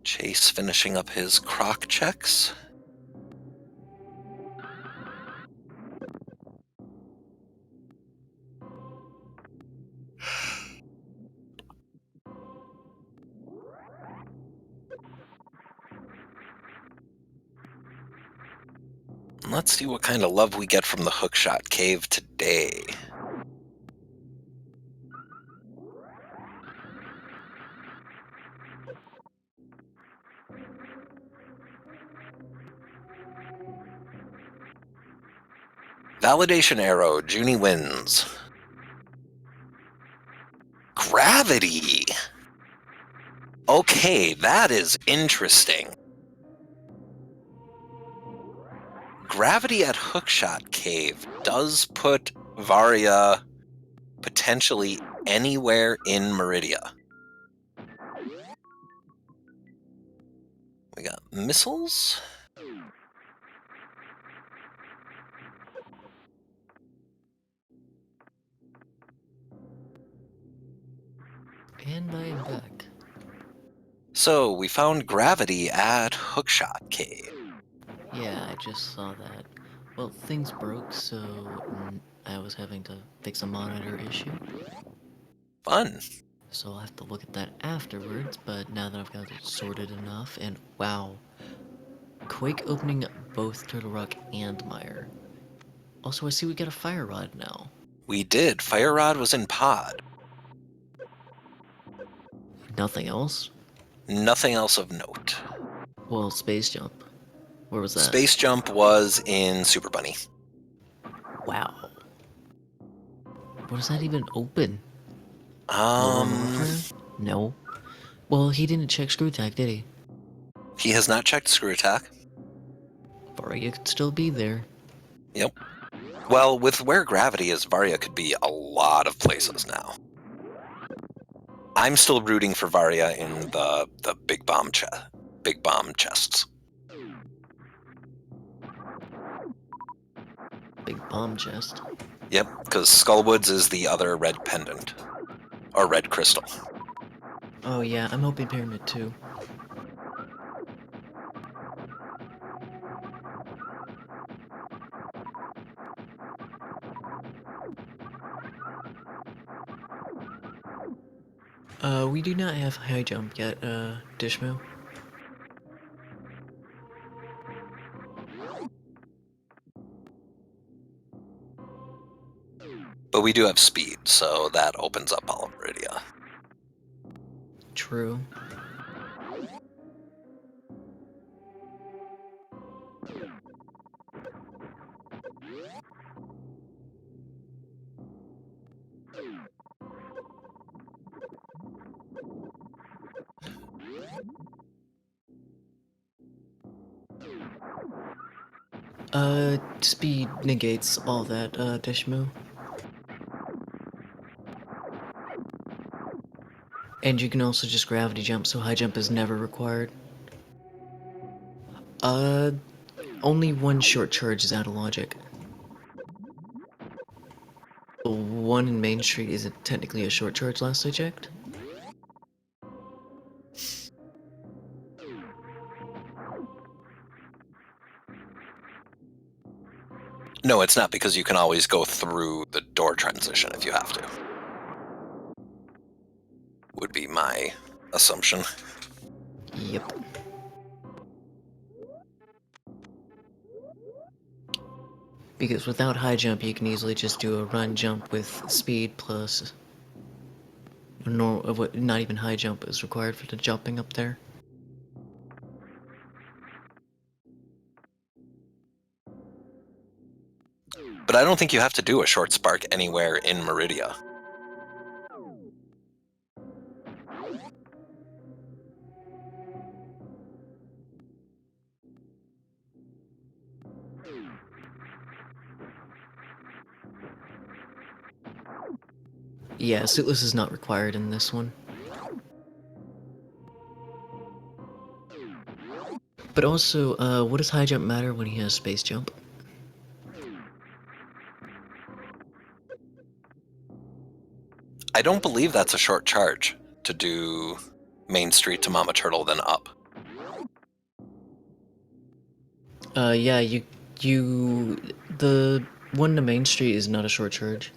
Chase finishing up his croc checks. Let's see what kind of love we get from the Hookshot Cave today. Validation arrow, Joonie wins. Gravity! Okay, that is interesting. Gravity at Hookshot Cave does put Varia potentially anywhere in Meridia. We got missiles. And I am back. So, we found gravity at Hookshot Cave. Yeah, I just saw that. Well, things broke, so I was having to fix a monitor issue. Fun. So I'll have to look at that afterwards, but now that I've got it sorted enough, and wow. Quake opening both Turtle Rock and Mire. Also, I see we got a fire rod now. We did. Fire Rod was in Pod. Nothing else? Nothing else of note. Well, Space Jump. Where was that? Space Jump was in Super Bunny. Wow. What does that even open? No. Well, he didn't check screw attack, did he? He has not checked screw attack. Varia could still be there. Yep. Well, with where gravity is, Varia could be a lot of places now. I'm still rooting for Varia in the big bomb chests. Big bomb chest. Yep, because Skullwoods is the other red pendant. Or red crystal. Oh yeah, I'm hoping Pyramid too. We do not have high jump yet, Dishmo. But we do have speed, so that opens up all of Meridia. True. Speed negates all that, Dishmo. And you can also just gravity jump, so high jump is never required. Only one short charge is out of logic. The one in Main Street isn't technically a short charge last I checked. No, it's not, because you can always go through the door transition if you have to. Would be my assumption. Yep. Because without high jump, you can easily just do a run jump with speed plus... not even high jump is required for the jumping up there. But I don't think you have to do a short spark anywhere in Meridia. Yeah, suitless is not required in this one. But also, what does high jump matter when he has space jump? I don't believe that's a short charge to do Main Street to Mama Turtle, then up. Yeah, the one to Main Street is not a short charge.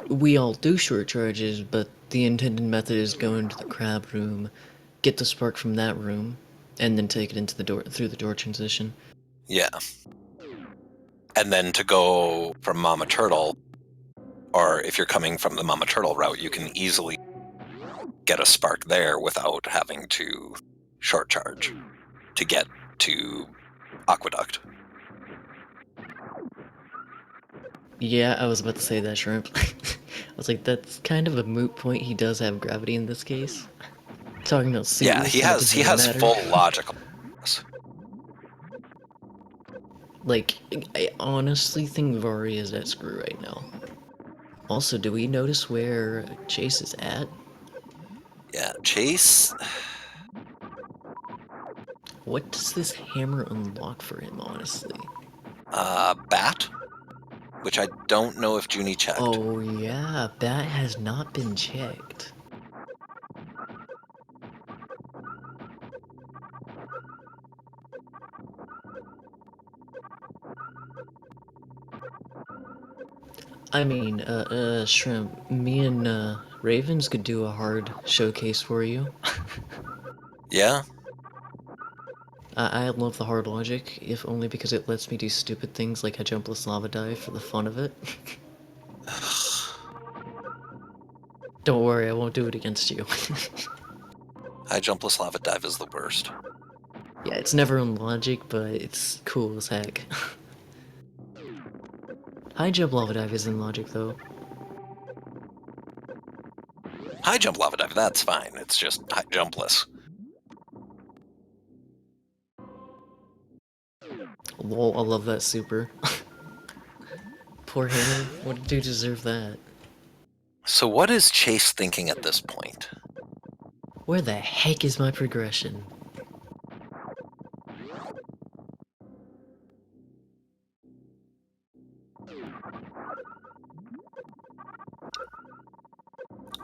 We all do short charges, but the intended method is go into the crab room, get the spark from that room, and then take it into the door through the door transition. Yeah. And then to go from Mama Turtle, or if you're coming from the Mama Turtle route, you can easily get a spark there without having to short charge to get to Aqueduct. Yeah, I was about to say that, Shrimp. I was like, that's kind of a moot point. He does have gravity in this case. Talking about Yeah, suitless, he and it has doesn't matter. full logical. Like, I honestly think Vari is at screw right now. Also, do we notice where Chase is at? Yeah, Chase. What does this hammer unlock for him, honestly? Bat, which I don't know if Junie checked. Oh yeah, that has not been checked. I mean, Shrimp, me and, Ravens could do a hard showcase for you. Yeah. I love the hard logic, if only because it lets me do stupid things like a jumpless lava dive for the fun of it. Don't worry, I won't do it against you. High jumpless lava dive is the worst. Yeah, it's never in logic, but it's cool as heck. High jump lava dive is in logic, though. High jump lava dive, that's fine. It's just high jumpless. Lol, I love that super. Poor Hammer, what did you deserve that? So what is Chase thinking at this point? Where the heck is my progression?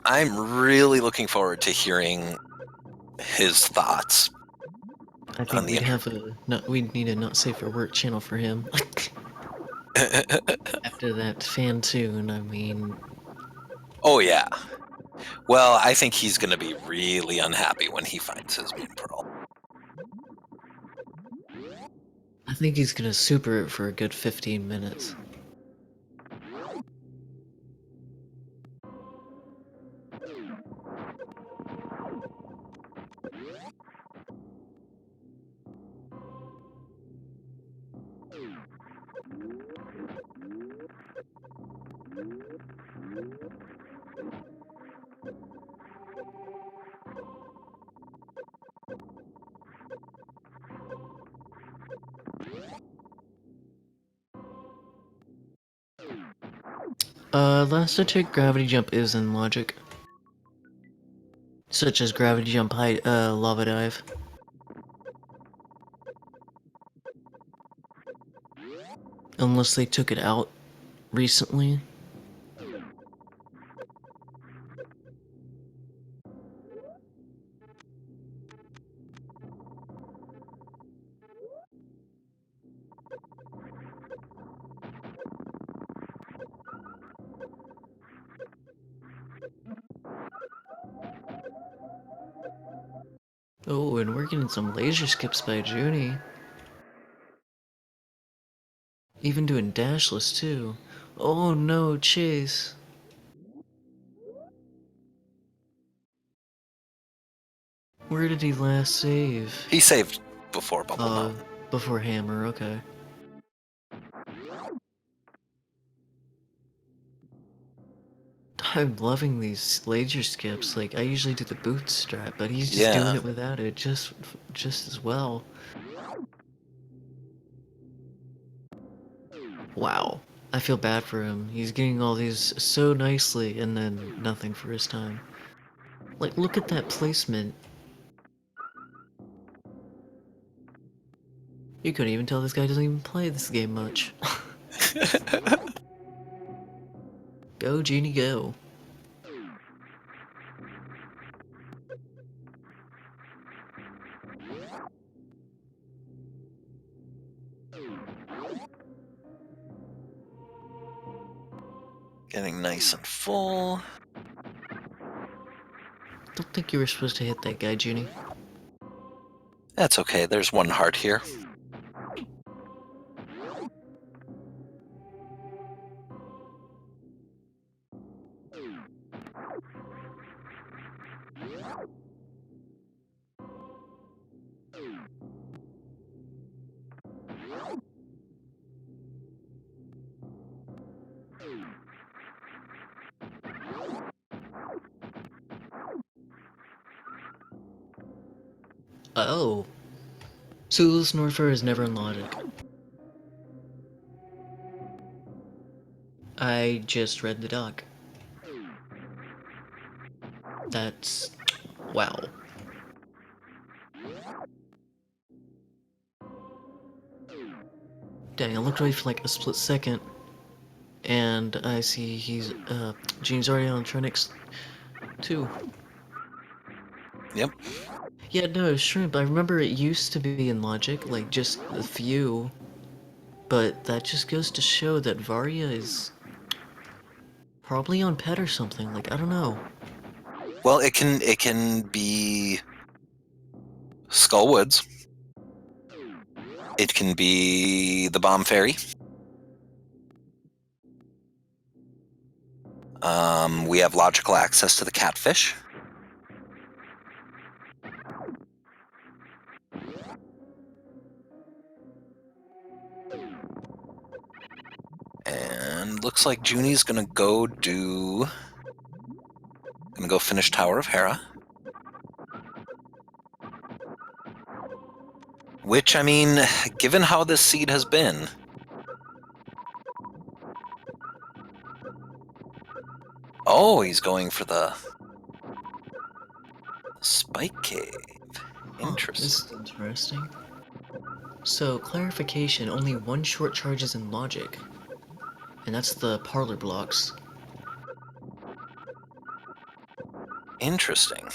I'm really looking forward to hearing his thoughts. I think we'd need a not safe for work channel for him. After that fan tune, I mean... Oh yeah. Well, I think he's going to be really unhappy when he finds his Moon Pearl. I think he's gonna super it for a good 15 minutes. Last I checked, gravity jump is in logic. Such as gravity jump height, lava dive. Unless they took it out recently. Oh, and we're getting some laser skips by Junie. Even doing dashless too. Oh no, Chase. Where did he last save? He saved before Bubble Oh, Mountain. before Hammer, okay. I'm loving these laser skips. Like, I usually do the bootstrap, but he's just doing Yeah. it without it just as well. Wow. I feel bad for him. He's getting all these so nicely and then nothing for his time. Like, look at that placement. You couldn't even tell this guy doesn't even play this game much. Go, Genie, go. Getting nice and full. Don't think you were supposed to hit that guy, Genie. That's okay, there's one heart here. Oh. Sulus Norfer is never in logic. I just read the doc. That's... wow. Dang, I looked away for like a split second, and I see Gene's already on Trinix 2. Yep. Yeah, no, Shrimp, I remember it used to be in logic, like just a few, but that just goes to show that Varia is probably on pet or something, like, I don't know. Well, it can be Skullwoods. It can be the Bomb Fairy. We have logical access to the Catfish. And looks like Junie's gonna go finish Tower of Hera. Which, I mean, given how this seed has been... Oh, he's going for the Spike Cave. Interesting. This is interesting. So, clarification, only one short charge is in logic, and that's the parlor blocks. Interesting.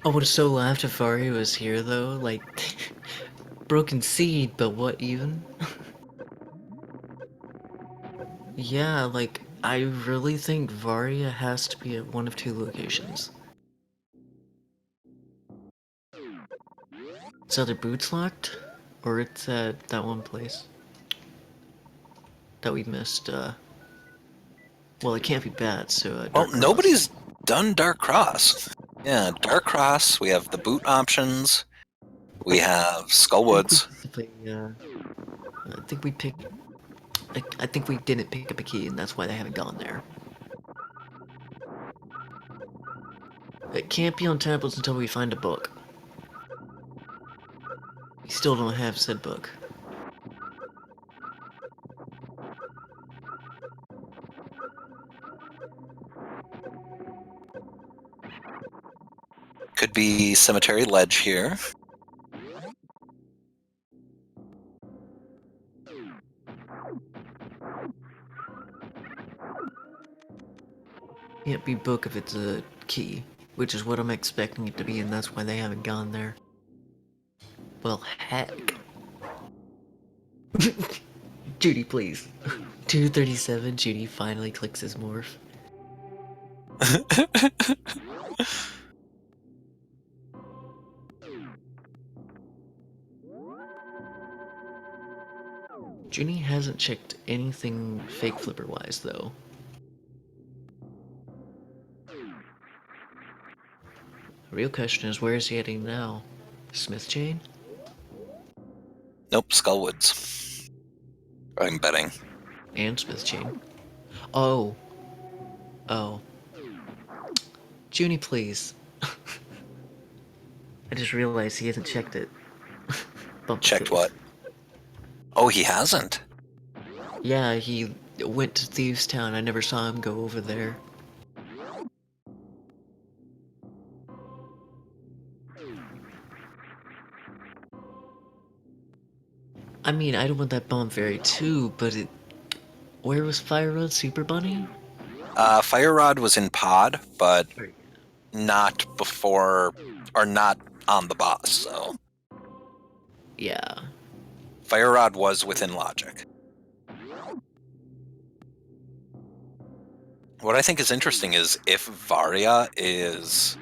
I would have so laughed if Varia was here though, like, broken seed, but what even? Yeah, like, I really think Varia has to be at one of two locations. It's either Boots locked, or it's at that one place that we missed, well, it can't be bad, so, Well, Dark Cross. nobody's done Dark Cross. Yeah, Dark Cross, we have the boot options, we have Skullwoods. I think we picked... I think we didn't pick up a key, and that's why they haven't gone there. It can't be on tablets until we find a book. We still don't have said book. Could be Cemetery Ledge here. Can't be book if it's a key, which is what I'm expecting it to be, and that's why they haven't gone there. Well, heck. Judy, please. 237, Judy finally clicks his morph. Junie hasn't checked anything fake flipper-wise, though. The real question is, where is he heading now? Smith Chain? Nope, Skullwoods. I'm betting. And Smith Chain. Oh. Oh. Junie, please. I just realized he hasn't checked it. Bump the Checked face. what? Oh, he hasn't. Yeah, he went to Thieves Town. I never saw him go over there. I mean, I don't want that bomb fairy too, but it. Where was Fire Road Super Bunny? Fire Rod was in Pod, but Or- not before, or not on the boss, so. Yeah. Fire Rod was within logic. What I think is interesting is if Varia is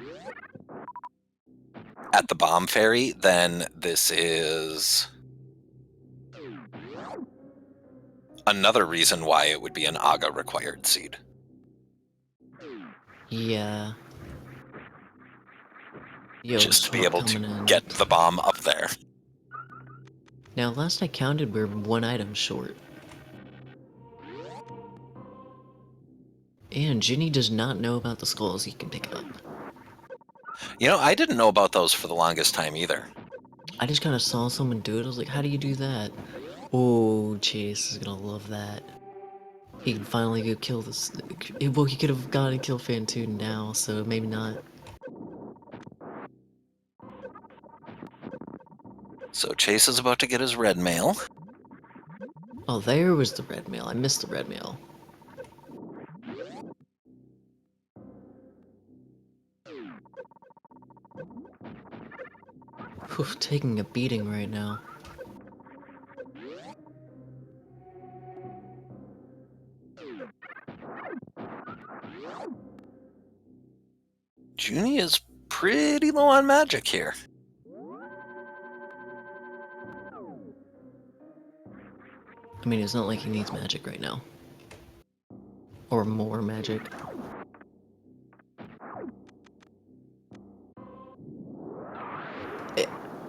at the bomb fairy, then this is another reason why it would be an Aga required seed. Yeah. Yo, Just to be Swamp able to coming in. get the bomb up there. Now, last I counted, we're one item short. And Ginny does not know about the skulls he can pick up. You know, I didn't know about those for the longest time either. I just kind of saw someone do it. I was like, how do you do that? Oh, Chase is gonna love that. He can finally go kill this. Well, he could have gone and killed Fantoon now, so maybe not. So Chase is about to get his red mail. Oh, there was the red mail. I missed the red mail. Whew, taking a beating right now. Junie is pretty low on magic here. I mean, it's not like he needs magic right now. Or more magic.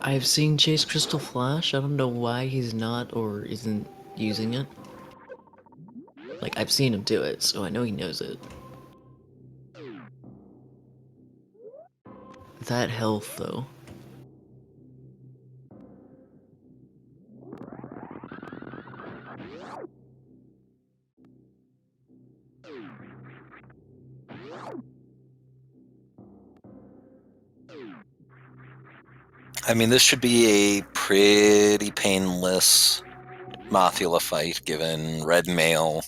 I've seen Chase Crystal Flash. I don't know why he's not or isn't using it. Like, I've seen him do it, so I know he knows it. That health, though. I mean, this should be a pretty painless Mothula fight, given red mail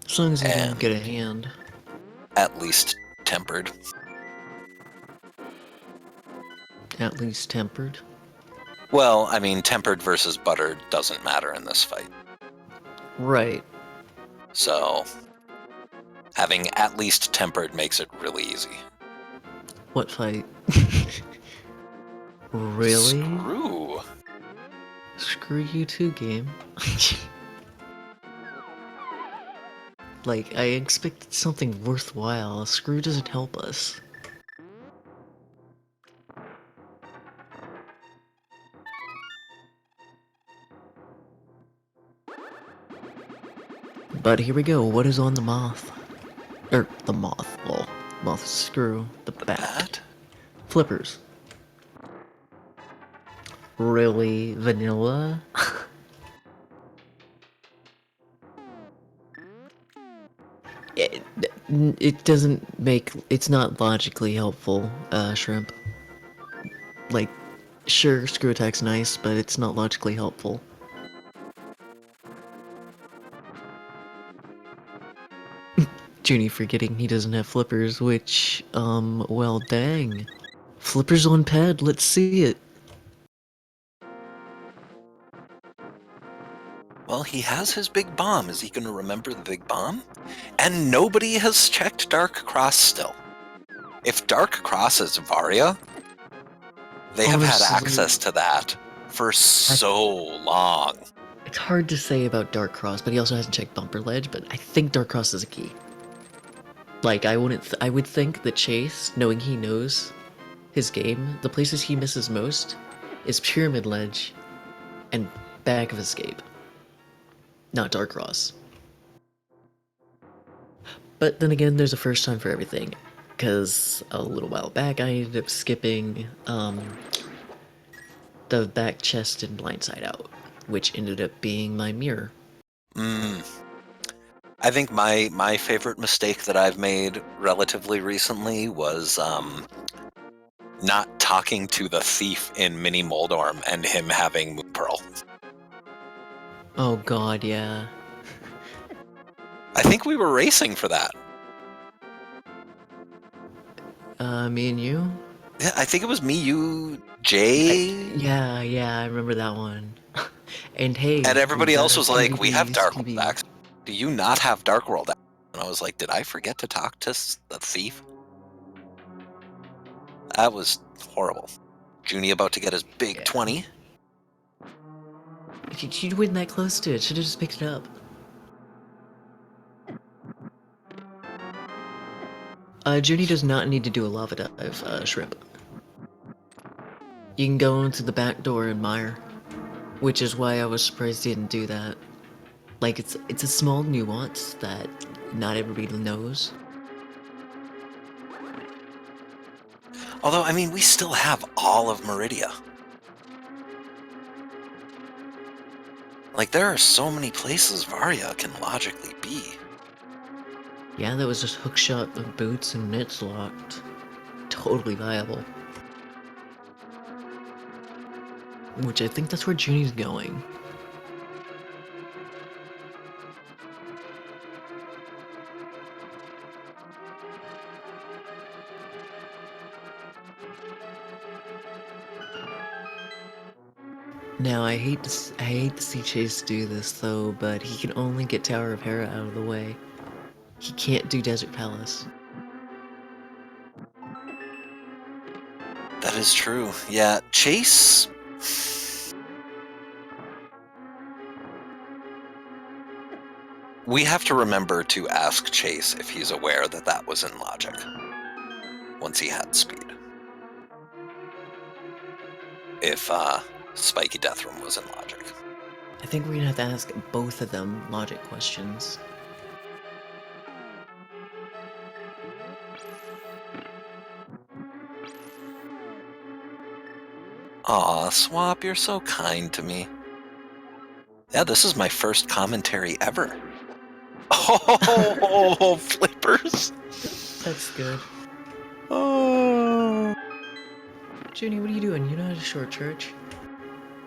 As long as he can get a and hand. at least tempered. At least tempered. Well, I mean, tempered versus buttered doesn't matter in this fight. Right. So, having at least tempered makes it really easy. What fight? Really? Screw. Screw you too, game. Like, I expected something worthwhile. Screw doesn't help us. But here we go. What is on the moth? The moth. Well, moth screw. The bat. Bat? Flippers. Really? Vanilla? it, it doesn't make... It's not logically helpful, Shrimp. Like, sure, screw attack's nice, but it's not logically helpful. Junie forgetting he doesn't have flippers, which, well, dang. Flippers on pad, let's see it. Well, he has his big bomb. Is he going to remember the big bomb? And nobody has checked Dark Cross still. If Dark Cross is Varia, they have had Honestly, access to that for so long. It's hard to say about Dark Cross, but he also hasn't checked Bumper Ledge, but I think Dark Cross is a key. Like, I would think that Chase, knowing he knows his game, the places he misses most is Pyramid Ledge and Bag of Escape. Not Dark Cross. But then again, there's a first time for everything. Because a little while back, I ended up skipping the back chest in Blindside Out, which ended up being my mirror. I think my favorite mistake that I've made relatively recently was not talking to the thief in Mini Moldorm and him having Moon Pearl. Oh god, yeah. I think we were racing for that. Me and you? Yeah, I think it was me, you, Jay, Yeah, I remember that one. And hey, and we everybody got else our was like, "We have PvP, Dark World SPB. access. Do you not have Dark World?" And I was like, "Did I forget to talk to the thief?" That was horrible. Junie about to get his big Yeah. 20. If you'd win that close to it, should've just picked it up. Junie does not need to do a lava dive, Shrimp. You can go into the back door and mire. Which is why I was surprised he didn't do that. Like, it's a small nuance that not everybody knows. Although, I mean, we still have all of Meridia. Like, there are so many places Varia can logically be. Yeah, that was just hookshot of boots and it's locked. Totally viable. Which I think that's where Junie's going. Now I hate to see Chase do this though, but he can only get Tower of Hera out of the way. He can't do Desert Palace. That is true. Yeah, Chase... We have to remember to ask Chase if he's aware that that was in logic. Once he had speed. If, Spiky Deathroom was in logic. I think we're gonna have to ask both of them logic questions. Aw, Swap, you're so kind to me. Yeah, this is my first commentary ever. Oh, flippers! That's good. Oh. Junie, what are you doing? You know how to short church?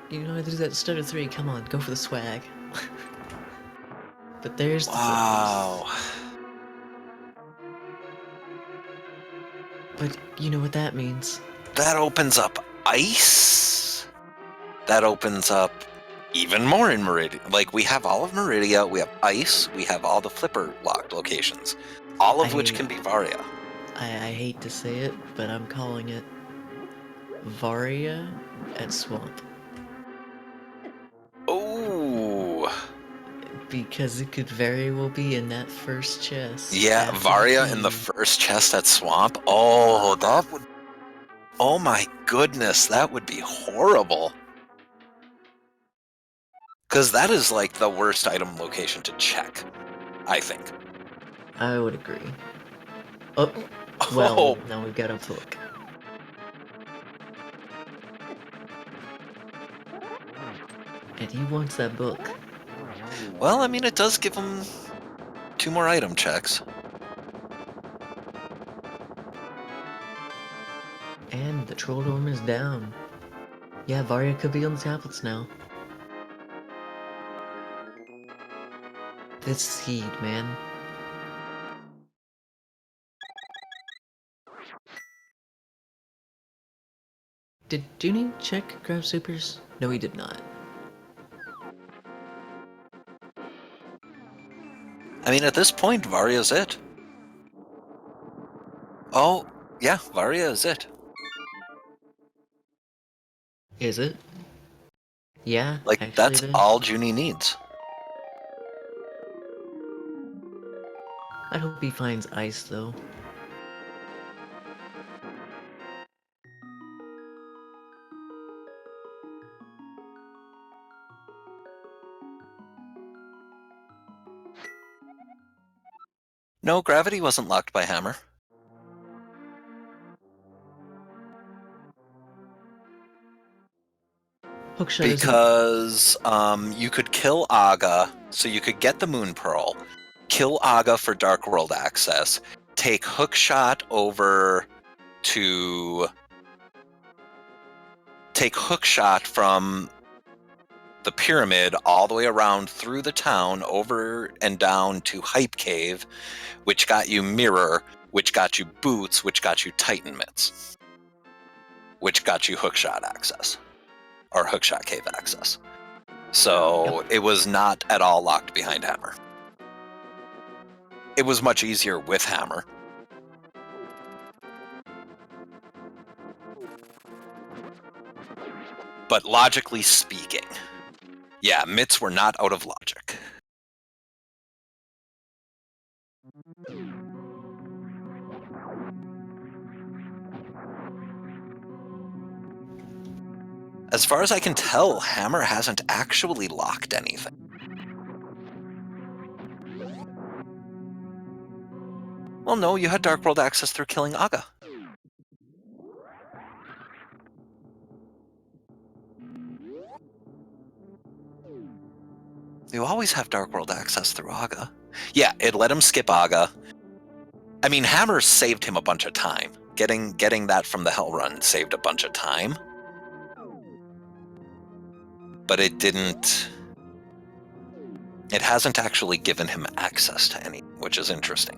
You know how to do that stutter 3, come on, go for the swag. But there's the Wow. flippers. But you know what that means. That opens up ice. That opens up even more in Meridia. Like, we have all of Meridia, we have ice, we have all the flipper locked locations. All of which can be Varia. I hate to say it, but I'm calling it Varia at Swamp. Oh. Because it could very well be in that first chest. Yeah, after Varia in the feed. first chest at Swamp. Oh, that would... Oh my goodness, that would be horrible. Because that is like the worst item location to check, I think. I would agree. Oh, well, Oh, now we've got a book. And he wants that book. well, I mean, it does give him 2 more item checks. And the troll dorm is down. Yeah, Varia could be on the tablets now. This seed, man. Did Junie check grab supers? No, he did not. I mean, at this point, Varia's it. Oh, yeah, Varia is it. Is it? Yeah, Like, actually that's it is. all Junie needs. I hope he finds ice, though. No, gravity wasn't locked by hammer. Hookshot Because you could kill Aga, so you could get the Moon Pearl, kill Aga for Dark World access, take Hookshot over to... Take Hookshot from the pyramid all the way around through the town, over and down to Hype Cave, which got you Mirror, which got you Boots, which got you Titan Mitts, which got you Hookshot access, or Hookshot Cave access. So It was not at all locked behind hammer. It was much easier with hammer. But logically speaking, yeah, mitts were not out of logic. As far as I can tell, hammer hasn't actually locked anything. Well, no, you had Dark World access through killing Aga. You always have Dark World access through Aga. Yeah, it let him skip Aga. I mean, hammer saved him a bunch of time. Getting that from the Hell Run saved a bunch of time. But it didn't... It hasn't actually given him access to any, which is interesting.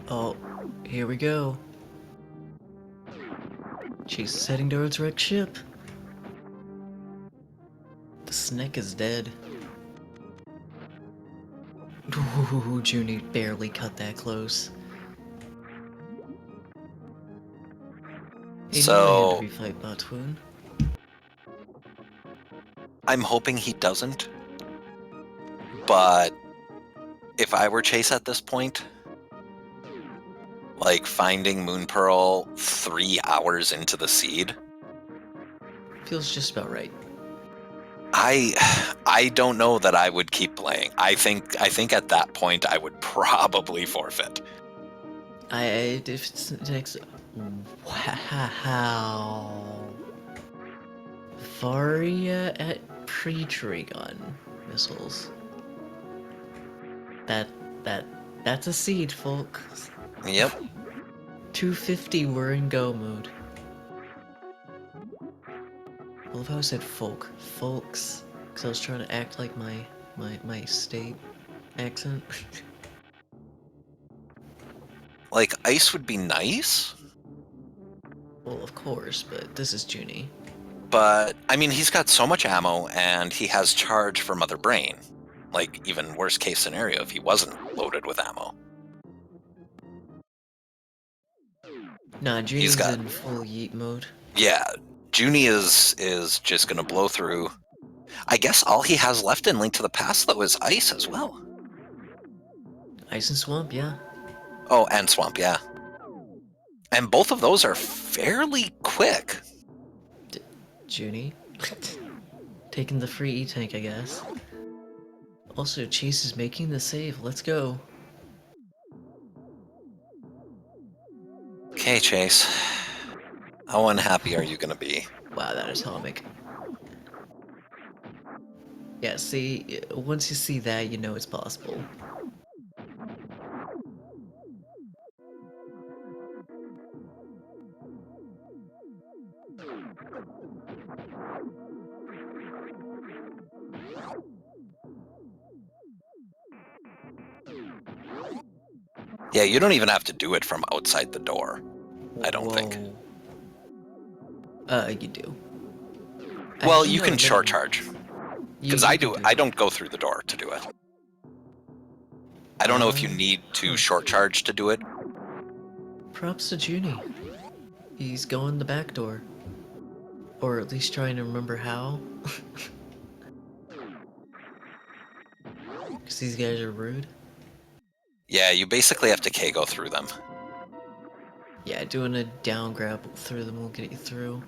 Oh, here we go. Chase is heading towards wrecked ship. The snake is dead. Ooh, Junie barely cut that close. He knew I had to refight Botwoon. I'm hoping he doesn't. But if I were Chase at this point, like finding Moon Pearl 3 hours into the seed, feels just about right. I don't know that I would keep playing. I think at that point I would probably forfeit. If it takes... Wow. Varia at pre-tree gun missiles. That's a seed, folks. Yep. 250, we're in go mode. I love how I said folk. Folks. Because I was trying to act like my state accent. Like, ice would be nice. Well, of course, but this is Junie. But, I mean, he's got so much ammo, and he has charge for Mother Brain. Like, even worst case scenario if he wasn't loaded with ammo. Nah, Junie's in full yeet mode. Yeah, Junie is just gonna blow through. I guess all he has left in Link to the Past, though, is Ice as well. Ice and Swamp, yeah. Oh, and Swamp, yeah. And both of those are fairly quick. Junie? Taking the free E-Tank, I guess. Also, Chase is making the save. Let's go. Okay, Chase. How unhappy are you gonna be? Wow, that is atomic. Yeah, see, once you see that, you know it's possible. Yeah, you don't even have to do it from outside the door. I don't think. You do. Well, you can short charge. Because I don't go through the door to do it. I don't know if you need to short charge to do it. Props to Junie. He's going the back door. Or at least trying to remember how. Because these guys are rude. Yeah, you basically have to K-go through them. Yeah, doing a down grab through them will get you through.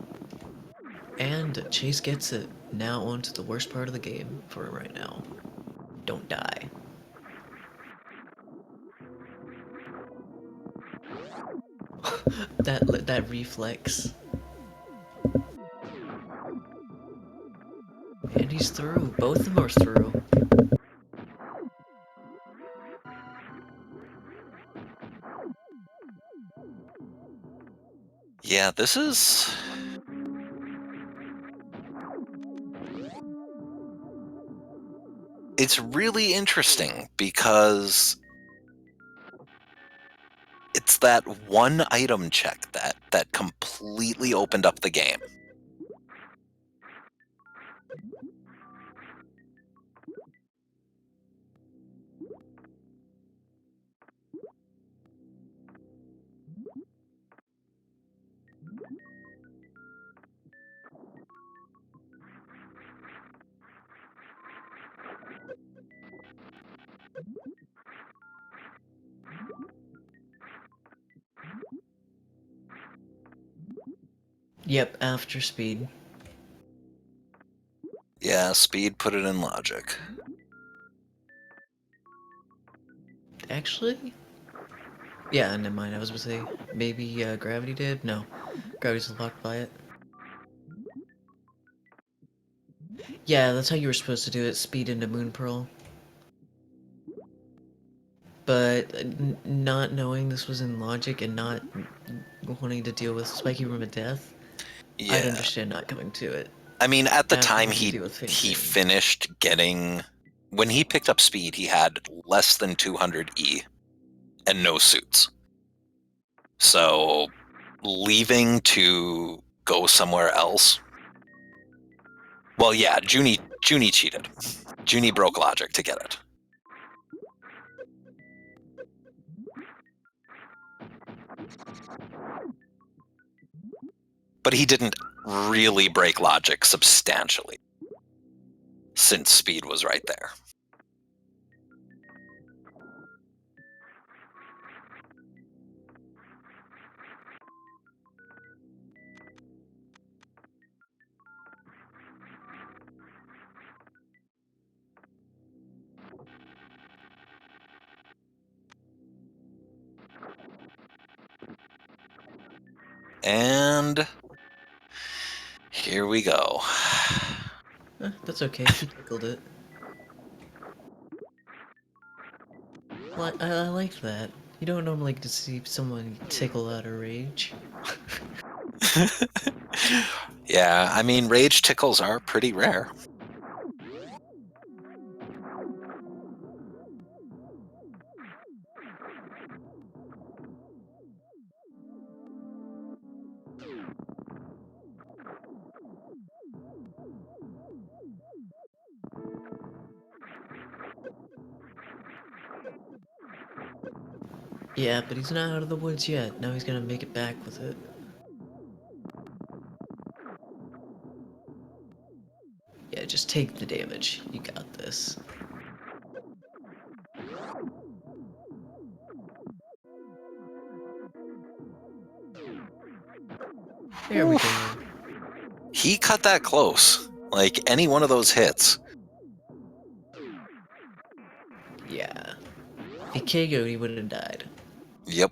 And Chase gets it now onto the worst part of the game for him right now. Don't die. that reflex. And he's through. Both of them are through. Yeah, this is... It's really interesting because it's that one item check that completely opened up the game. Yep, after speed. Yeah, speed put it in logic. Actually? Yeah, never mind. I was gonna say, maybe gravity did? No. Gravity's locked by it. Yeah, that's how you were supposed to do it. Speed into Moon Pearl. But not knowing this was in logic and not wanting to deal with Spiky Room of Death, I'd Yeah. understand not coming to it. I mean, at the After time having to he deal with he fainting. finished getting... When he picked up speed, he had less than 200 E and no suits. So leaving to go somewhere else... Well, yeah, Junie cheated. Junie broke logic to get it. But he didn't really break logic substantially, since speed was right there. And here we go. That's okay. He tickled it. Well, I like that. You don't normally get to see someone tickle out of rage. Yeah, I mean, rage tickles are pretty rare. Yeah, but he's not out of the woods yet. Now he's gonna make it back with it. Yeah, just take the damage. You got this. There we go. He cut that close. Like, any one of those hits. Yeah. If he KO'd, he would have died. Yep.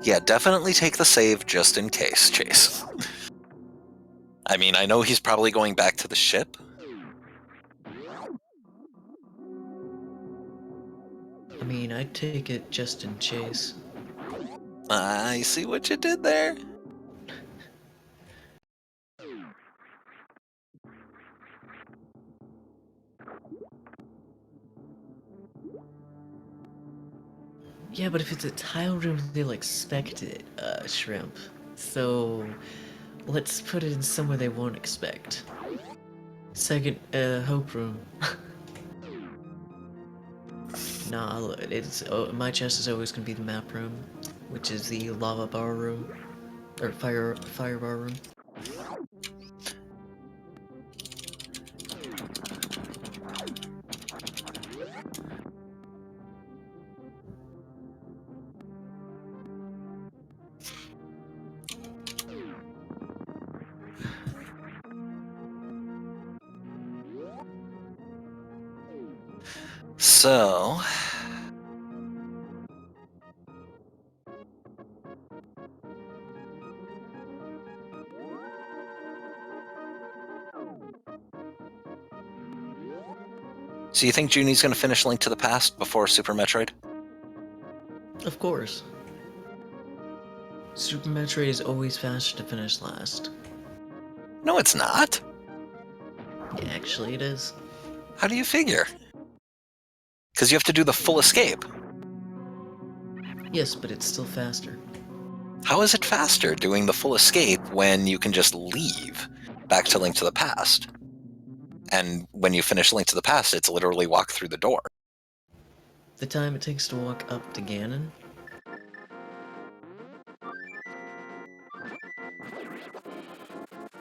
Yeah, definitely take the save just in case, Chase. I mean, I know he's probably going back to the ship. I mean, I'd take it just in chase. I see what you did there. Yeah, but if it's a tile room, they'll expect it, Shrimp. So, let's put it in somewhere they won't expect. Second, Hope Room. Nah, it's my chest is always gonna be the map room, which is the lava bar room, or fire bar room. So... So you think Junie's going to finish Link to the Past before Super Metroid? Of course. Super Metroid is always faster to finish last. No, it's not. Yeah, actually it is. How do you figure? Because you have to do the full escape. Yes, but it's still faster. How is it faster doing the full escape when you can just leave back to Link to the Past? And when you finish Link to the Past, it's literally walk through the door. The time it takes to walk up to Ganon?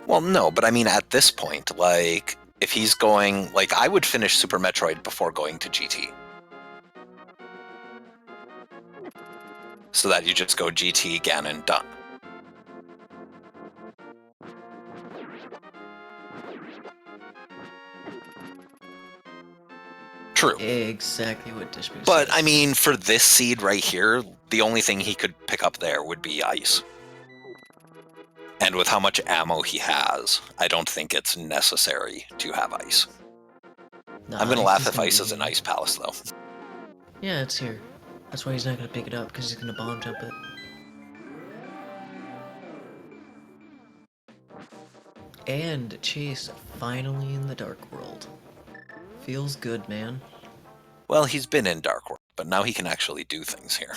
Well, no, but I mean at this point, like, if he's going... Like, I would finish Super Metroid before going to GT. So that you just go GT, Ganon, done. True. Exactly what Dishby But, says. I mean, for this seed right here, the only thing he could pick up there would be ice. And with how much ammo he has, I don't think it's necessary to have ice. Nah, I'm gonna laugh is if gonna ice be is an here. ice palace, though. Yeah, it's here. That's why he's not gonna pick it up, because he's gonna bomb jump it. And Chase finally in the Dark World. Feels good, man. Well, he's been in Dark World, but now he can actually do things here.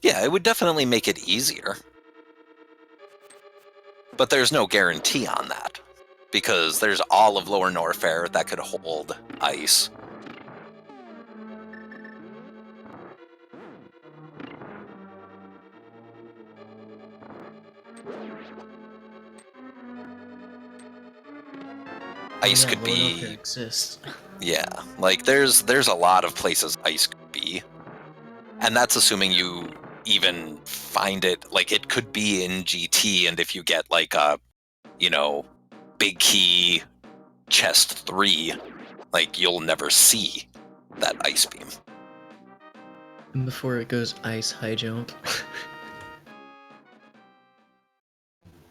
Yeah, it would definitely make it easier. But there's no guarantee on that, because there's all of Lower Norfair that could hold ice. Ice yeah, could Lord be... Norfair exists. Yeah, like there's a lot of places ice could be. And that's assuming you even find it. Like, it could be in GT, and if you get like a, you know, big key chest 3, like, you'll never see that ice beam. And before it goes ice high jump.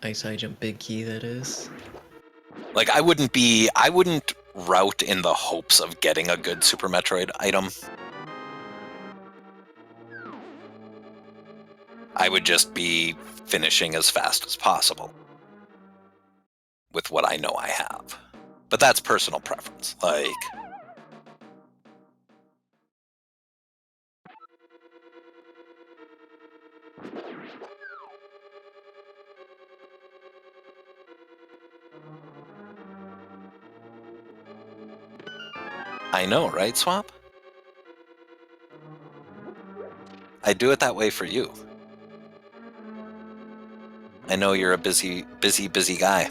Ice high jump big key, that is. Like, I wouldn't route in the hopes of getting a good Super Metroid item. I would just be finishing as fast as possible with what I know I have. But that's personal preference. Like, I know, right, Swap? I do it that way for you. I know you're a busy guy.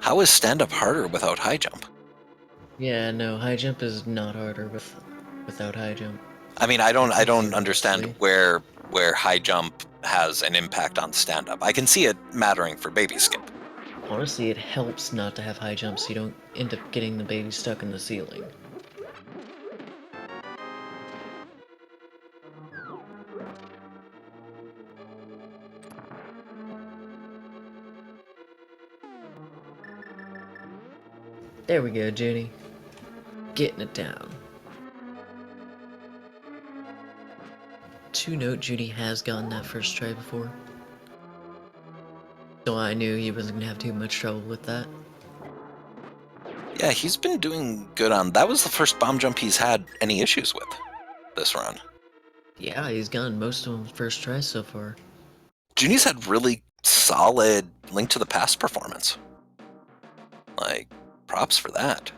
How is stand-up harder without high jump? Yeah, no, high jump is not harder without high jump. I mean, I don't Easier, understand actually. where high jump has an impact on stand-up. I can see it mattering for baby skip. Honestly, it helps not to have high jumps so you don't end up getting the baby stuck in the ceiling. There we go, Junie. Getting it down. To note, Junie has gotten that first try before. So I knew he wasn't gonna have too much trouble with that. Yeah, he's been doing good on... That was the first bomb jump he's had any issues with this run. Yeah, he's gotten most of them first try so far. Junie's had really solid Link to the Past performance. Like, props for that.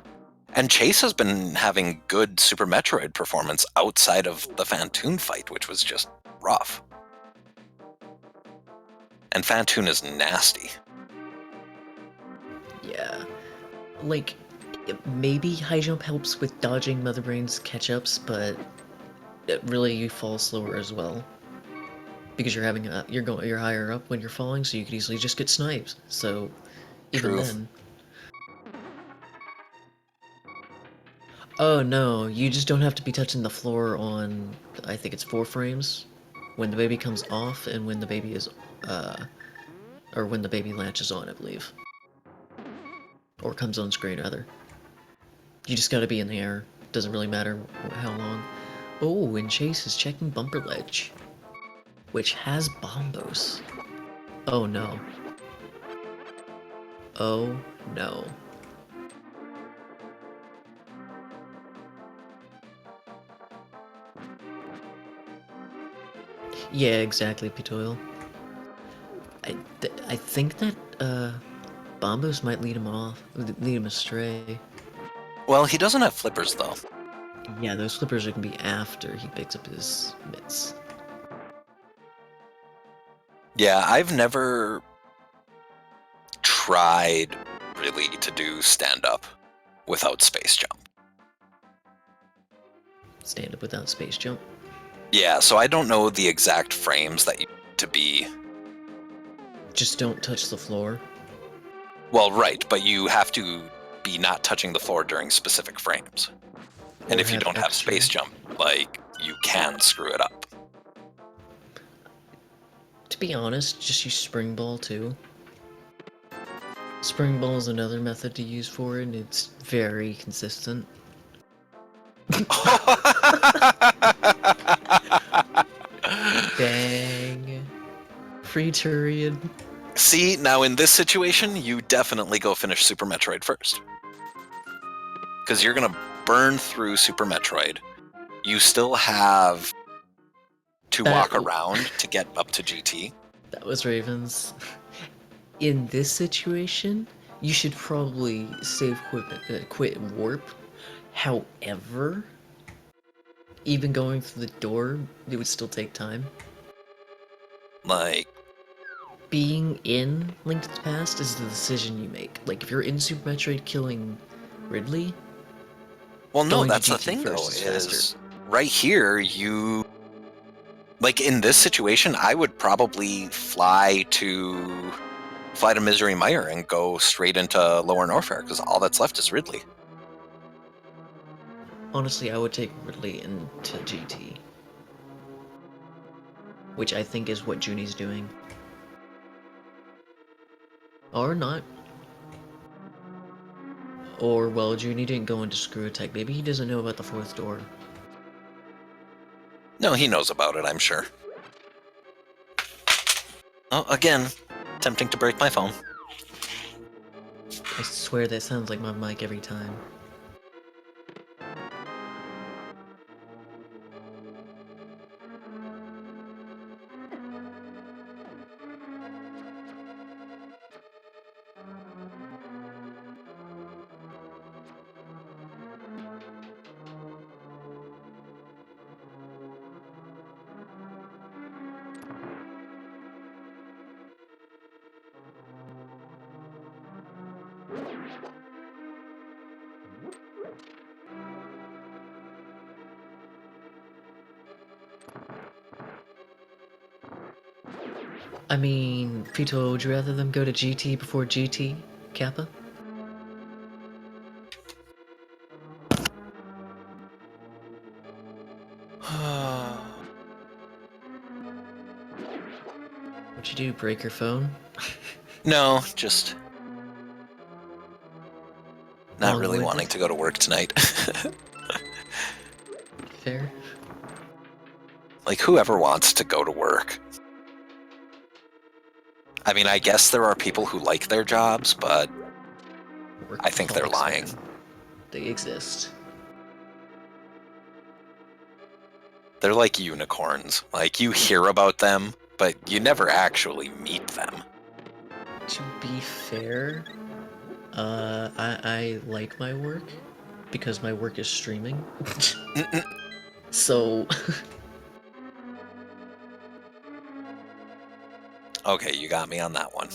And Chase has been having good Super Metroid performance outside of the Phantoon fight, which was just rough. And Phantoon is nasty. Yeah. Like, maybe high jump helps with dodging Mother Brain's catch-ups, but really you fall slower as well. Because you're higher up when you're falling, so you could easily just get sniped. So, even True. then. Oh no, you just don't have to be touching the floor on, I think it's 4 frames. When the baby comes off and when the baby is, or when the baby latches on, I believe. Or comes on screen, rather. You just gotta be in the air. Doesn't really matter how long. Oh, and Chase is checking Bumper Ledge, which has bombos. Oh no. Oh no. Yeah, exactly, Pitoil. I think that, bombos might lead him astray. Well, he doesn't have flippers, though. Yeah, those flippers are gonna be after he picks up his mitts. Yeah, I've never tried really to do stand-up without space jump. Stand up without space jump. Yeah, so I don't know the exact frames that you need to be. Just don't touch the floor. Well, right, but you have to be not touching the floor during specific frames. And Or if you have don't have extra. space jump, like, you can screw it up. To be honest, just use spring ball too. Spring ball is another method to use for it, and it's very consistent. Bang. Free Turian. See, now in this situation, you definitely go finish Super Metroid first. Because you're going to burn through Super Metroid. You still have to walk around to get up to GT. That was Ravens. In this situation, you should probably save quit warp. However, even going through the door, it would still take time. Like, Being in Link to the Past is the decision you make. Like, if you're in Super Metroid killing Ridley, well, no, going that's to the GT thing, though, first is faster. is right here, you... Like, in this situation, I would probably fly to Misery Mire and go straight into Lower Norfair, because all that's left is Ridley. Honestly, I would take Ridley into GT. Which I think is what Junie's doing. Or not. Or, well, Junie didn't go into Screw Attack. Maybe he doesn't know about the 4th door. No, he knows about it, I'm sure. Oh, again, attempting to break my phone. I swear that sounds like my mic every time. I mean, Pito, would you rather them go to GT before GT, Kappa? What'd you do, break your phone? No, just not really Long-winded? wanting to go to work tonight. Fair. Like, whoever wants to go to work? I mean, I guess there are people who like their jobs, but I think they're Workaholics, lying. man. They exist. They're like unicorns. Like, you hear about them, but you never actually meet them. To be fair, I like my work because my work is streaming. So, Okay, you got me on that one.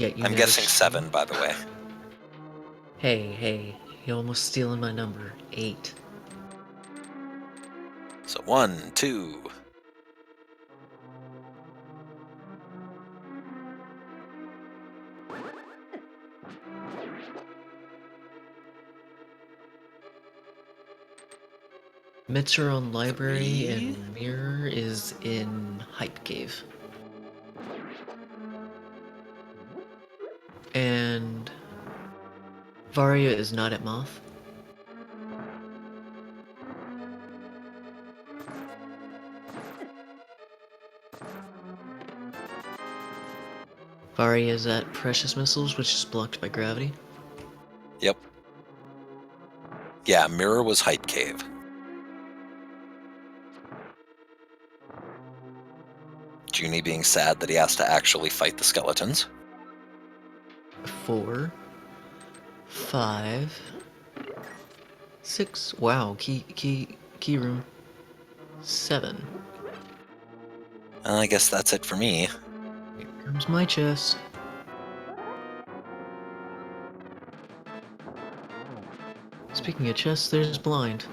yet you I'm never guessing stream. 7, by the way. Hey, you're almost stealing my number. 8. So 1, 2. Mitsuron Library 3. and Mirror is in Hype Cave. And Varia is not at Moth. Varia is at Precious Missiles, which is blocked by gravity. Yep. Yeah, Mirror was Hype Cave. Junie being sad that he has to actually fight the skeletons. 4, 5, 6. Wow, key room. 7. I guess that's it for me. Here comes my chest. Speaking of chests, there's blind.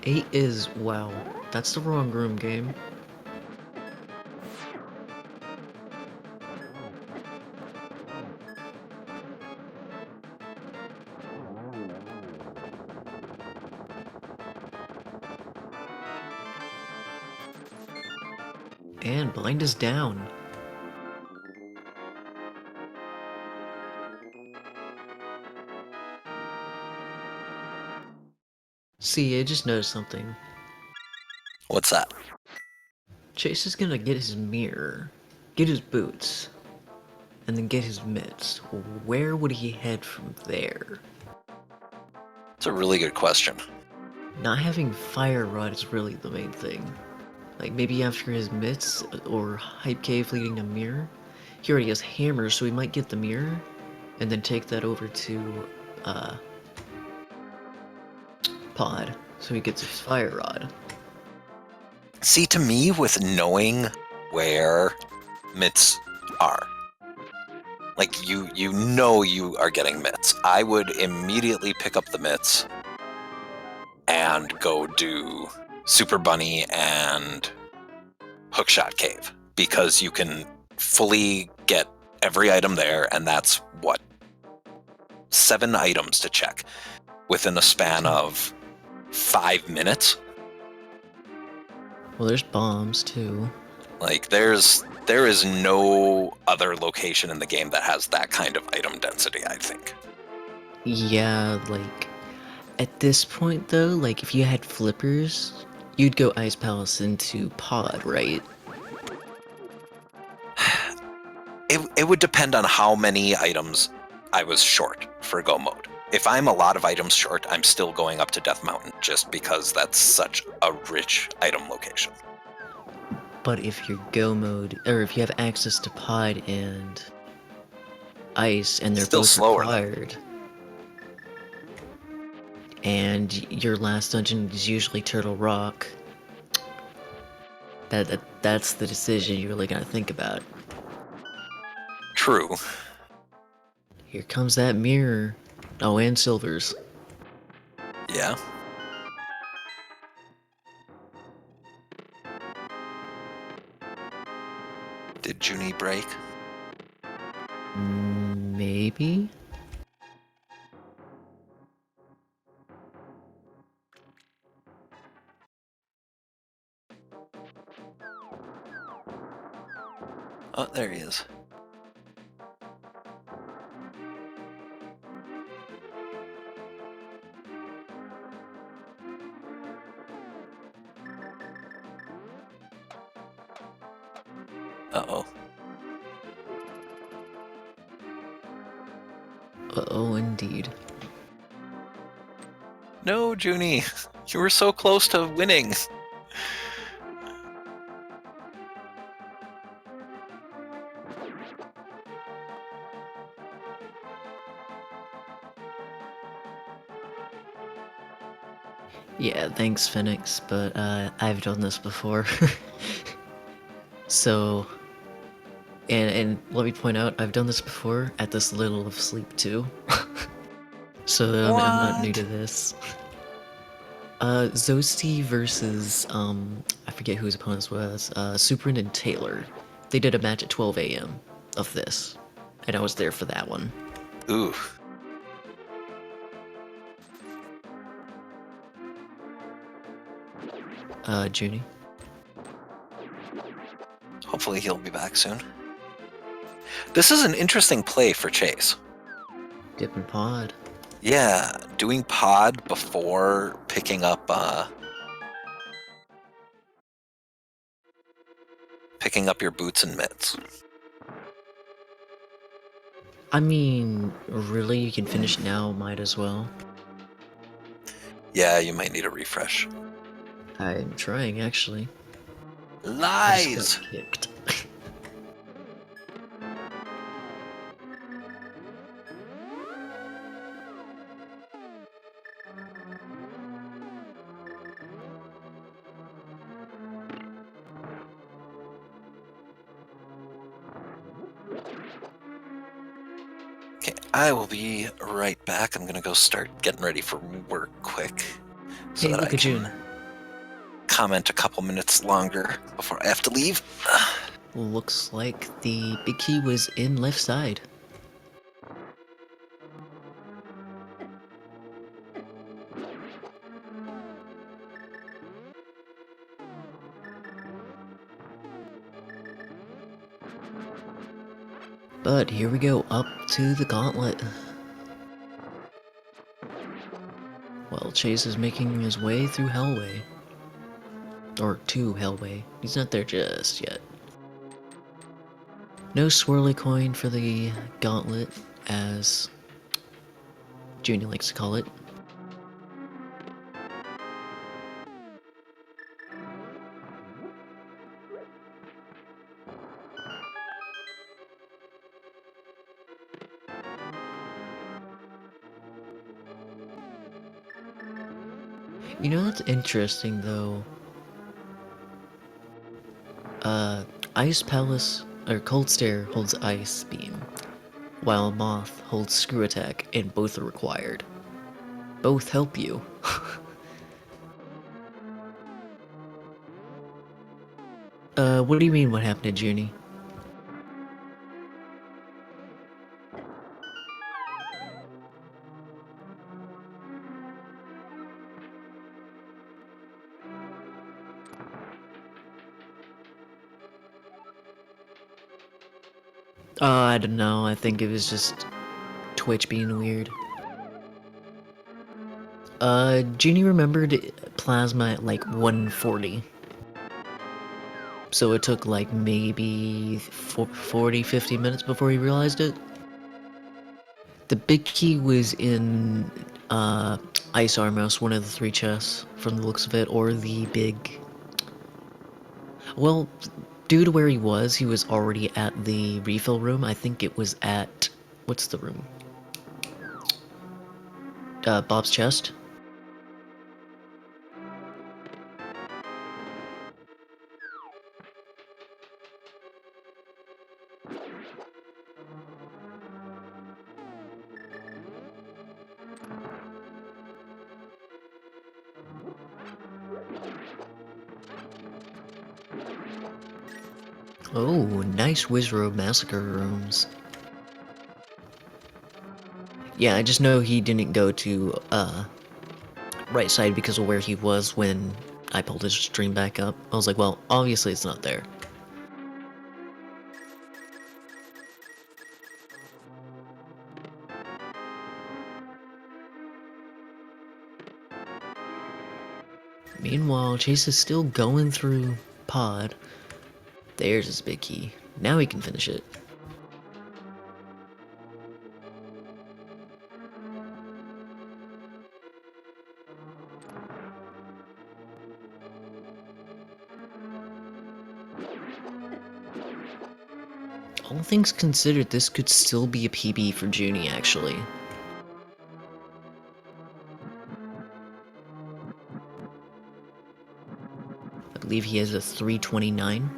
Eight is wow. That's the wrong room, game. And blind is down. See, I just noticed something. What's that? Chase is gonna get his mirror, get his boots, and then get his mitts. Where would he head from there? It's a really good question. Not having Fire Rod is really the main thing. Like, maybe after his mitts, or Hype Cave leading to Mirror. He already has Hammer, so he might get the Mirror, and then take that over to, Pod, so he gets his Fire Rod. See, to me, with knowing where mitts are, like you know you are getting mitts, I would immediately pick up the mitts and go do Super Bunny and Hookshot Cave, because you can fully get every item there, and that's what, 7 items to check within a span of 5 minutes. Well, there's bombs, too. Like, there is no other location in the game that has that kind of item density, I think. Yeah, like, at this point, though, like, if you had flippers, you'd go Ice Palace into Pod, right? It would depend on how many items I was short for go mode. If I'm a lot of items short, I'm still going up to Death Mountain, just because that's such a rich item location. But if you're go mode, or if you have access to Pod and Ice, and they're Still both slower, required, and your last dungeon is usually Turtle Rock, that's the decision you really gotta think about. True. Here comes that mirror. Oh, and Silvers. Yeah. Did Junie break? Maybe? Oh, there he is. Uh-oh. Uh-oh, indeed. No, Junie. You were so close to winning. Yeah, thanks, Phoenix, but I've done this before. So, and let me point out, I've done this before at this little of sleep too. So I'm not new What? to this. Zosti versus, I forget who his opponents was, Superin and Taylor. They did a match at 12 a.m. of this, and I was there for that one. Ooh. Junie? Hopefully he'll be back soon. This is an interesting play for Chase. Dippin' Pod. Yeah, doing pod before picking up your boots and mitts. I mean, really, you can finish now, might as well. Yeah, you might need a refresh. I'm trying, actually. I just Lies! got kicked. Okay, I will be right back. I'm gonna go start getting ready for work quick so Hey, that I look at can June. comment a couple minutes longer before I have to leave. Looks like the big key was in left side. But here we go, up to the gauntlet. Well, Chase is making his way through Hellway. Or to Hellway. He's not there just yet. No swirly coin for the gauntlet, as Junie likes to call it. You know what's interesting though? Ice Palace, or Cold Stare holds Ice Beam, while Moth holds Screw Attack, and both are required. Both help you. What do you mean what happened to Junie? I don't know, I think it was just Twitch being weird. Junie remembered Plasma at like 140. So it took like maybe 40, 50 minutes before he realized it. The big key was in Ice Armhouse, one of the 3 chests, from the looks of it, or the big... Well, due to where he was already at the refill room. I think it was at... What's the room? Bob's chest? Oh, nice Wizrobe Massacre rooms. Yeah, I just know he didn't go to, right side because of where he was when I pulled his stream back up. I was like, well, obviously it's not there. Meanwhile, Chase is still going through Pod. There's his big key. Now he can finish it. All things considered, this could still be a PB for Junie, actually. I believe he has a 329.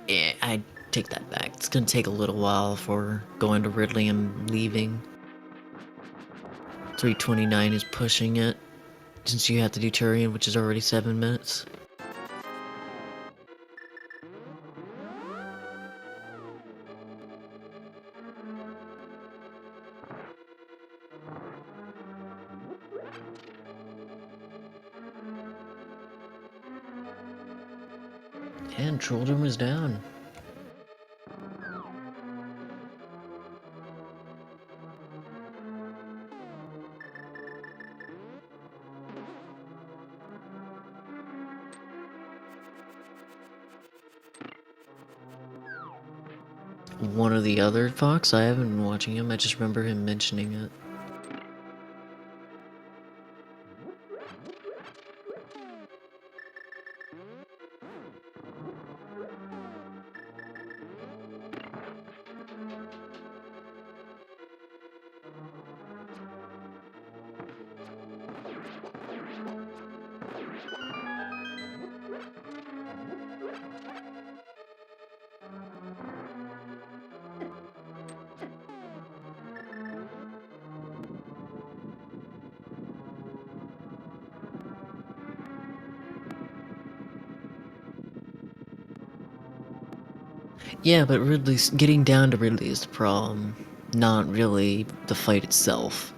Yeah, I take that back. It's gonna take a little while for going to Ridley and leaving. 329 is pushing it, since you have to do Turian, which is already 7 minutes. And Trolldom is down. One of the other Fox, I haven't been watching him, I just remember him mentioning it. Yeah, but getting down to Ridley is the problem, not really the fight itself.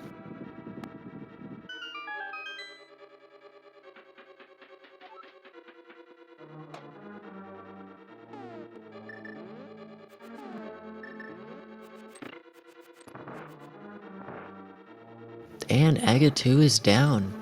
And Aga 2 is down.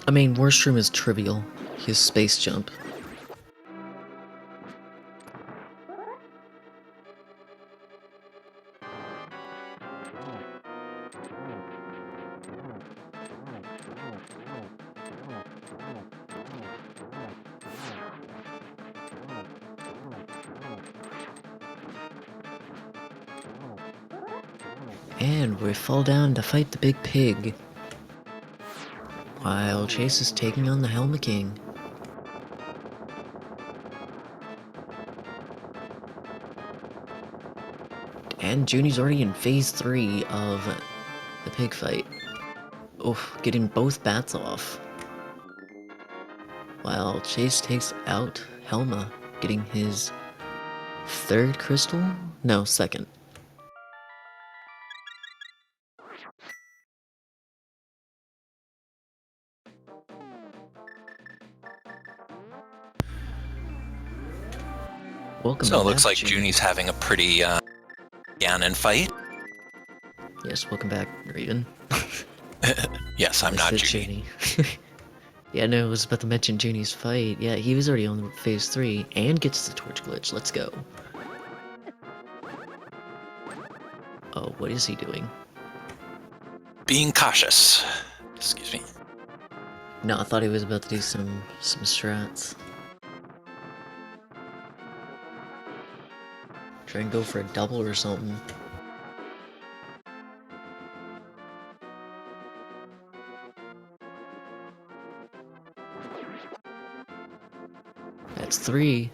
I mean, Worstrom is trivial. His space jump. And we fall down to fight the big pig, while Chase is taking on the Helma King. And Junie's already in phase 3 of the pig fight. Oof, getting both bats off. While Chase takes out Helma, getting his 3rd crystal? No, 2nd. Welcome So it looks back, like Junie. Junie's having a pretty Ganon fight. Yes, welcome back, Raven. Yes, I'm not Junie. Yeah, no, I was about to mention Junie's fight. Yeah, he was already on phase 3 and gets the torch glitch. Let's go. Oh, what is he doing? Being cautious. Excuse me. No, I thought he was about to do some strats. Try and go for a double or something. That's 3.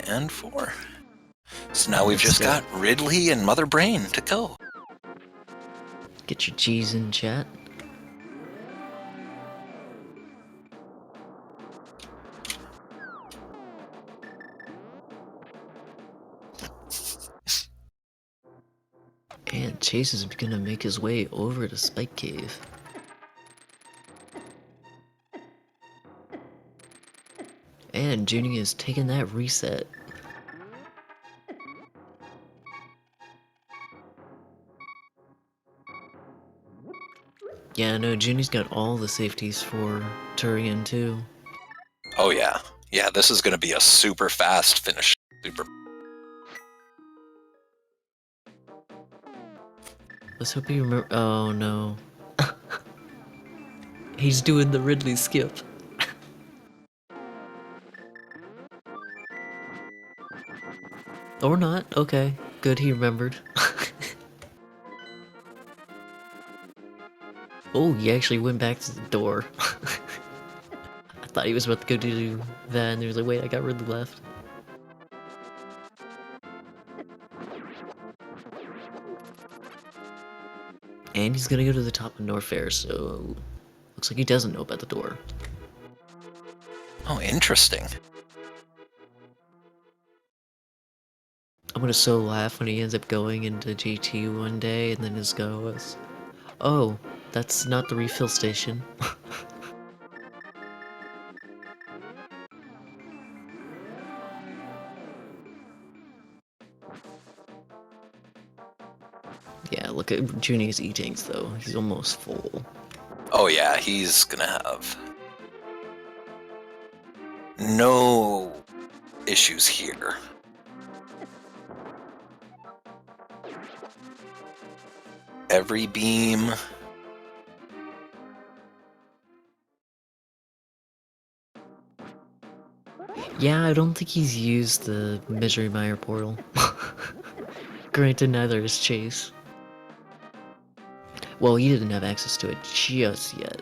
And 4. So now we've Let's just go. got Ridley and Mother Brain to go. Get your G's in chat. And Chase is gonna make his way over to Spike Cave. And Junie is taking that reset. Yeah, no, Junie's got all the safeties for Turian too. Oh yeah. Yeah, this is gonna be a super fast finish. Super. Let's hope he remember. Oh no. He's doing the Ridley skip. Or not. Okay. Good, he remembered. Oh, he actually went back to the door. I thought he was about to go do that, and he was like, wait, I got Ridley left. And he's gonna go to the top of Norfair, so looks like he doesn't know about the door. Oh, interesting. I'm gonna so laugh when he ends up going into GT one day, and then his goes, oh, that's not the refill station. Yeah, look at Junie's E-tanks though. He's almost full. Oh yeah, he's gonna have no issues here. Every beam. Yeah, I don't think he's used the Misery Mire portal. Granted, neither is Chase. Well, he didn't have access to it just yet.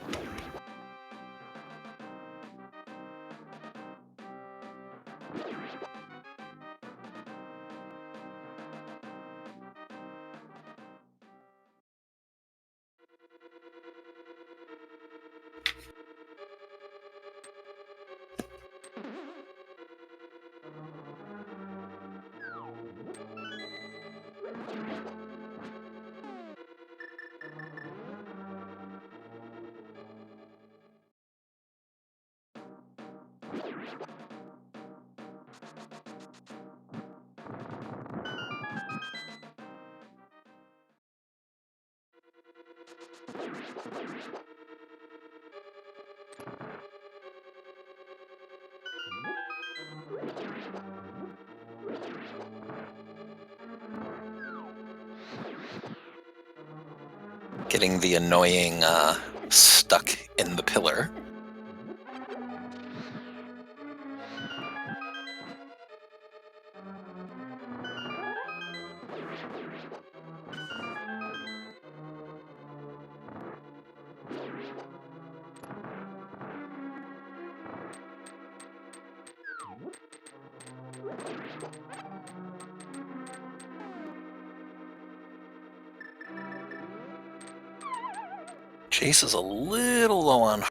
Getting the annoying stuck in the pillar. Chase is a little low on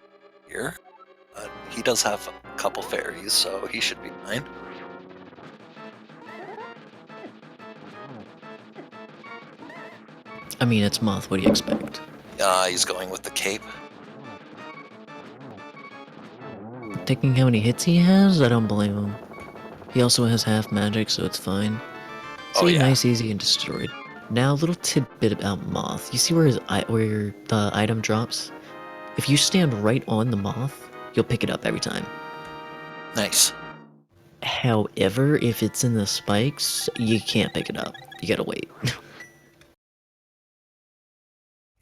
here, but he does have a couple fairies, so he should be fine. I mean, it's Moth, what do you expect? He's going with the cape. Taking how many hits he has, I don't blame him. He also has half magic, so it's fine. Oh, See, yeah. nice, easy, and destroyed. Now, a little tidbit about Moth. You see where the item drops? If you stand right on the Moth, you'll pick it up every time. Nice. However, if it's in the spikes, you can't pick it up. You gotta wait.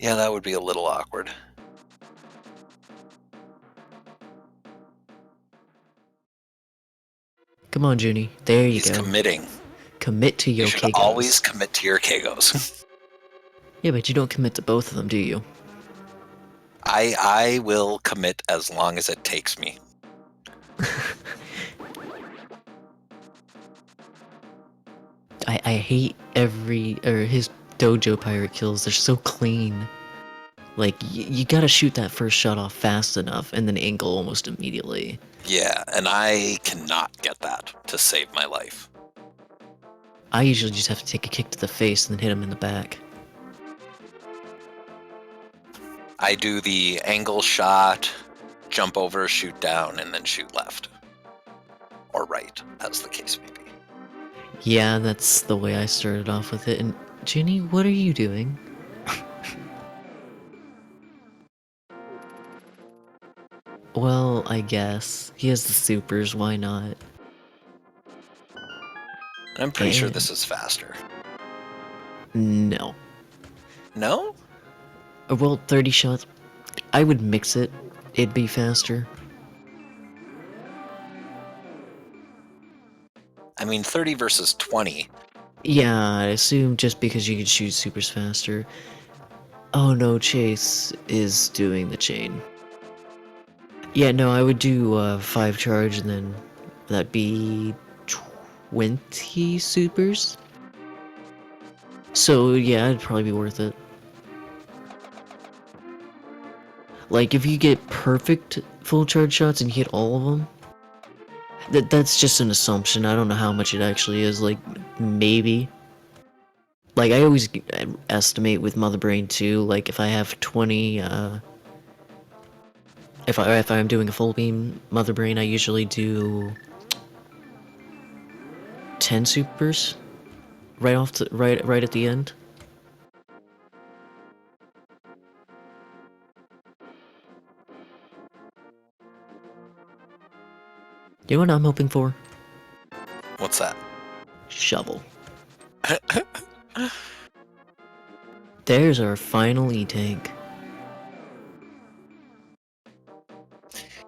Yeah, that would be a little awkward. Come on, Junie. There you He's go. committing. Commit to your You should Kegos. always commit to your Kegos. Yeah, but you don't commit to both of them, do you? I will commit as long as it takes me. I hate his dojo pirate kills. They're so clean. Like, you gotta shoot that first shot off fast enough and then angle almost immediately. Yeah, and I cannot get that to save my life. I usually just have to take a kick to the face and then hit him in the back. I do the angle shot, jump over, shoot down, and then shoot left. Yeah, that's the way I started off with it. And Ginny, what are you doing? Well, I guess. He has the supers, why not? I'm pretty sure this is faster. No. No? Well, 30 shots. I would mix it. It'd be faster. I mean, 30 versus 20. Yeah, I assume just because you can shoot supers faster. Oh no, Chase is doing the chain. Yeah, no, I would do 5 charge and then that'd be 20 supers. So yeah, it'd probably be worth it. Like if you get perfect full charge shots and hit all of them, that's just an assumption. I don't know how much it actually is. Like maybe. Like I always estimate with Mother Brain too. Like if I have 20, if I'm doing a full beam Mother Brain, I usually do 10 supers right off to, right at the end. You know what I'm hoping for? What's that? Shovel. There's our final E-tank.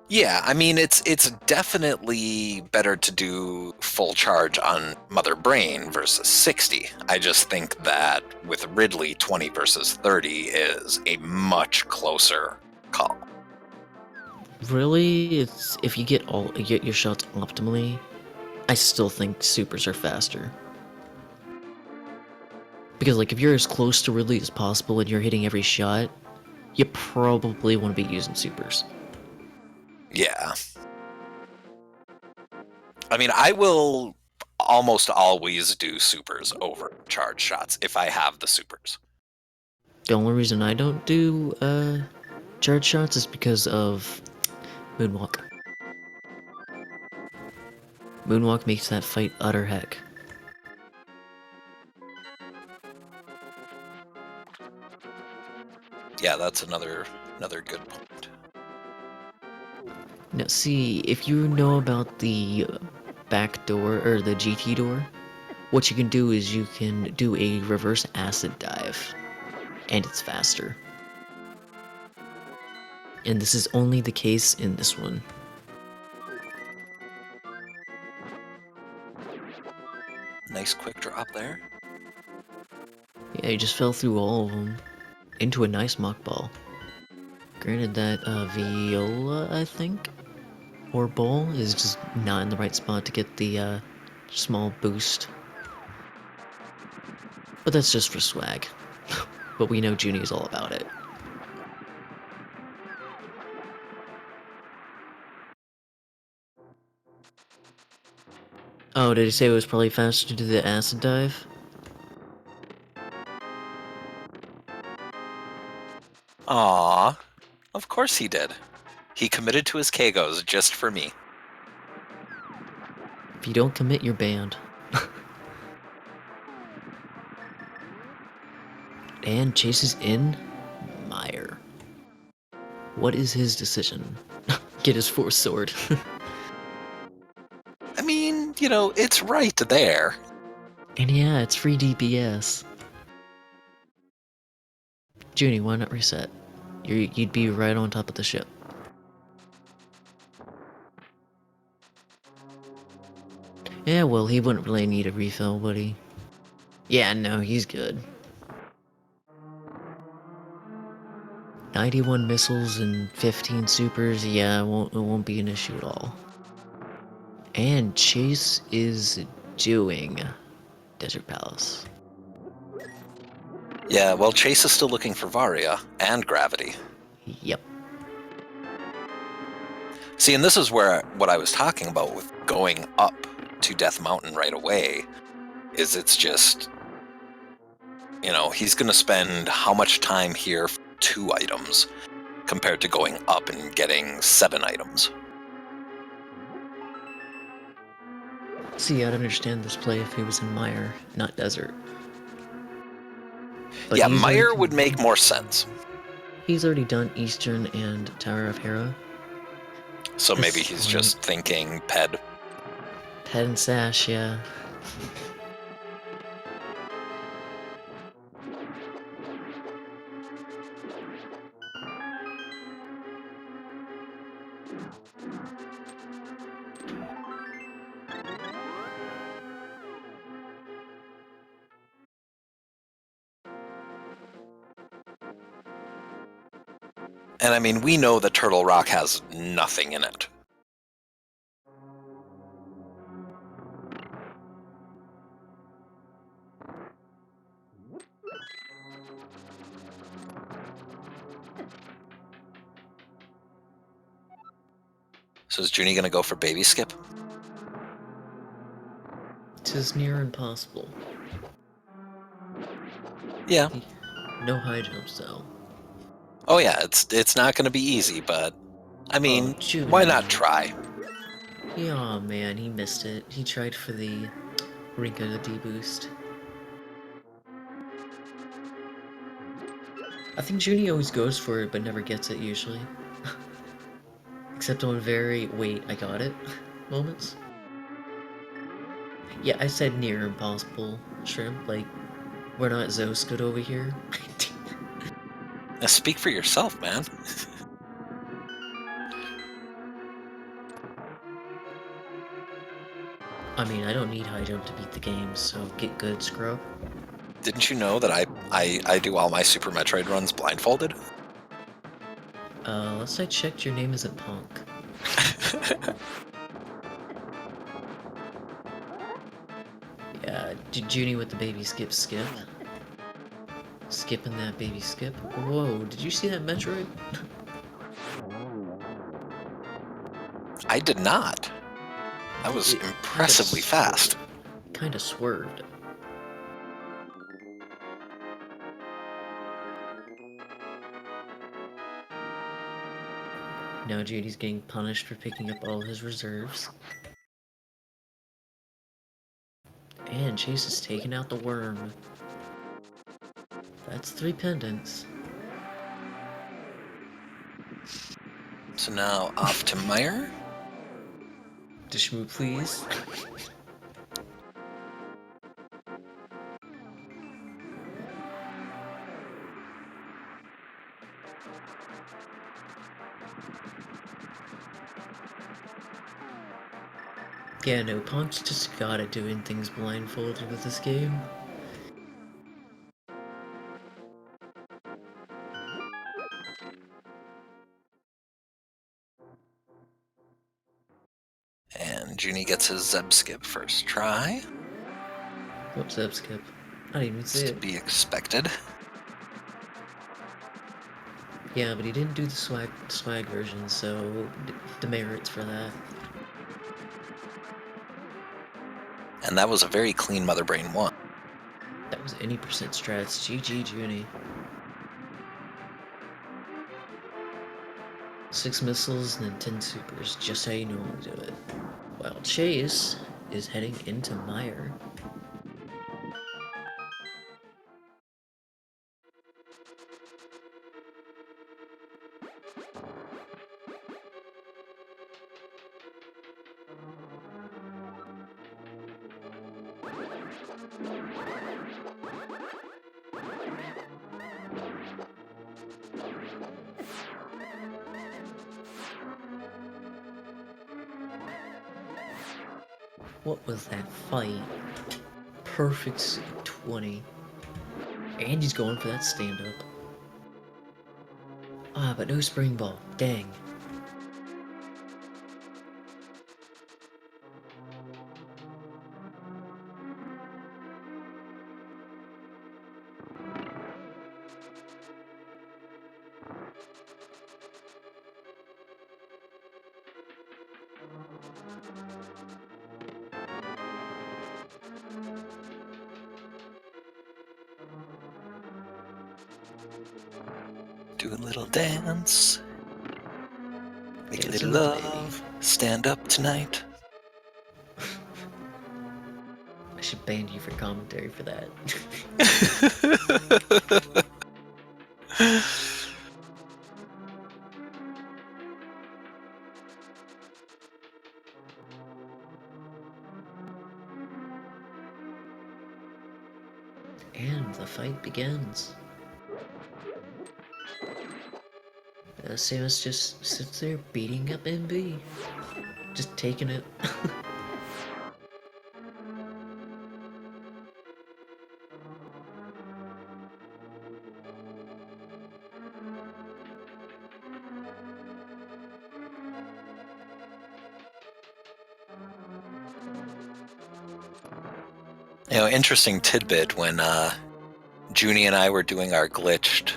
Yeah, I mean, it's definitely better to do full charge on Mother Brain versus 60. I just think that with Ridley, 20 versus 30 is a much closer call. Really, it's if you get your shots optimally, I still think supers are faster. Because like if you're as close to Ridley as possible and you're hitting every shot, you probably want to be using supers. Yeah. I mean, I will almost always do supers over charge shots if I have the supers. The only reason I don't do charge shots is because of Moonwalk. Moonwalk makes that fight utter heck. Yeah, that's another good point. Now see, if you know about the back door, or the GT door, what you can do is you can do a reverse acid dive, and it's faster. And this is only the case in this one. Nice quick drop there. Yeah, he just fell through all of them into a nice mock ball. Granted that Viola, I think, or Bull is just not in the right spot to get the small boost. But that's just for swag. But we know Junie is all about it. Oh, did he say it was probably faster to do the acid dive? Aww. Of course he did. He committed to his Kagos just for me. If you don't commit, you're banned. And chases in Meyer. What is his decision? Get his force sword. I mean, you know, it's right there. And yeah, it's free DPS. Junie, why not reset? You'd be right on top of the ship. Yeah, well, he wouldn't really need a refill, would he? Yeah, no, he's good. 91 missiles and 15 supers, yeah, it won't be an issue at all. And Chase is doing Desert Palace. Yeah, well, Chase is still looking for Varia and Gravity. Yep. See, and this is where what I was talking about with going up to Death Mountain right away, is it's just, you know, he's going to spend how much time here for 2 items compared to going up and getting 7 items. See, I'd understand this play if he was in Mire, not Desert. But Yeah, he's already Meyer would make more sense. He's already done Eastern and Tower of Hera. So maybe This he's one- just thinking Ped. Ped and Sash, yeah. And I mean, we know that Turtle Rock has nothing in it. So is Junie gonna go for Baby Skip? 'Tis near impossible. Yeah. No high jumps, though. Oh yeah, it's not gonna be easy, but I mean, Junie. why not try? Yeah, oh man, he missed it. He tried for the Rinka D-boost. I think Junie always goes for it, but never gets it, usually. Except on very, wait, I got it moments. Yeah, I said near impossible, Shrimp. Like, we're not Zoscoed over here. Now speak for yourself, man. I mean, I don't need high jump to beat the game, so get good, scrub. Didn't you know that I do all my Super Metroid runs blindfolded? Last I checked, your name isn't Punk. Yeah, Junie with the baby skip. Skipping that baby skip. Whoa, did you see that Metroid? I did not. That was impressively fast. Kinda swerved. Now Judy's getting punished for picking up all his reserves. And Chase is taking out the worm. That's 3 pendants. So now off to Meyer. Dishmoo, please. Yeah, no, Punk's just got at doing things blindfolded with this game. And Junie gets his Zeb Skip first try. Whoops, Zeb skip. I didn't even It's see to it. be expected. Yeah, but he didn't do the swag version, so demerits for that. And that was a very clean Mother Brain 1. That was any percent strats. GG, Junie. 6 missiles and then 10 supers, just how you normally do it. While Chase is heading into Mire. What was that fight? Perfect 20. And he's going for that stand-up. Ah, but no spring ball. Dang. Do a little dance. Make a Dancing little with the love. Stand up tonight. should ban you for commentary for that. And the fight begins. Samus just sits there beating up MB. Just taking it. You know, interesting tidbit, when Junie and I were doing our glitched,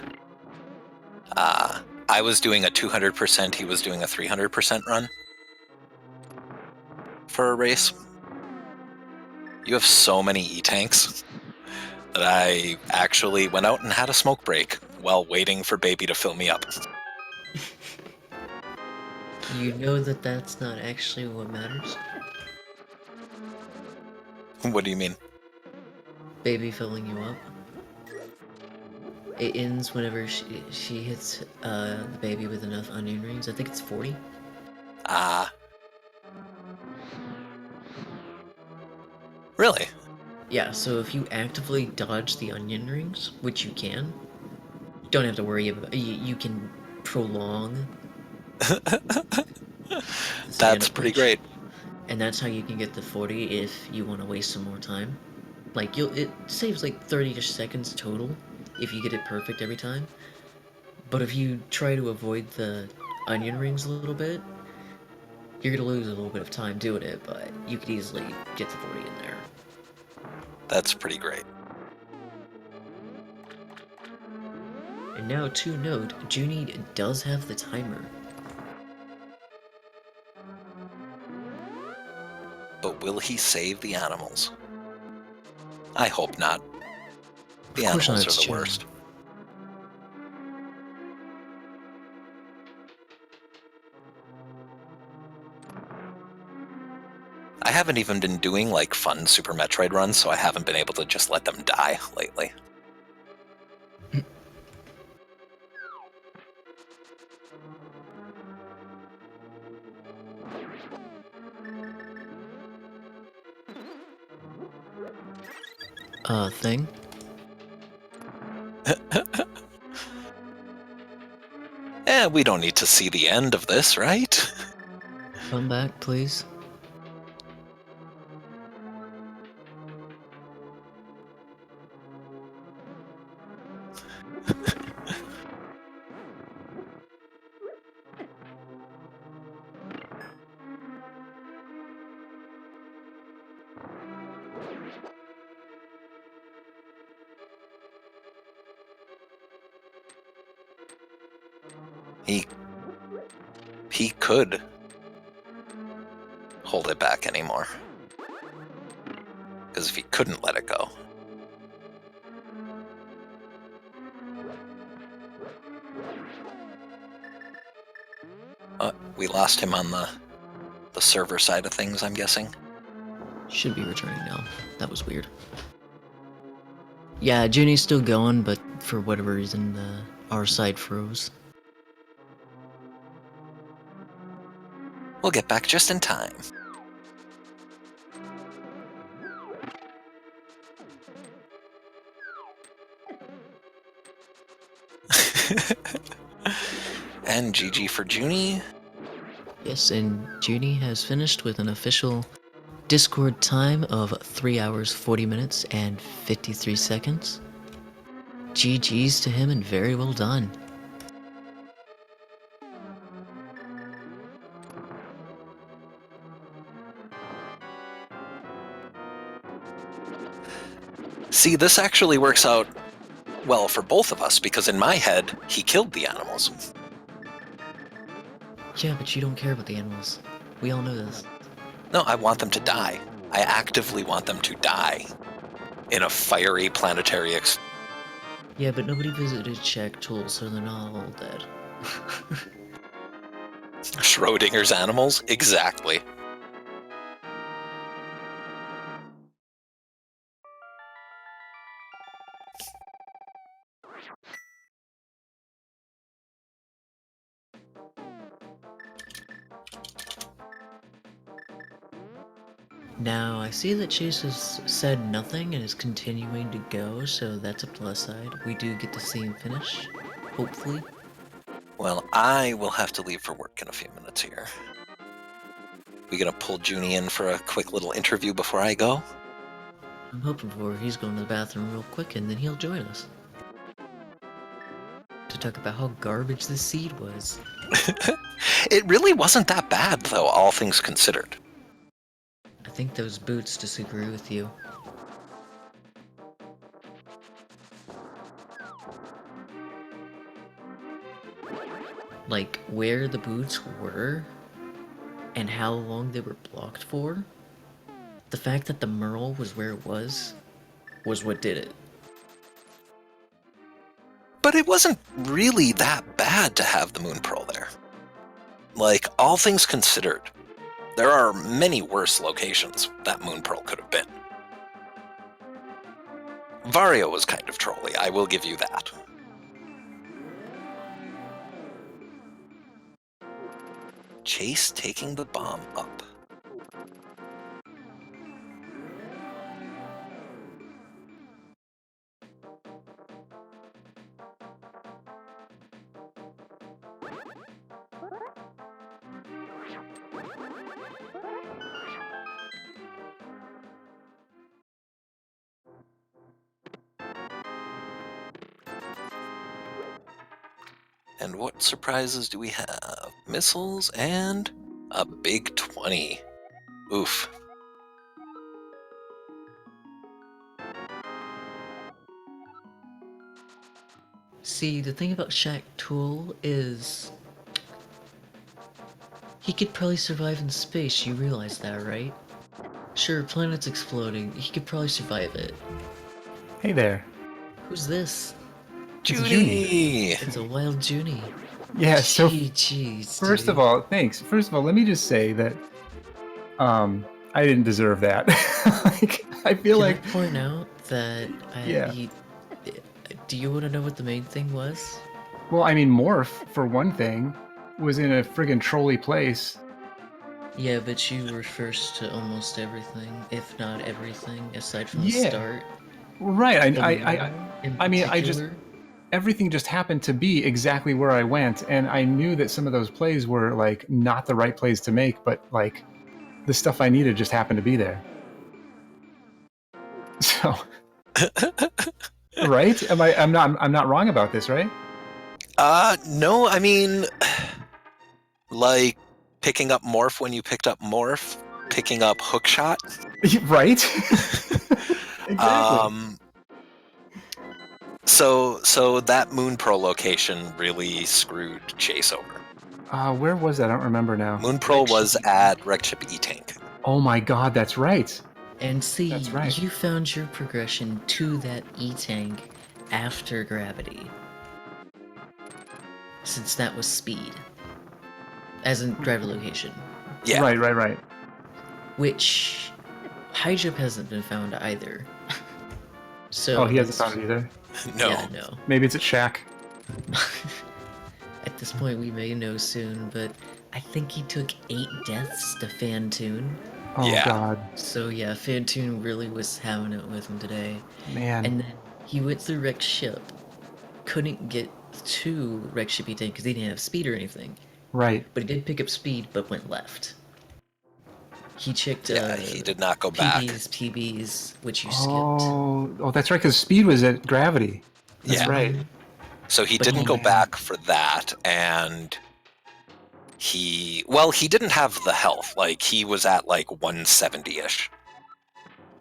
I was doing a 200%, he was doing a 300% run for a race. You have so many E-tanks that I actually went out and had a smoke break while waiting for Baby to fill me up. You know that that's not actually what matters? What do you mean? Baby filling you up. It ends whenever she hits the baby with enough onion rings. I think it's 40. Really? Yeah, so if you actively dodge the onion rings, which you can, don't have to worry about you can prolong the That's stand-up pretty glitch. great. And that's how you can get the 40 if you want to waste some more time. Like, it saves like 30 seconds total if you get it perfect every time. But if you try to avoid the onion rings a little bit, you're gonna lose a little bit of time doing it, but you could easily get the 40 in there. That's pretty great. And now, to note, Junie does have the timer. But will he save the animals? I hope not. The Of course not, animals are it's the Junie. worst. I haven't even been doing like fun Super Metroid runs, so I haven't been able to just let them die lately. Thing? We don't need to see the end of this, right? Come back, please. He could hold it back anymore. Because if he couldn't let it go. We lost him on the server side of things, I'm guessing. Should be returning now. That was weird. Yeah, Junie's still going, but for whatever reason, our side froze. We'll get back just in time. And GG for Junie. Yes, and Junie has finished with an official Discord time of 3 hours, 40 minutes, and 53 seconds. GG's to him and very well done. See, this actually works out well for both of us, because in my head, he killed the animals. Yeah, but you don't care about the animals. We all know this. No, I want them to die. I actively want them to die in a fiery planetary Yeah, but nobody visited Check Tool, so they're not all dead. Schrodinger's animals? Exactly. Now, I see that Chase has said nothing and is continuing to go, so that's a plus side. We do get to see him finish, hopefully. Well, I will have to leave for work in a few minutes here. We gonna pull Junie in for a quick little interview before I go? I'm hoping for he's going to the bathroom real quick and then he'll join us. To talk about how garbage the seed was. It really wasn't that bad, though, all things considered. I think those boots disagree with you. Like, where the boots were, and how long they were blocked for, the fact that the Merle was where it was what did it. But it wasn't really that bad to have the Moon Pearl there. Like, all things considered, there are many worse locations that Moon Pearl could have been. Vario was kind of trolly, I will give you that. Chase taking the bomb up. And what surprises do we have? Missiles and a big 20. Oof. See, the thing about Shaq Tool is he could probably survive in space, you realize that, right? Sure, planet's exploding, he could probably survive it. Hey there. Who's this? Junie! It's a wild Junie. Yeah, so Jeez, first dude. of all, thanks. First of all, let me just say that I didn't deserve that. Like, I feel Can like I point out that Yeah. do you want to know what the main thing was? well, I mean, Morph, for one thing, was in a friggin' trolly place. Yeah, but you were first to almost everything, if not everything, aside from the Yeah. start. Right. The Merle in I mean, I just particular. everything just happened to be exactly where I went, and I knew that some of those plays were like not the right plays to make, but like the stuff I needed just happened to be there. So, right? I'm not wrong about this, right? No, I mean, like picking up Morph when you picked up Morph, picking up Hookshot. Right? Exactly. So that Moon Pearl location really screwed Chase over. Where was that? I don't remember now. Moon Pearl Wreck was Ship at Wreck Ship E-Tank. Oh my god, that's right. And see, That's right. you found your progression to that E-Tank after gravity. Since that was speed. As in driver location. Yeah. Right. Which high jump hasn't been found either. So Oh, he hasn't that's- found it either. No. Yeah, no. Maybe it's at Shaq. At this point we may know soon, but I think he took 8 deaths to Fantoon. Oh Yeah. god, So yeah, Fantoon really was having it with him today. man. And then he went through Wreck Ship, couldn't get to Wreck Ship E-Tank because he didn't have speed or anything. Right. But he did pick up speed, but went left. He checked Yeah, he did not go back. PBs, which you skipped. Oh, that's right. Because speed was at gravity. That's Yeah. right. So he But didn't he- go back for that, and he didn't have the health. Like, he was at like 170-ish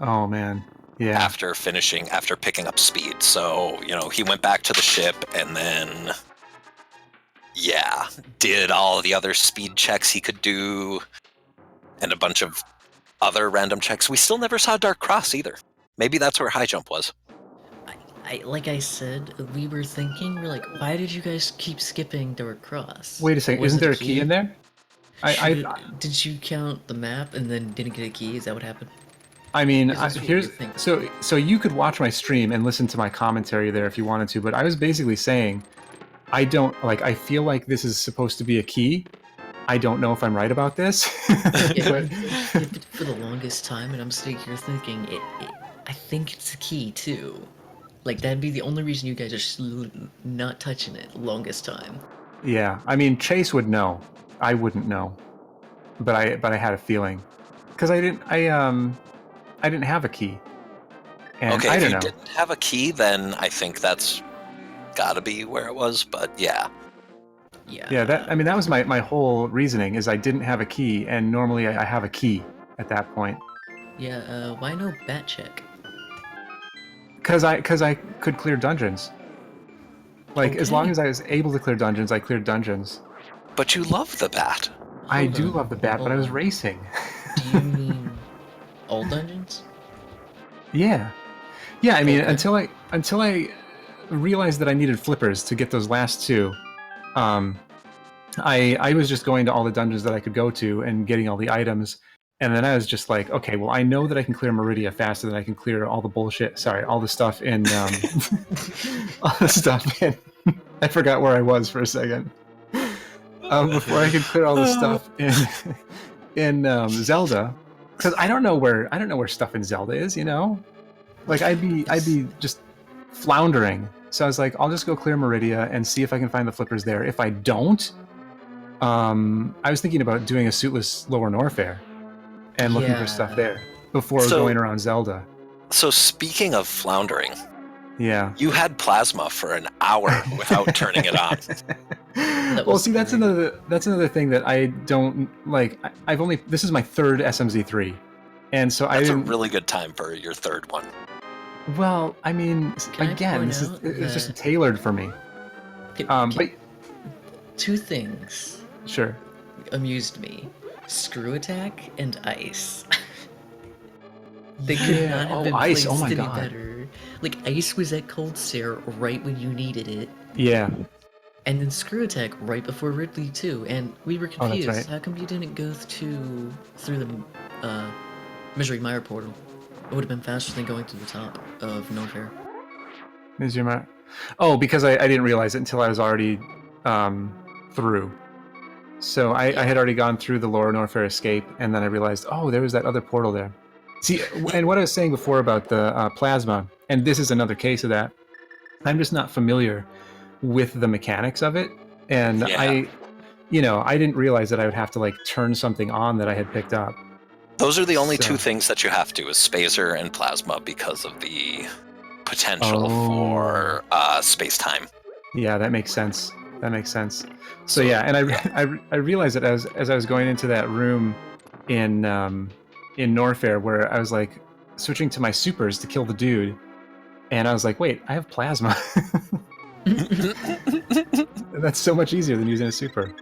Oh man. Yeah. after picking up speed. So, he went back to the ship and then did all the other speed checks he could do and a bunch of other random checks. We still never saw Dark Cross either. Maybe that's where high jump was. Like I said, we were thinking, we're like, why did you guys keep skipping Dark Cross? Wait a second. Was Isn't it there a key in there? Did you count the map and then didn't get a key? Is that what happened? I mean, Because that's what you here's think. so you could watch my stream and listen to my commentary there if you wanted to, but I was basically saying I don't like. I feel like this is supposed to be a key, I don't know if I'm right about this. Yeah, But for the longest time, and I'm sitting here thinking, I think it's a key too. Like that'd be the only reason you guys are not touching it longest time. yeah, I mean, Chase would know. I wouldn't know, but I had a feeling because I didn't have a key, and Okay, I if don't you know. didn't have a key, then I think that's gotta be where it was. But yeah, Yeah. Yeah, that was my whole reasoning is I didn't have a key, and normally I have a key at that point Yeah. Why no bat check? because I could clear dungeons. Like as long Okay. as I was able to clear dungeons, I cleared dungeons. but you love the bat. I Hold do on, love the bat, but I hold was on. racing. Do you mean all dungeons? Yeah, yeah. I mean, Okay. until I realized that I needed flippers to get those last two, um, I was just going to all the dungeons that I could go to and getting all the items. And then I was just like, okay, well, I know that I can clear Meridia faster than I can clear all the bullshit. Sorry, all the stuff in, all the stuff in. I forgot where I was for a second. Before I could clear all the stuff in Zelda, because I don't know where stuff in Zelda is. You know, like I'd be just floundering. So I was like, I'll just go clear Meridia and see if I can find the flippers there. If I don't, I was thinking about doing a suitless Lower Norfair and looking for stuff Yeah. there before So, going around Zelda. so speaking of floundering, Yeah. you had plasma for an hour without turning it on. Well, was see, that's great. another thing that I don't like. I've only this is my third SMZ3, and so I That's a didn't. really good time for your third one. Well, I mean, Can I again, point this is out it's just that tailored for me. But two things sure. amused me: screw attack and ice. They could Yeah. not have Oh, been ice. placed Oh my any god. better. Like ice was at Cold Stare right when you needed it, Yeah. and then screw attack right before Ridley too. And we were Oh, that's confused. right. How come you didn't go through the Misery Mire portal? It would have been faster than going through the top of No Fair. Is your mark? Oh, because I didn't realize it until I was already through. So I had already gone through the Lower Norfair escape, and then I realized, oh, there was that other portal there. See, and what I was saying before about the plasma, and this is another case of that. I'm just not familiar with the mechanics of it, and Yeah. I didn't realize that I would have to like turn something on that I had picked up. Those are the only two So, things that you have to is spacer and plasma because of the potential oh, for space-time. yeah, that makes sense. That makes sense. So So, yeah, and yeah. I realized that as I was going into that room in Norfair where I was like switching to my supers to kill the dude, and I was like, wait, I have plasma. That's so much easier than using a super.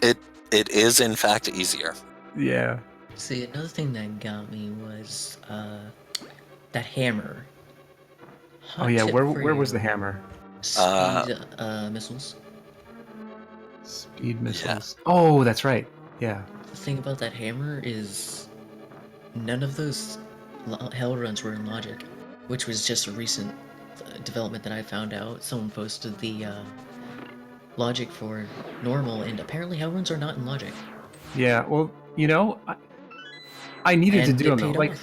It is in fact easier. Yeah. See, another thing that got me was that hammer. Oh Hot yeah, tip for where was you. the hammer? Speed missiles. Speed missiles. Yeah. Oh, that's right. Yeah. The thing about that hammer is none of those hell runs were in logic, which was just a recent development that I found out. Someone posted the logic for normal, and apparently hell runs are not in logic. Yeah. Well, I needed to do them though. Like,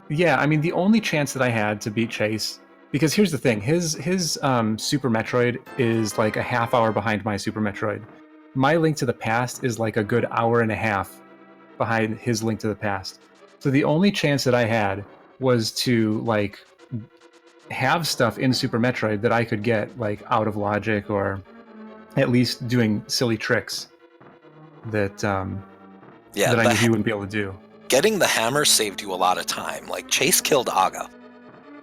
yeah. I mean, the only chance that I had to beat Chase, because here's the thing: his Super Metroid is like a half hour behind my Super Metroid. My Link to the Past is like a good hour and a half behind his Link to the Past. So the only chance that I had was to like have stuff in Super Metroid that I could get like out of logic or at least doing silly tricks that that I knew he wouldn't be able to do. Getting the hammer saved you a lot of time. Like Chase killed Aga.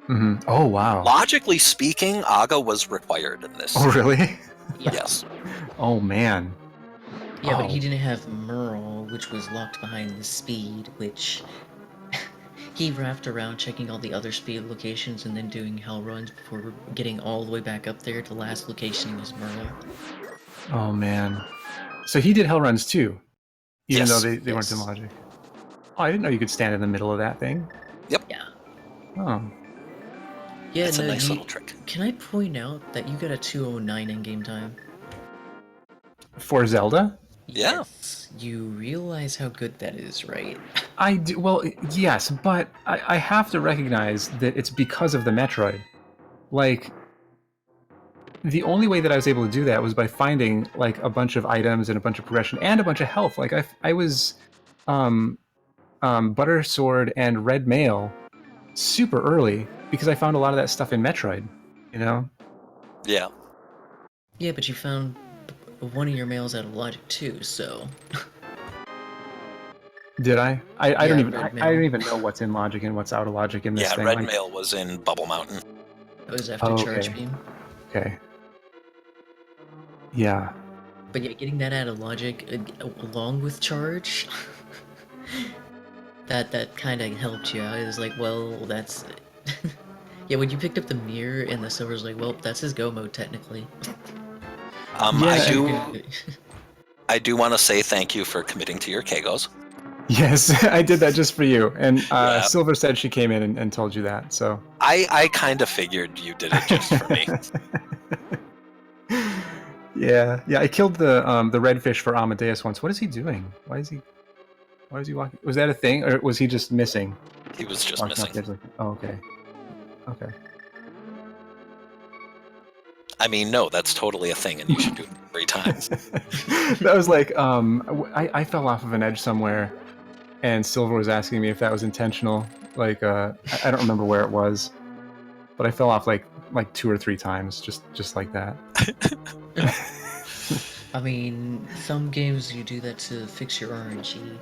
Mm-hmm. Oh wow! Logically speaking, Aga was required in this. Oh really? Yes. Oh man. Yeah, but he didn't have Merle, which was locked behind the speed, which he wrapped around checking all the other speed locations and then doing hell runs before getting all the way back up there to last location is Merle. Oh man. So he did hell runs too, even though they Yes. weren't in logic. Oh, I didn't know you could stand in the middle of that thing. Yep. Yeah. Oh. Yeah, it's a nice little trick. Can I point out that you got a 209 in game time? For Zelda? Yeah. Yes, you realize how good that is, right? I do. Well, yes, but I have to recognize that it's because of the Metroid. Like, the only way that I was able to do that was by finding like a bunch of items and a bunch of progression and a bunch of health. Like I was um, Butter Sword and Red Mail super early because I found a lot of that stuff in Metroid. You know? Yeah. Yeah, but you found one of your mails out of logic too, so Did I? I don't yeah, even red I don't mail. even know what's in logic and what's out of logic in this Yeah, thing. Red Like, Mail was in Bubble Mountain. That was after oh, charge okay, beam. okay, yeah. But yeah, getting that out of logic along with charge, that kind of helped you out. It was like, well, that's yeah. When you picked up the mirror and the silver's like, well, that's his go mode technically. Yeah, I and- do. I do want to say thank you for committing to your Kegos. Yes, I did that just for you. And Yeah. Silver said she came in and told you that. So I kind of figured you did it just for me. yeah. I killed the redfish for Amadeus once. What is he doing? Why is he walking? Was that a thing, or was he just missing? He was just Walking off missing. the edge like, oh, okay. Okay. I mean, no, that's totally a thing, and you should do it 3 times. That was like I fell off of an edge somewhere, and Silver was asking me if that was intentional. Like I don't remember where it was, but I fell off like 2 or 3 times, just like that. I mean, some games you do that to fix your RNG.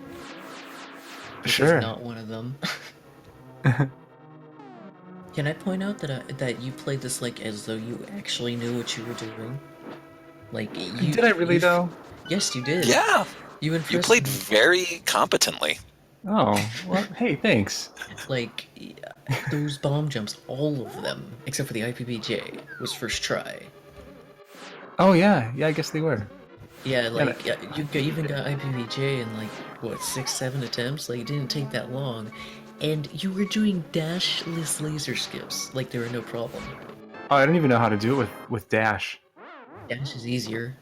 This Sure. is not one of them. Can I point out that you played this like as though you actually knew what you were doing? Like you Did I really though? Yes, you did. Yeah, You you impressed played me. very competently. Oh, well, hey, thanks. Like those bomb jumps, all of them, except for the IPBJ, was first try. Oh yeah, I guess they were. Yeah, Yeah, like even got IPBJ in like what 6-7 attempts. Like it didn't take that long, and you were doing dashless laser skips. Like there were no problem. Oh, I don't even know how to do it with dash. Dash is easier.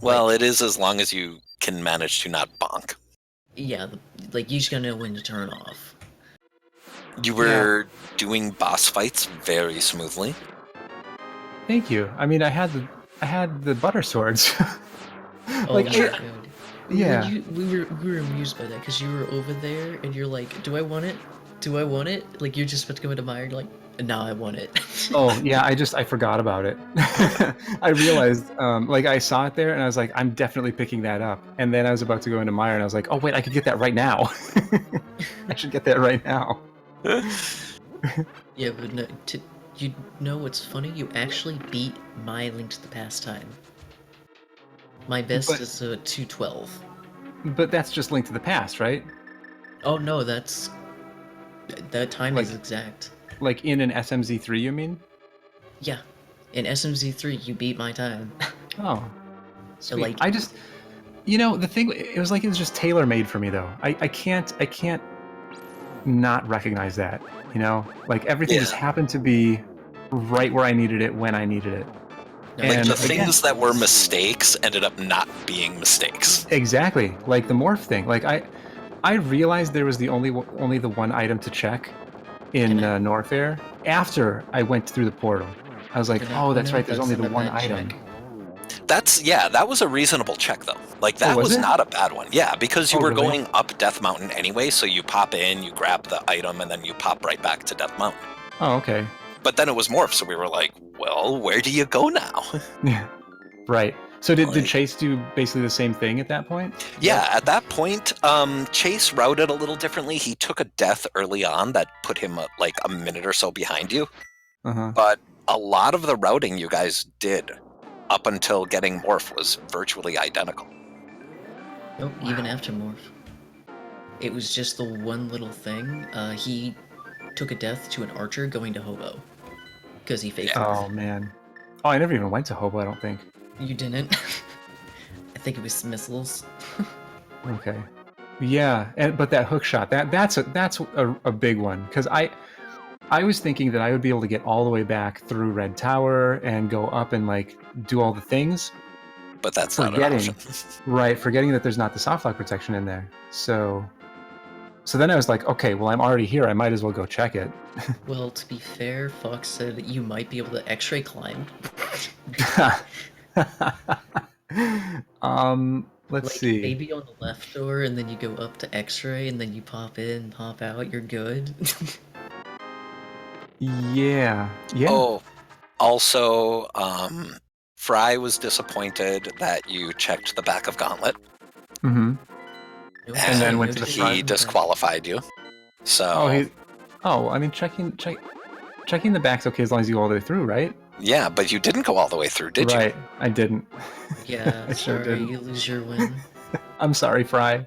Well, Like- it is as long as you can manage to not bonk. Yeah, like you just gotta know when to turn off. You were doing boss fights very smoothly. Thank you. I mean, I had the butter swords. Oh like, my it- god. yeah. We were amused by that because you were over there and you're like, do I want it? Do I want it? Like you're just about to go into Mire, you're like, no, I want it. Oh yeah, I forgot about it. I realized, like I saw it there, and I was like, I'm definitely picking that up. And then I was about to go into Mire, and I was like, oh wait, I could get that right now. I should get that right now. Yeah, but no, you know what's funny? You actually beat my Link to the Past time. My best But- is a 212. But that's just Link to the Past, right? Oh no, that time is Like- exact. Like in an SMZ3, you mean? Yeah, in SMZ3 you beat my time. Oh, So, sweet. like- I just, the thing, it was like it was just tailor made for me though. I can't not recognize that. Like everything just Yeah. happened to be right where I needed it when I needed it. No, Like And the again- things that were mistakes ended up not being mistakes. Exactly, like the morph thing. Like I realized there was only the one item to check in Norfair after I went through the portal. I was like, Can I oh, that's point right. out There's that's only the not a one bad item. check? That was a reasonable check though. Like that was was it? not a bad one. Yeah, because you Oh, were really? going up Death Mountain anyway, so you pop in, you grab the item, and then you pop right back to Death Mountain. Oh, okay. But then it was morph, so we were like, well, where do you go now? Yeah. Right. So did Like- Chase do basically the same thing at that point? Yeah, at that point, Chase routed a little differently. He took a death early on that put him like a minute or so behind you. Uh-huh. But a lot of the routing you guys did up until getting morph was virtually identical. Nope, even after Morph. It was just the one little thing. He took a death to an archer going to Hobo. Because he faked Oh man. Oh, I never even went to Hobo, I don't think. it. You didn't? I think it was missiles. Okay. Yeah, but that hook shot, that's a big one, because I was thinking that I would be able to get all the way back through Red Tower and go up and like do all the things. but that's not an option. Forgetting that there's not the soft lock protection in there. So then I was like, okay, well, I'm already here. I might as well go check it. Well, to be fair, Fox said you might be able to X-ray climb. Let's Like, see. maybe on the left door, and then you go up to X-ray, and then you pop in, pop out, you're good. Yeah. Oh, also, Fry was disappointed that you checked the back of Gauntlet. Mm-hmm. And then went to the front. he disqualified you. So I mean, checking the back's okay as long as you go all the way through, right? yeah, but you didn't go all the way through, did you? Right, I didn't. Yeah, I sure sorry, didn't. you lose your win. I'm sorry, Fry.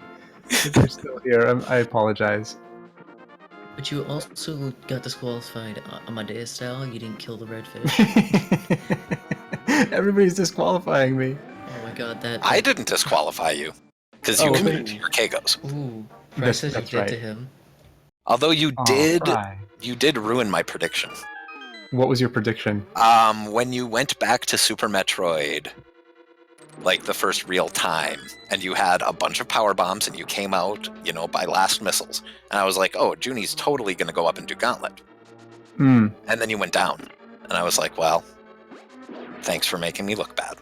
If you're still here, I apologize. But you also got disqualified Amadeus style, you didn't kill the redfish. Everybody's disqualifying me. Oh my god, that... I didn't disqualify you because you committed your Kegos. Ooh, Fry says you that's did right. to him. Although you Fry. did ruin my prediction. What was your prediction? When you went back to Super Metroid, like the first real time, and you had a bunch of power bombs and you came out, by last missiles. And I was like, oh, Junie's totally going to go up and do Gauntlet. Mm. And then you went down. And I was like, well, thanks for making me look bad.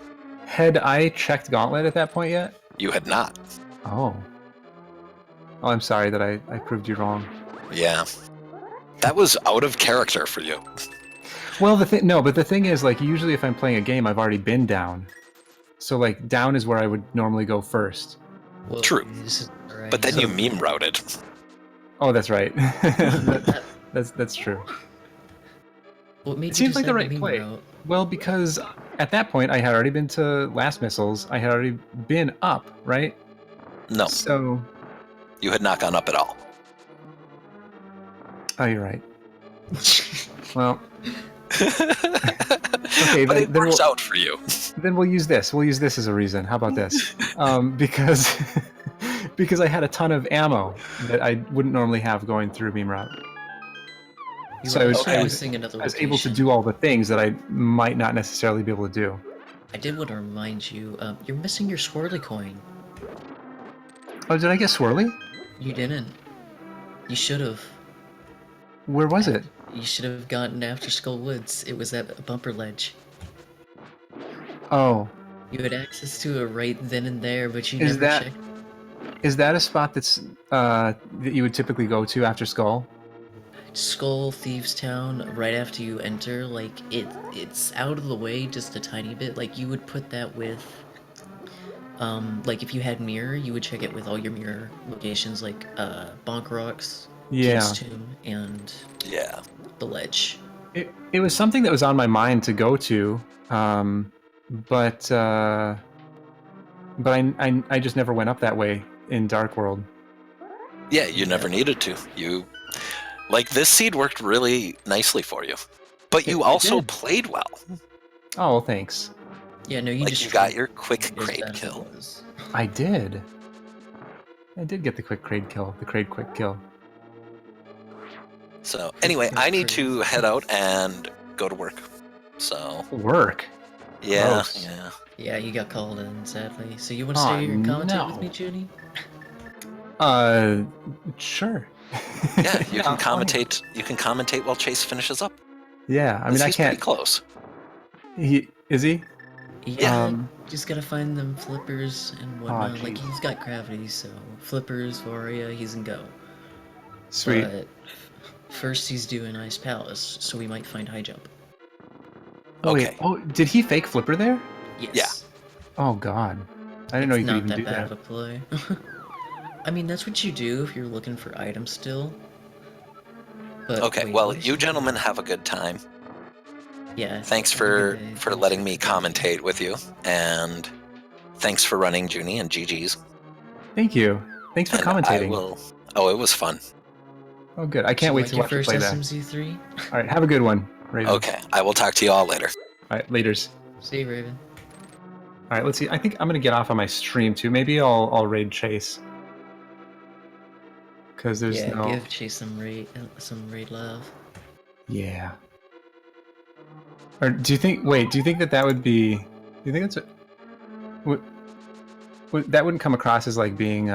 Had I checked Gauntlet at that point yet? You had not. Oh. Oh, I'm sorry that I proved you wrong. Yeah. That was out of character for you. Well, but the thing is, like, usually if I'm playing a game, I've already been down. So, like, down is where I would normally go first. Well, True. Right. But then you meme routed. Oh, that's right. That's true. What made It you seems like the decide right to meme play. route? Well, because at that point, I had already been to last missiles. I had already been up, right? No, So... you had not gone up at all. Oh, you're right. Well... Okay, but it works we'll, out for you. Then we'll use this. We'll use this as a reason. How about this? Because because I had a ton of ammo that I wouldn't normally have going through beam route. So I was able to do all the things that I might not necessarily be able to do. I did want to remind you, you're missing your swirly coin. Oh, did I get swirly? You didn't. You should have. Where was it? You should have gotten After Skull Woods. It was at a bumper ledge. Oh. You had access to it right then and there, but you never checked. Is that a spot that's that you would typically go to after Skull? Skull, Thieves Town, right after you enter, like, it's out of the way just a tiny bit. Like, you would put that with, like, if you had Mirror, you would check it with all your Mirror locations, like, Bonk Rocks, King's Tomb, and the Ledge. It was something that was on my mind to go to, but I just never went up that way in Dark World. Yeah, you never needed to. Like, this seed worked really nicely for you. But you also played well. Oh, well, thanks. Yeah, no, you got your quick crate kill. I did. I did get the quick crate kill. The crate quick kill. So, anyway, I need to head out and go to work. So... Work? Yeah, Gross. yeah. Yeah, you got called in, sadly. So you want to stay here and commentate with me, Junie? Sure. Yeah, you can commentate. You can commentate while Chase finishes up. Yeah, I mean, I can't. Pretty close. Is he? Yeah, just gotta find them flippers and whatnot. Oh, like, he's got gravity, so flippers, Varia, he's in go. Sweet. But first, he's doing Ice Palace, so we might find high jump. Oh, okay. Wait. Oh, did he fake flipper there? Yes. Yeah. Oh God, I didn't know you could even do It's not that bad that. of a play. I mean, that's what you do if you're looking for items still. But Okay, wait, well, what is you she- gentlemen have a good time. Yeah. Thanks have a for good day. for letting me commentate with you, and thanks for running Junie and GG's. Thank you. Thanks for And commentating. I will. Oh, it was fun. Oh, good. I Did can't you wait like to your watch you first play that. SMZ3? All right, have a good one, Raven. Okay, I will talk to you all later. All right, laters. See you, Raven. All right, let's see. I think I'm gonna get off on my stream too. Maybe I'll raid Chase. Cause there's Yeah, no. give Chase some raid love. Yeah. Or do you think? Wait, do you think that would be? Do you think that's? That wouldn't come across as like being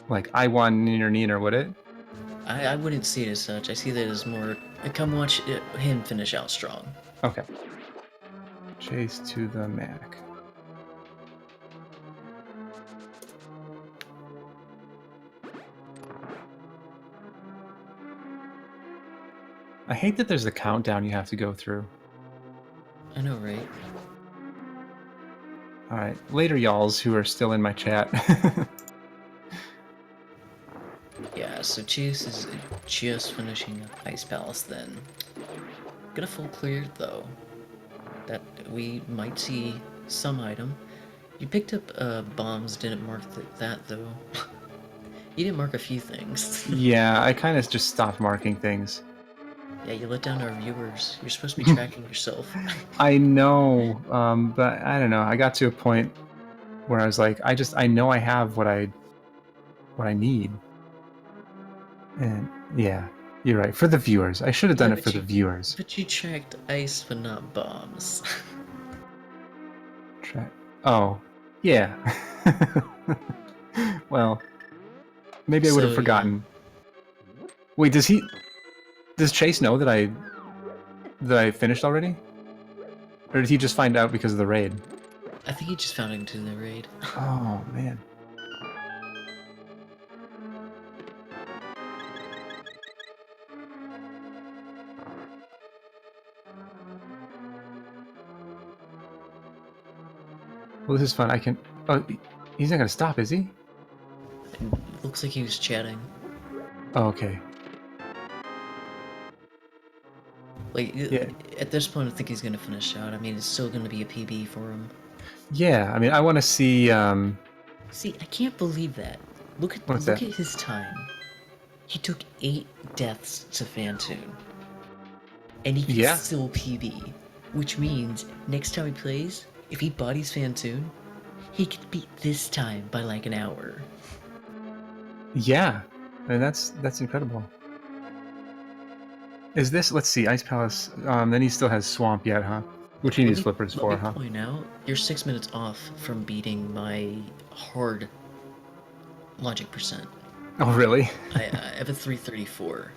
like I won neener neener, would it? I wouldn't see it as such. I see that as more, come watch him finish out strong. Okay. Chase2TheMac. I hate that there's a countdown you have to go through. I know, right? All right, later, y'alls who are still in my chat. Yeah, so Chase is just finishing up Ice Palace then. Gonna full clear though. That we might see some item. You picked up bombs, didn't mark that though. You didn't mark a few things. Yeah, I kind of just stopped marking things. Yeah, you let down our viewers. You're supposed to be tracking yourself. I know, but I don't know. I got to a point where I was like, I know I have what I need. And yeah, you're right. For the viewers, I should have done it for the viewers. But you tracked ice, but not bombs. Oh, yeah. Well, maybe I would have forgotten. Yeah. Wait, does Chase know that I finished already? Or did he just find out because of the raid? I think he just found it into the raid. Oh, man. Well, this is fun. I can... Oh, he's not going to stop, is he? It looks like he was chatting. Oh, okay. Like, yeah. At this point, I think he's going to finish out. I mean, it's still going to be a PB for him. Yeah, I mean, I want to see... See, I can't believe that. Look at his time. He took 8 deaths to Fantoon. And he can still PB. Which means, next time he plays, if he bodies Fantoon, he could beat this time by like an hour. Yeah, I mean, that's incredible. Is this, let's see, Ice Palace, then he still has Swamp yet, huh? Which he needs flippers for, huh? Let me point out, you're 6 minutes off from beating my hard logic percent. Oh, really? I have a 334.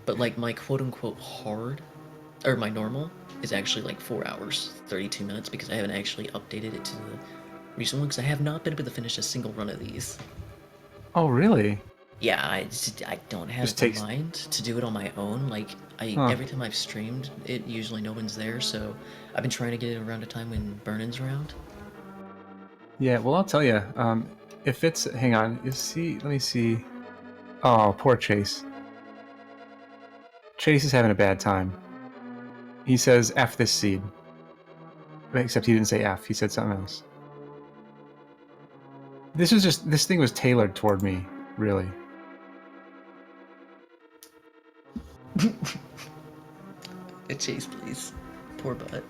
But like my quote-unquote hard, or my normal, is actually like 4 hours, 32 minutes, because I haven't actually updated it to the recent one, because I have not been able to finish a single run of these. Oh, really? Yeah, I don't have the mind to do it on my own. Like, every time I've streamed, it usually no one's there, so I've been trying to get it around a time when Burnin's around. Yeah, well, I'll tell you, if it's... Hang on, let me see... Oh, poor Chase. Chase is having a bad time. He says, F this seed. Except he didn't say F, he said something else. This thing was tailored toward me, really. A Chase, please. Poor butt.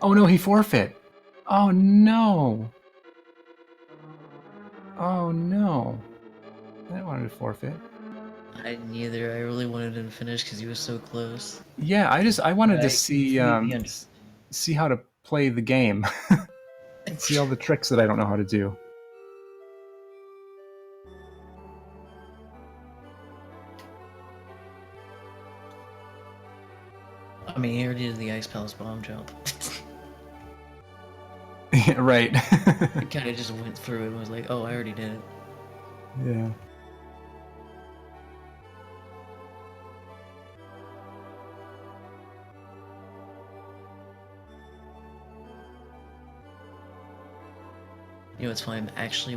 Oh no, he forfeit. Oh no. Oh no. I didn't want him to forfeit. I didn't either. I really wanted him to finish because he was so close. Yeah, I wanted to see see how to play the game. See all the tricks that I don't know how to do. I mean, he already did the Ice Palace bomb jump. Yeah, right. He kind of just went through it and was like, oh, I already did it. Yeah. You know, it's fine. I'm actually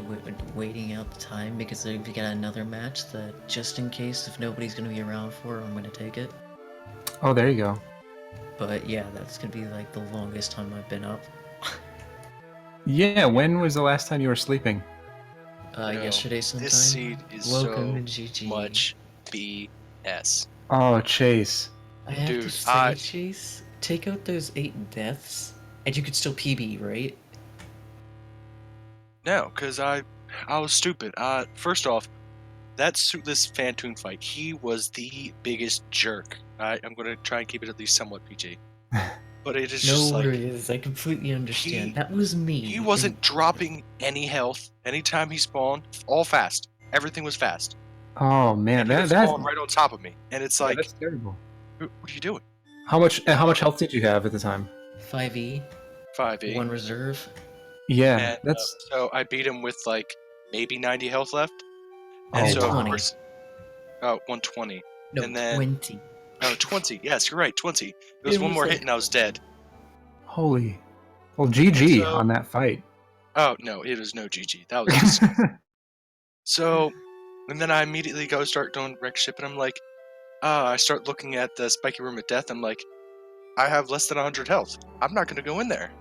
waiting out the time because we got another match that, just in case, if nobody's going to be around for, I'm going to take it. Oh, there you go. But yeah, that's going to be like the longest time I've been up. Yeah, when was the last time you were sleeping? Yesterday sometime. This seed is Welcome so to GG. much BS. Oh, Chase. I have to say, Chase, take out those 8 deaths, and you could still PB, right? No, because I was stupid. First off, that suitless Fantoon fight, he was the biggest jerk. I'm gonna try and keep it at least somewhat PG. But it is No just like worries, I completely understand. he- That was me. he wasn't dropping any health anytime he spawned. All fast. Everything was fast. Oh man, And he would that's spawn right on top of me. And it's like, that's terrible. what are you doing? How much health did you have at the time? 5e, 5e. 1 reserve. Yeah, And that's so I beat him with like maybe 90 health left. oh, And And so, of 20. course, 120. No, and then- 20. Oh, 20. Yes, you're right, 20. It was one was more like- hit and I was dead. holy. Well, GG So- on that fight. Oh, no, it was no GG. That was disgusting. So, and then I immediately go start doing wreck ship, and I'm like, I start looking at the spiky room of death. I'm like, I have less than 100 health. I'm not going to go in there.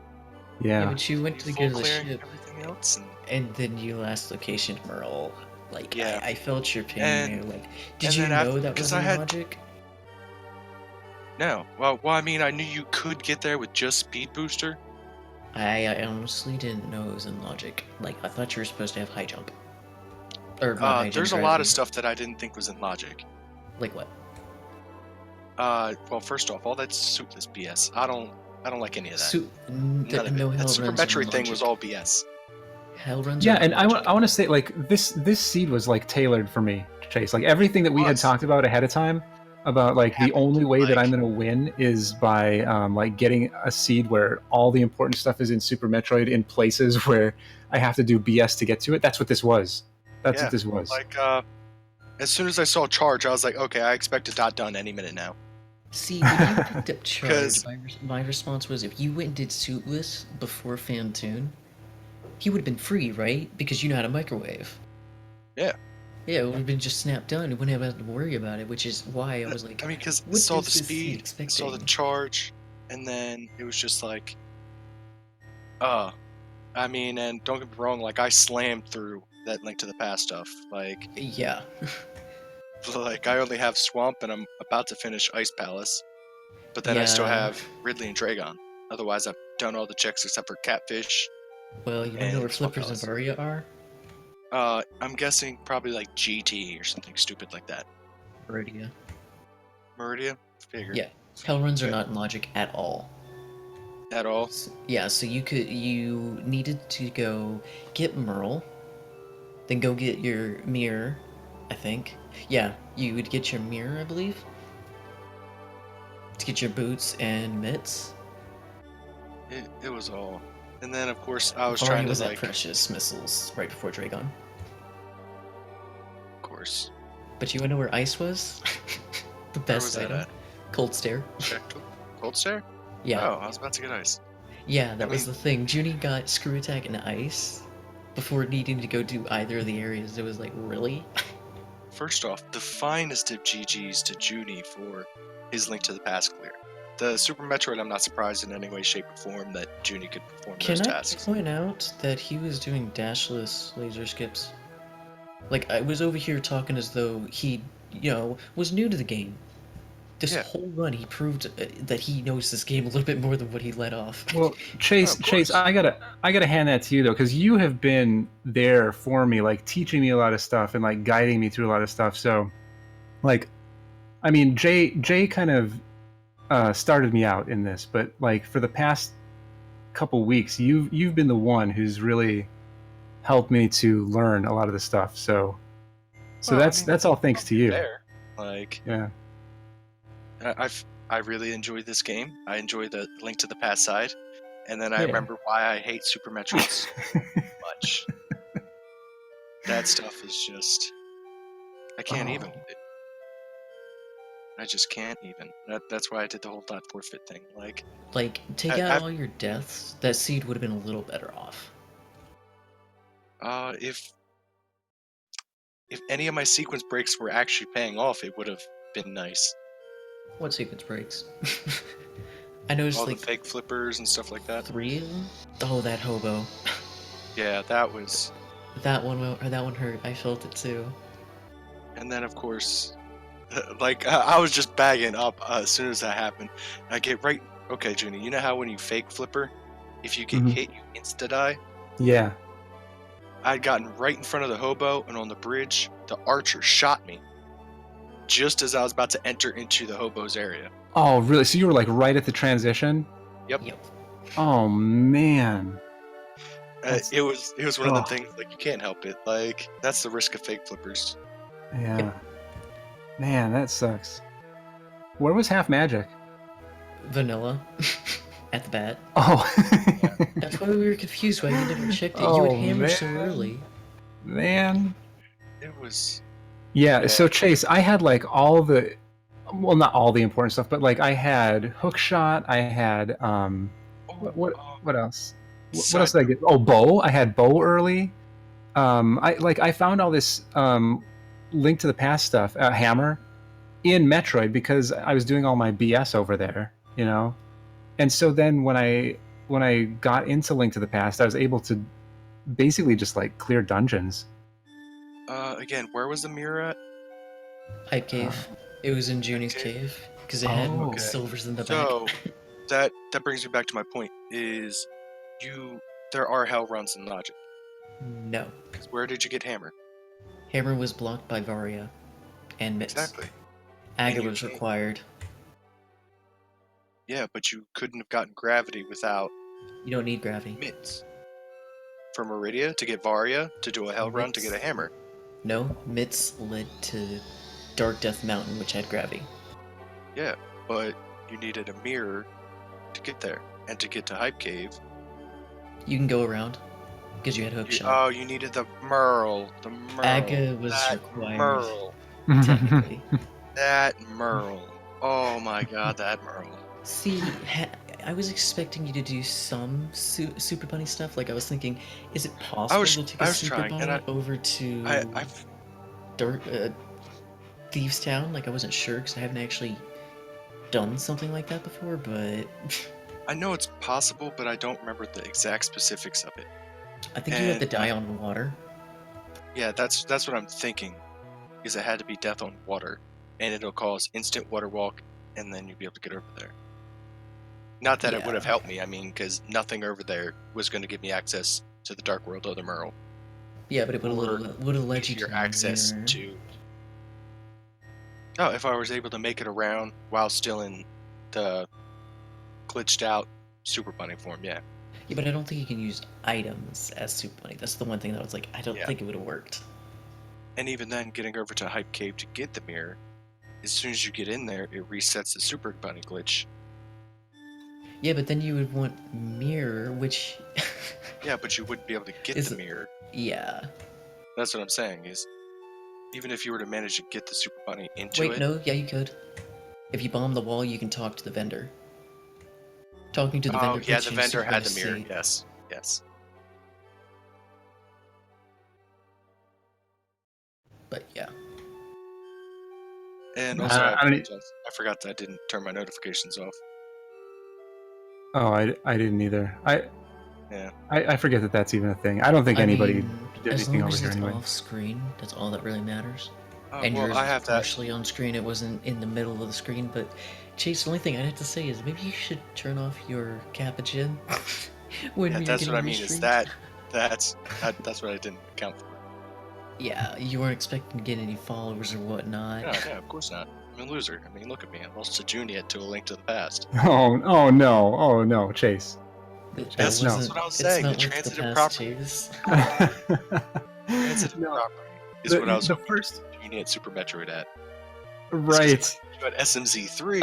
Yeah, Yeah. but you went to Full go to the clearing ship, everything else. and then you last location Merle. Like, Yeah. I felt your pain And- there. Like, did and you then know after- that 'cause was I in had- logic? No. Well, I mean, I knew you could get there with just speed booster. I honestly didn't know it was in logic. Like, I thought you were supposed to have high jump. Or not high jump, There's a lot of gravity. stuff that I didn't think was in logic. Like what? Well, first off, all that suitless BS. I don't like any of that. None None of no it. hell That runs in supermetry thing logic. was all BS. Hell runs. Yeah, are and not logic. I want to say like this seed was like tailored for me, Chase. Like everything that we had Was. talked about ahead of time about like the Happened, only way that like- I'm gonna win is by like getting a seed where all the important stuff is in Super Metroid in places where I have to do BS to get to it. That's what this was. That's Yeah, what this was. Like, as soon as I saw charge, I was like, okay, I expect a dot done any minute now. See, when you picked up charge, 'Cause- my response was if you went and did suitless before Fantoon, he would have been free, right? Because you know how to microwave. Yeah. Yeah, it would have been just snap done. You wouldn't have had to worry about it, which is why I was like, I mean, because what saw is the this seed speed, saw the expecting? charge, and then it was just like, I mean, and don't get me wrong, like I slammed through that Link to the Past stuff. Like Yeah. I only have Swamp, and I'm about to finish Ice Palace, but then I still Yeah. have Ridley and Dragon. Otherwise, I've done all the checks except for Catfish. Well, you wanna know And where Swamp Flippers and Palace. Varia are? I'm guessing probably like GT or something stupid like that. Meridia. Meridia, figure. Yeah. Hell runs are Okay. not in logic at all. At all. Yeah, so you needed to go get Merle, then go get your mirror, I think. Yeah, you would get your mirror, I believe. To get your boots and mitts. It was all. And then of course I was Varia trying to was like, at Precious Missiles right before Dragon. of course. But you wanna know where Ice was? The Where best was that item. at? Cold Stare. Checked. Cold Stare? Yeah. Oh, I was about to get ice. Yeah, that I was mean- the thing. Junie got Screw Attack and Ice before needing to go do either of the areas. It was like, really? First off, the finest of GGs to Junie for his Link to the Past clear. The Super Metroid, I'm not surprised in any way, shape, or form that Junie could perform Can those I tasks. point out that he was doing dashless laser skips? Like, I was over here talking as though he, was new to the game. This Yeah. whole run, he proved that he knows this game a little bit more than what he let off. Well, Chase, of Chase, course. I gotta hand that to you though, because you have been there for me, like teaching me a lot of stuff and like guiding me through a lot of stuff. So, like, I mean, Jay kind of started me out in this, but like for the past couple weeks, you've been the one who's really helped me to learn a lot of the stuff. So Well, I that's mean, that's all thanks to you. Fair. Like, Yeah. I really enjoy this game. I enjoy the Link to the Past side. And then I Yeah. remember why I hate Super Metroid so much. That stuff is just... I can't even Oh. with it. I just can't even. That's why I did the whole dot forfeit thing. Like, Like, take I- out I've- all your deaths, that seed would have been a little better off. if any of my sequence breaks were actually paying off, it would have been nice. What sequence breaks? I noticed All like the fake flippers and stuff like that. 3 of them. Oh, that hobo. Yeah, that was... That one hurt. I felt it too. And then, of course, like, I was just bagging up as soon as that happened. I get right... Okay, Junie, you know how when you fake flipper, if you get Mhm. hit, you insta-die? Yeah. I'd gotten right in front of the hobo, and on the bridge, the archer shot me just as I was about to enter into the hobo's area. Oh, really? So you were like right at the transition? Yep. Oh man. It was one of them things, like, you can't help it. Like, that's the risk of fake flippers. Yeah. Yep. Man, that sucks. Where was half magic? Vanilla at the bat. Oh. That's why we were confused why you never checked it. You Oh, would hammer so man. early. Man. It was. Yeah, so Chase, I had like all the, well, not all the important stuff, but like I had hook shot, I had what else? What else did I get? Oh, bow. I had bow early. I found all this Link to the Past stuff, hammer, in Metroid because I was doing all my BS over there, you know. And so then when I got into Link to the Past, I was able to basically just like clear dungeons. Again, where was the mirror at? Hype cave. It was in Junie's cave because it had Oh. silvers in the So back. that brings me back to my point. Is there are hell runs in Logic? No. Where did you get hammer? Hammer was blocked by Varia and Mitz. Exactly. Aga And you was can't- required. Yeah, but you couldn't have gotten gravity without You don't need gravity. Mitz. From Meridia to get Varia to do a hell run to get a hammer. No, Mitz led to Dark Death Mountain, which had gravity. Yeah, but you needed a mirror to get there, and to get to Hype Cave. You can go around because you had hook shot. Oh, you needed the Merle. The Merle. Aga was that required. Merle. Technically. That Merle. Oh my god, that Merle. See, I was expecting you to do some Super Bunny stuff. Like, I was thinking, is it possible to take a Super trying, Bunny and over to I've Thieves Town? Like, I wasn't sure because I haven't actually done something like that before, but I know it's possible, but I don't remember the exact specifics of it. I think you have to die on water. Yeah, that's what I'm thinking, because it had to be death on water, and it'll cause instant water walk, and then you'll be able to get over there. Not that it would have helped me, I mean, because nothing over there was going to give me access to the Dark World of the Merle. Yeah, but it would have led you Your to access mirror. to. Oh, if I was able to make it around while still in the glitched out Super Bunny form, yeah. Yeah, but I don't think you can use items as Super Bunny. That's the one thing that I was like, I don't think it would have worked. And even then, getting over to Hype Cave to get the mirror, as soon as you get in there, it resets the Super Bunny glitch. Yeah, but then you would want mirror, which Yeah, but you wouldn't be able to get the mirror. Yeah. That's what I'm saying, is even if you were to manage to get the Super Bunny into Wait, it. no, yeah, you could. If you bomb the wall, you can talk to the vendor. Talking to the vendor. Oh, yeah, puts the you in vendor Super had Bunny the mirror. state. Yes, yes. But yeah. And also, I mean- I forgot that I didn't turn my notifications off. Oh, I didn't either. I forget that that's even a thing. I don't think anybody did as anything long over as here it's anyway. off screen, that's all that really matters. And well, yours I was have that. partially on screen. It wasn't in the middle of the screen. But Chase, the only thing I'd have to say is maybe you should turn off your Kappa Gen when Yeah, you're that's getting what I mean. Is restreamed. that's what I didn't account for. Yeah, you weren't expecting to get any followers or whatnot. Yeah, of course not. I'm a loser. I mean, look at me. I lost to Junie to A Link to the Past. Oh no, Chase. That's no. what I was It's saying. not The like transitive past, property. Chase. Transitive No, property is what I was the hoping first Junie at Super Metroid at. right. You had SMZ3,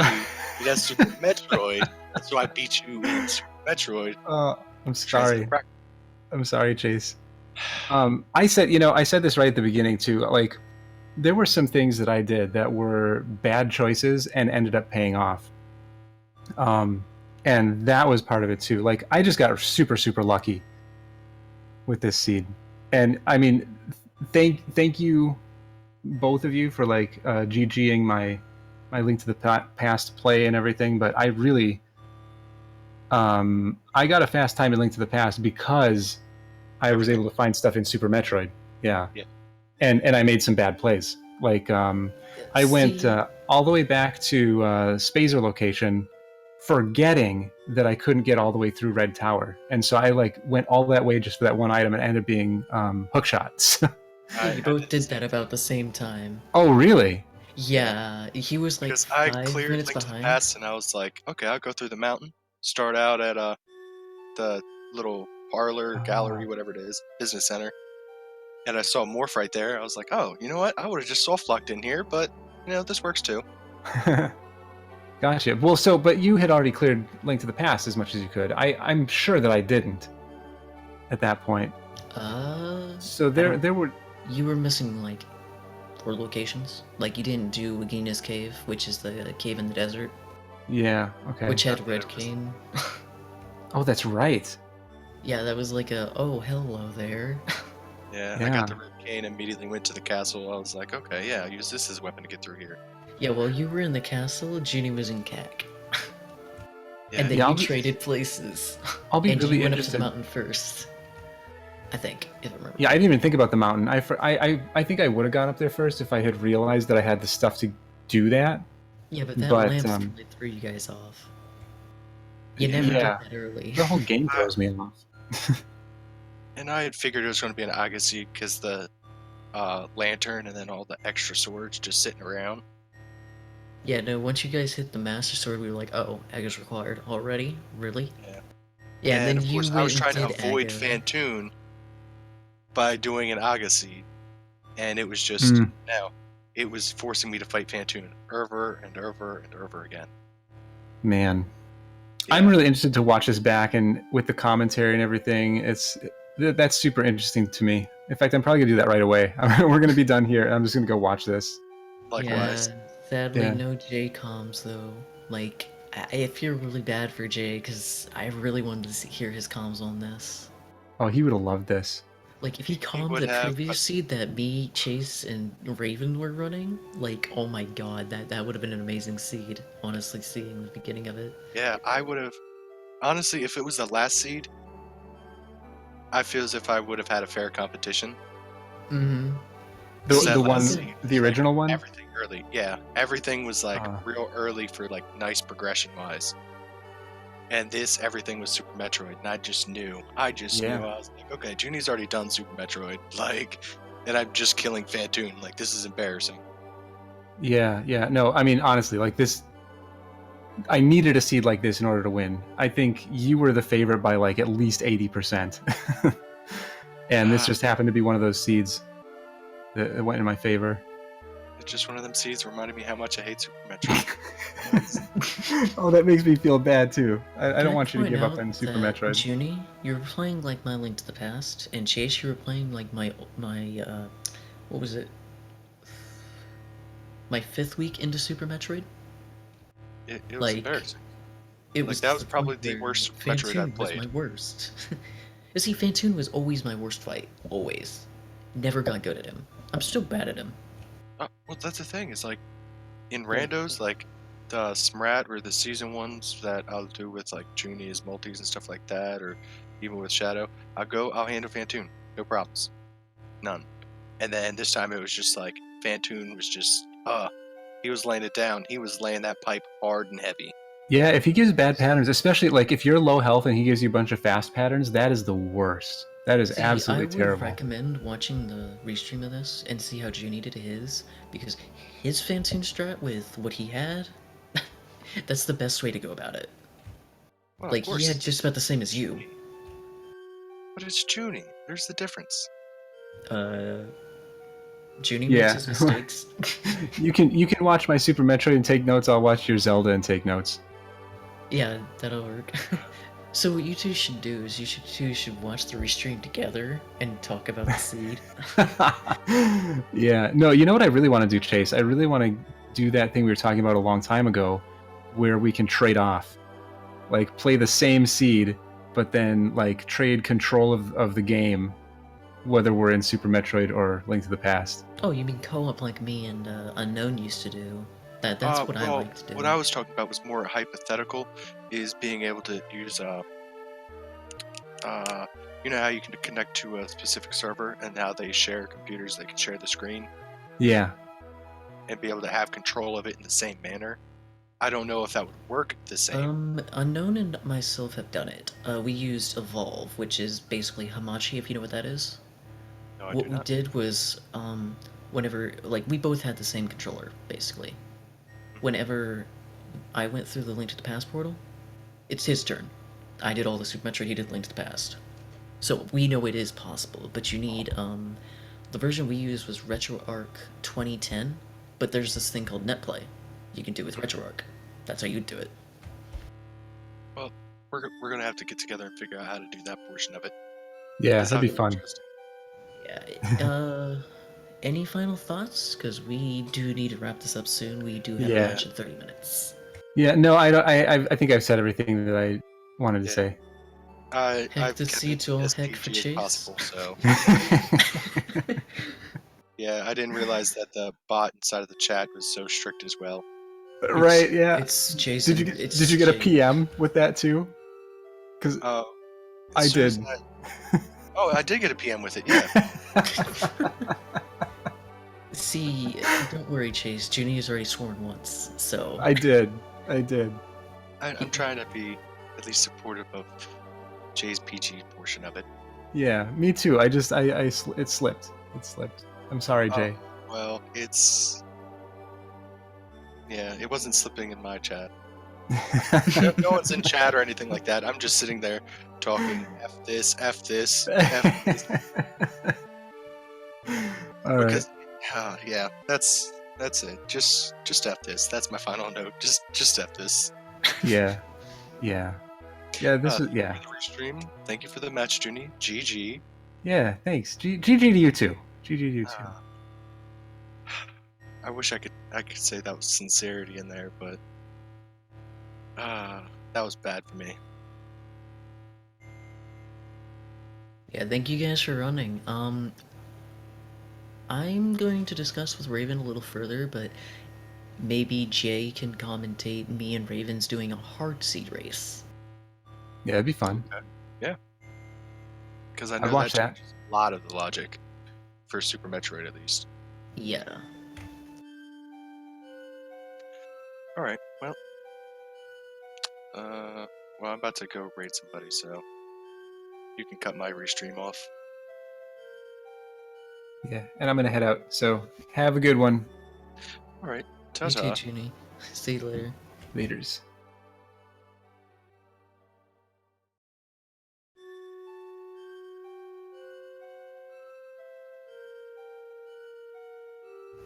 you had Super Metroid, so I beat you in Super Metroid. I'm sorry. Transitive property. I'm sorry, Chase. I said this right at the beginning too. Like, there were some things that I did that were bad choices and ended up paying off. And that was part of it too. Like, I just got super, super lucky with this seed. And I mean, thank you, both of you, for like GGing my Link to the Past play and everything. But I really, I got a fast time in Link to the Past because I was able to find stuff in Super Metroid. Yeah. And I made some bad plays. Like, I went all the way back to Spazer location forgetting that I couldn't get all the way through Red Tower, and so I like went all that way just for that one item, and ended up being hook shots. You both did that about the same time. Oh, really? Yeah, he was like Because I 5 cleared minutes Link to the behind. Past, and I was like, okay, I'll go through the mountain. Start out at the little parlor, gallery, whatever it is, business center. And I saw Morph right there. I was like, oh, you know what? I would have just soft locked in here, but this works too. Gotcha. Well, but you had already cleared Link to the Past as much as you could. I'm sure that I didn't at that point. So there were. You were missing like 4 locations. Like you didn't do Agina's Cave, which is the cave in the desert. Yeah. Okay. Which had Red Cane. Oh, that's right. Yeah, that was like oh, hello there. Yeah, I got the Red Cane, immediately went to the castle. I was like, okay, yeah, I'll use this as a weapon to get through here. Yeah, while you were in the castle, Junie was in CAC. Yeah. And then you traded places. I'll be and really you went interested. up to the mountain first. I think, if I remember. Yeah, I didn't even think about the mountain. I think I would have gone up there first if I had realized that I had the stuff to do that. Yeah, but that lamp probably threw you guys off. You never did that early. The whole game throws me off. And I had figured it was going to be an Agassi because the lantern and then all the extra swords just sitting around. Yeah, no, once you guys hit the Master Sword, we were like, oh, Aga's required already? Really? Yeah. Yeah, and then of course, I was trying to avoid Fantoon by doing an Agassi, and it was just, it was forcing me to fight Fantoon over and over and over again. Man. Yeah. I'm really interested to watch this back, and with the commentary and everything, that's super interesting to me. In fact, I'm probably going to do that right away. We're going to be done here, and I'm just going to go watch this. Likewise. Yeah, sadly, no J comms, though. Like, I feel really bad for Jay, because I really wanted to hear his comms on this. Oh, he would have loved this. Like, if he commed the previous seed that me, Chase, and Raven were running, like, oh my god, that would have been an amazing seed, honestly, seeing the beginning of it. Yeah, I would have... Honestly, if it was the last seed, I feel as if I would have had a fair competition. Mm-hmm. The original one? Everything early, yeah. Everything was, like, real early for, like, nice progression-wise. And everything was Super Metroid, and I just knew. I was like, okay, Junie's already done Super Metroid, like, and I'm just killing Fantoon. Like, this is embarrassing. Yeah. No, I mean, honestly, like this, I needed a seed like this in order to win. I think you were the favorite by like at least 80%. And this just happened to be one of those seeds that went in my favor. It's just one of them seeds reminded me how much I hate Super Metroid. Oh, that makes me feel bad too. I don't want you to give up on Super Metroid. Junie, you were playing like my Link to the Past, and Chase, you were playing like my what was it? My 5th week into Super Metroid. It was embarrassing. That was probably the worst Super Metroid I played. Was my worst. You see, Fantoon was always my worst fight. Always. Never got good at him. I'm still bad at him. Well, that's the thing. It's like in randos, like the Smrat or the season ones that I'll do with like Junie as multis and stuff like that, or even with Shadow, I'll handle Fantoon. No problems. None. And then this time it was just like Fantoon was just, he was laying it down. He was laying that pipe hard and heavy. Yeah, if he gives bad patterns, especially like if you're low health and he gives you a bunch of fast patterns, that is the worst. That is absolutely terrible. I would recommend watching the restream of this and see how Junie did his, because his Fantoon strat with what he had, that's the best way to go about it. Well, like, he had just about the same as you. But it's Junie. There's the difference. Junie makes his mistakes. You can watch my Super Metroid and take notes. I'll watch your Zelda and take notes. Yeah, that'll work. So what you two should do is you should watch the restream together and talk about the seed. Yeah. No, you know what I really want to do, Chase? I really want to do that thing we were talking about a long time ago where we can trade off. Like, play the same seed, but then, like, trade control of the game, whether we're in Super Metroid or Link to the Past. Oh, you mean co-op like me and Unknown used to do? That's what I like to do. What I was talking about was more hypothetical, is being able to use, you know how you can connect to a specific server and how they share computers, they can share the screen? Yeah. And be able to have control of it in the same manner. I don't know if that would work the same. Unknown and myself have done it. We used Evolve, which is basically Hamachi, if you know what that is. No, I What do we not. did was, whenever, like, we both had the same controller, basically. Whenever I went through the Link to the Past portal, it's his turn. I did all the Super Metroid, he did Link to the Past. So we know it is possible, but you need, the version we used was RetroArch 2010, but there's this thing called NetPlay you can do with RetroArch. That's how you do it. Well, we're gonna have to get together and figure out how to do that portion of it. Yeah, That that'd be sounds fun. interesting. Yeah. Any final thoughts? Because we do need to wrap this up soon. We do have a Yeah. match in 30 minutes. Yeah, no, I don't. I think I've said everything that I wanted to Yeah. say. I've To kept see it to all as heck for PG as Chase. possible, so yeah, I didn't realize that the bot inside of the chat was so strict as well. Right? Yeah. It's Jason. Did you get a PM with that too? Because As I soon as did. I did get a PM with it. Yeah. See, don't worry, Chase. Junie has already sworn once, so. I did. I'm trying to be at least supportive of Jay's PG portion of it. Yeah, me too. It slipped. It slipped. I'm sorry, Jay. Well, it wasn't slipping in my chat. No one's in chat or anything like that. I'm just sitting there talking F this, F this, F this. All right. Because yeah, that's it. Just F this. That's my final note. Just F this. Yeah. This is Thank you for the restream. Thank you for the match, Junie. GG. Yeah, thanks. GG to you too. GG to you too. I wish I could say that was sincerity in there, but that was bad for me. Yeah, thank you guys for running. I'm going to discuss with Raven a little further, but maybe Jay can commentate me and Raven's doing a hard seed race. Yeah, it'd be fun. Okay. Yeah. Because I I'd know watch that that. changes a lot of the logic for Super Metroid, at least. Yeah. All right. Well, I'm about to go raid somebody, so you can cut my restream off. Yeah, and I'm gonna head out. So have a good one. All right. You too, Ta-ta. Junie. See you later. Laters.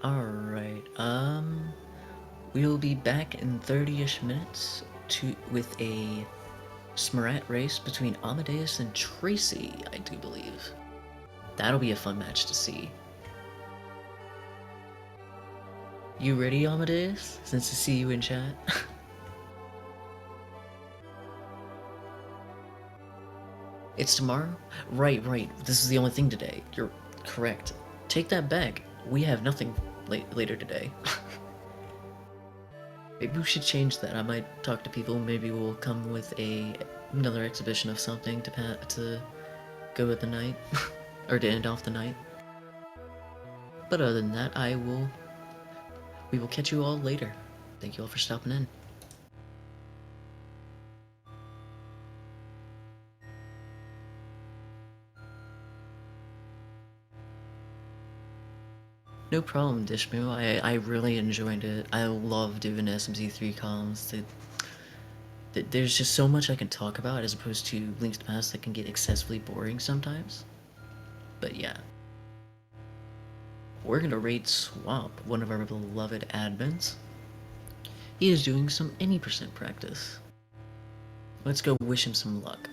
Alright, we'll be back in 30-ish minutes with a Smarat race between Amadeus and Tracy, I do believe. That'll be a fun match to see. You ready, Amadeus? Since I see you in chat. It's tomorrow? Right. This is the only thing today. You're correct. Take that back. We have nothing later today. Maybe we should change that. I might talk to people. Maybe we'll come with another exhibition of something to go with the night, or to end off the night. But other than that, we will catch you all later. Thank you all for stopping in. No problem, Dishmu. I really enjoyed it. I love doing SMZ3 comms. There's just so much I can talk about as opposed to Link to the Past that can get excessively boring sometimes. But yeah. We're gonna raid Swamp, one of our beloved admins. He is doing some any% practice. Let's go wish him some luck.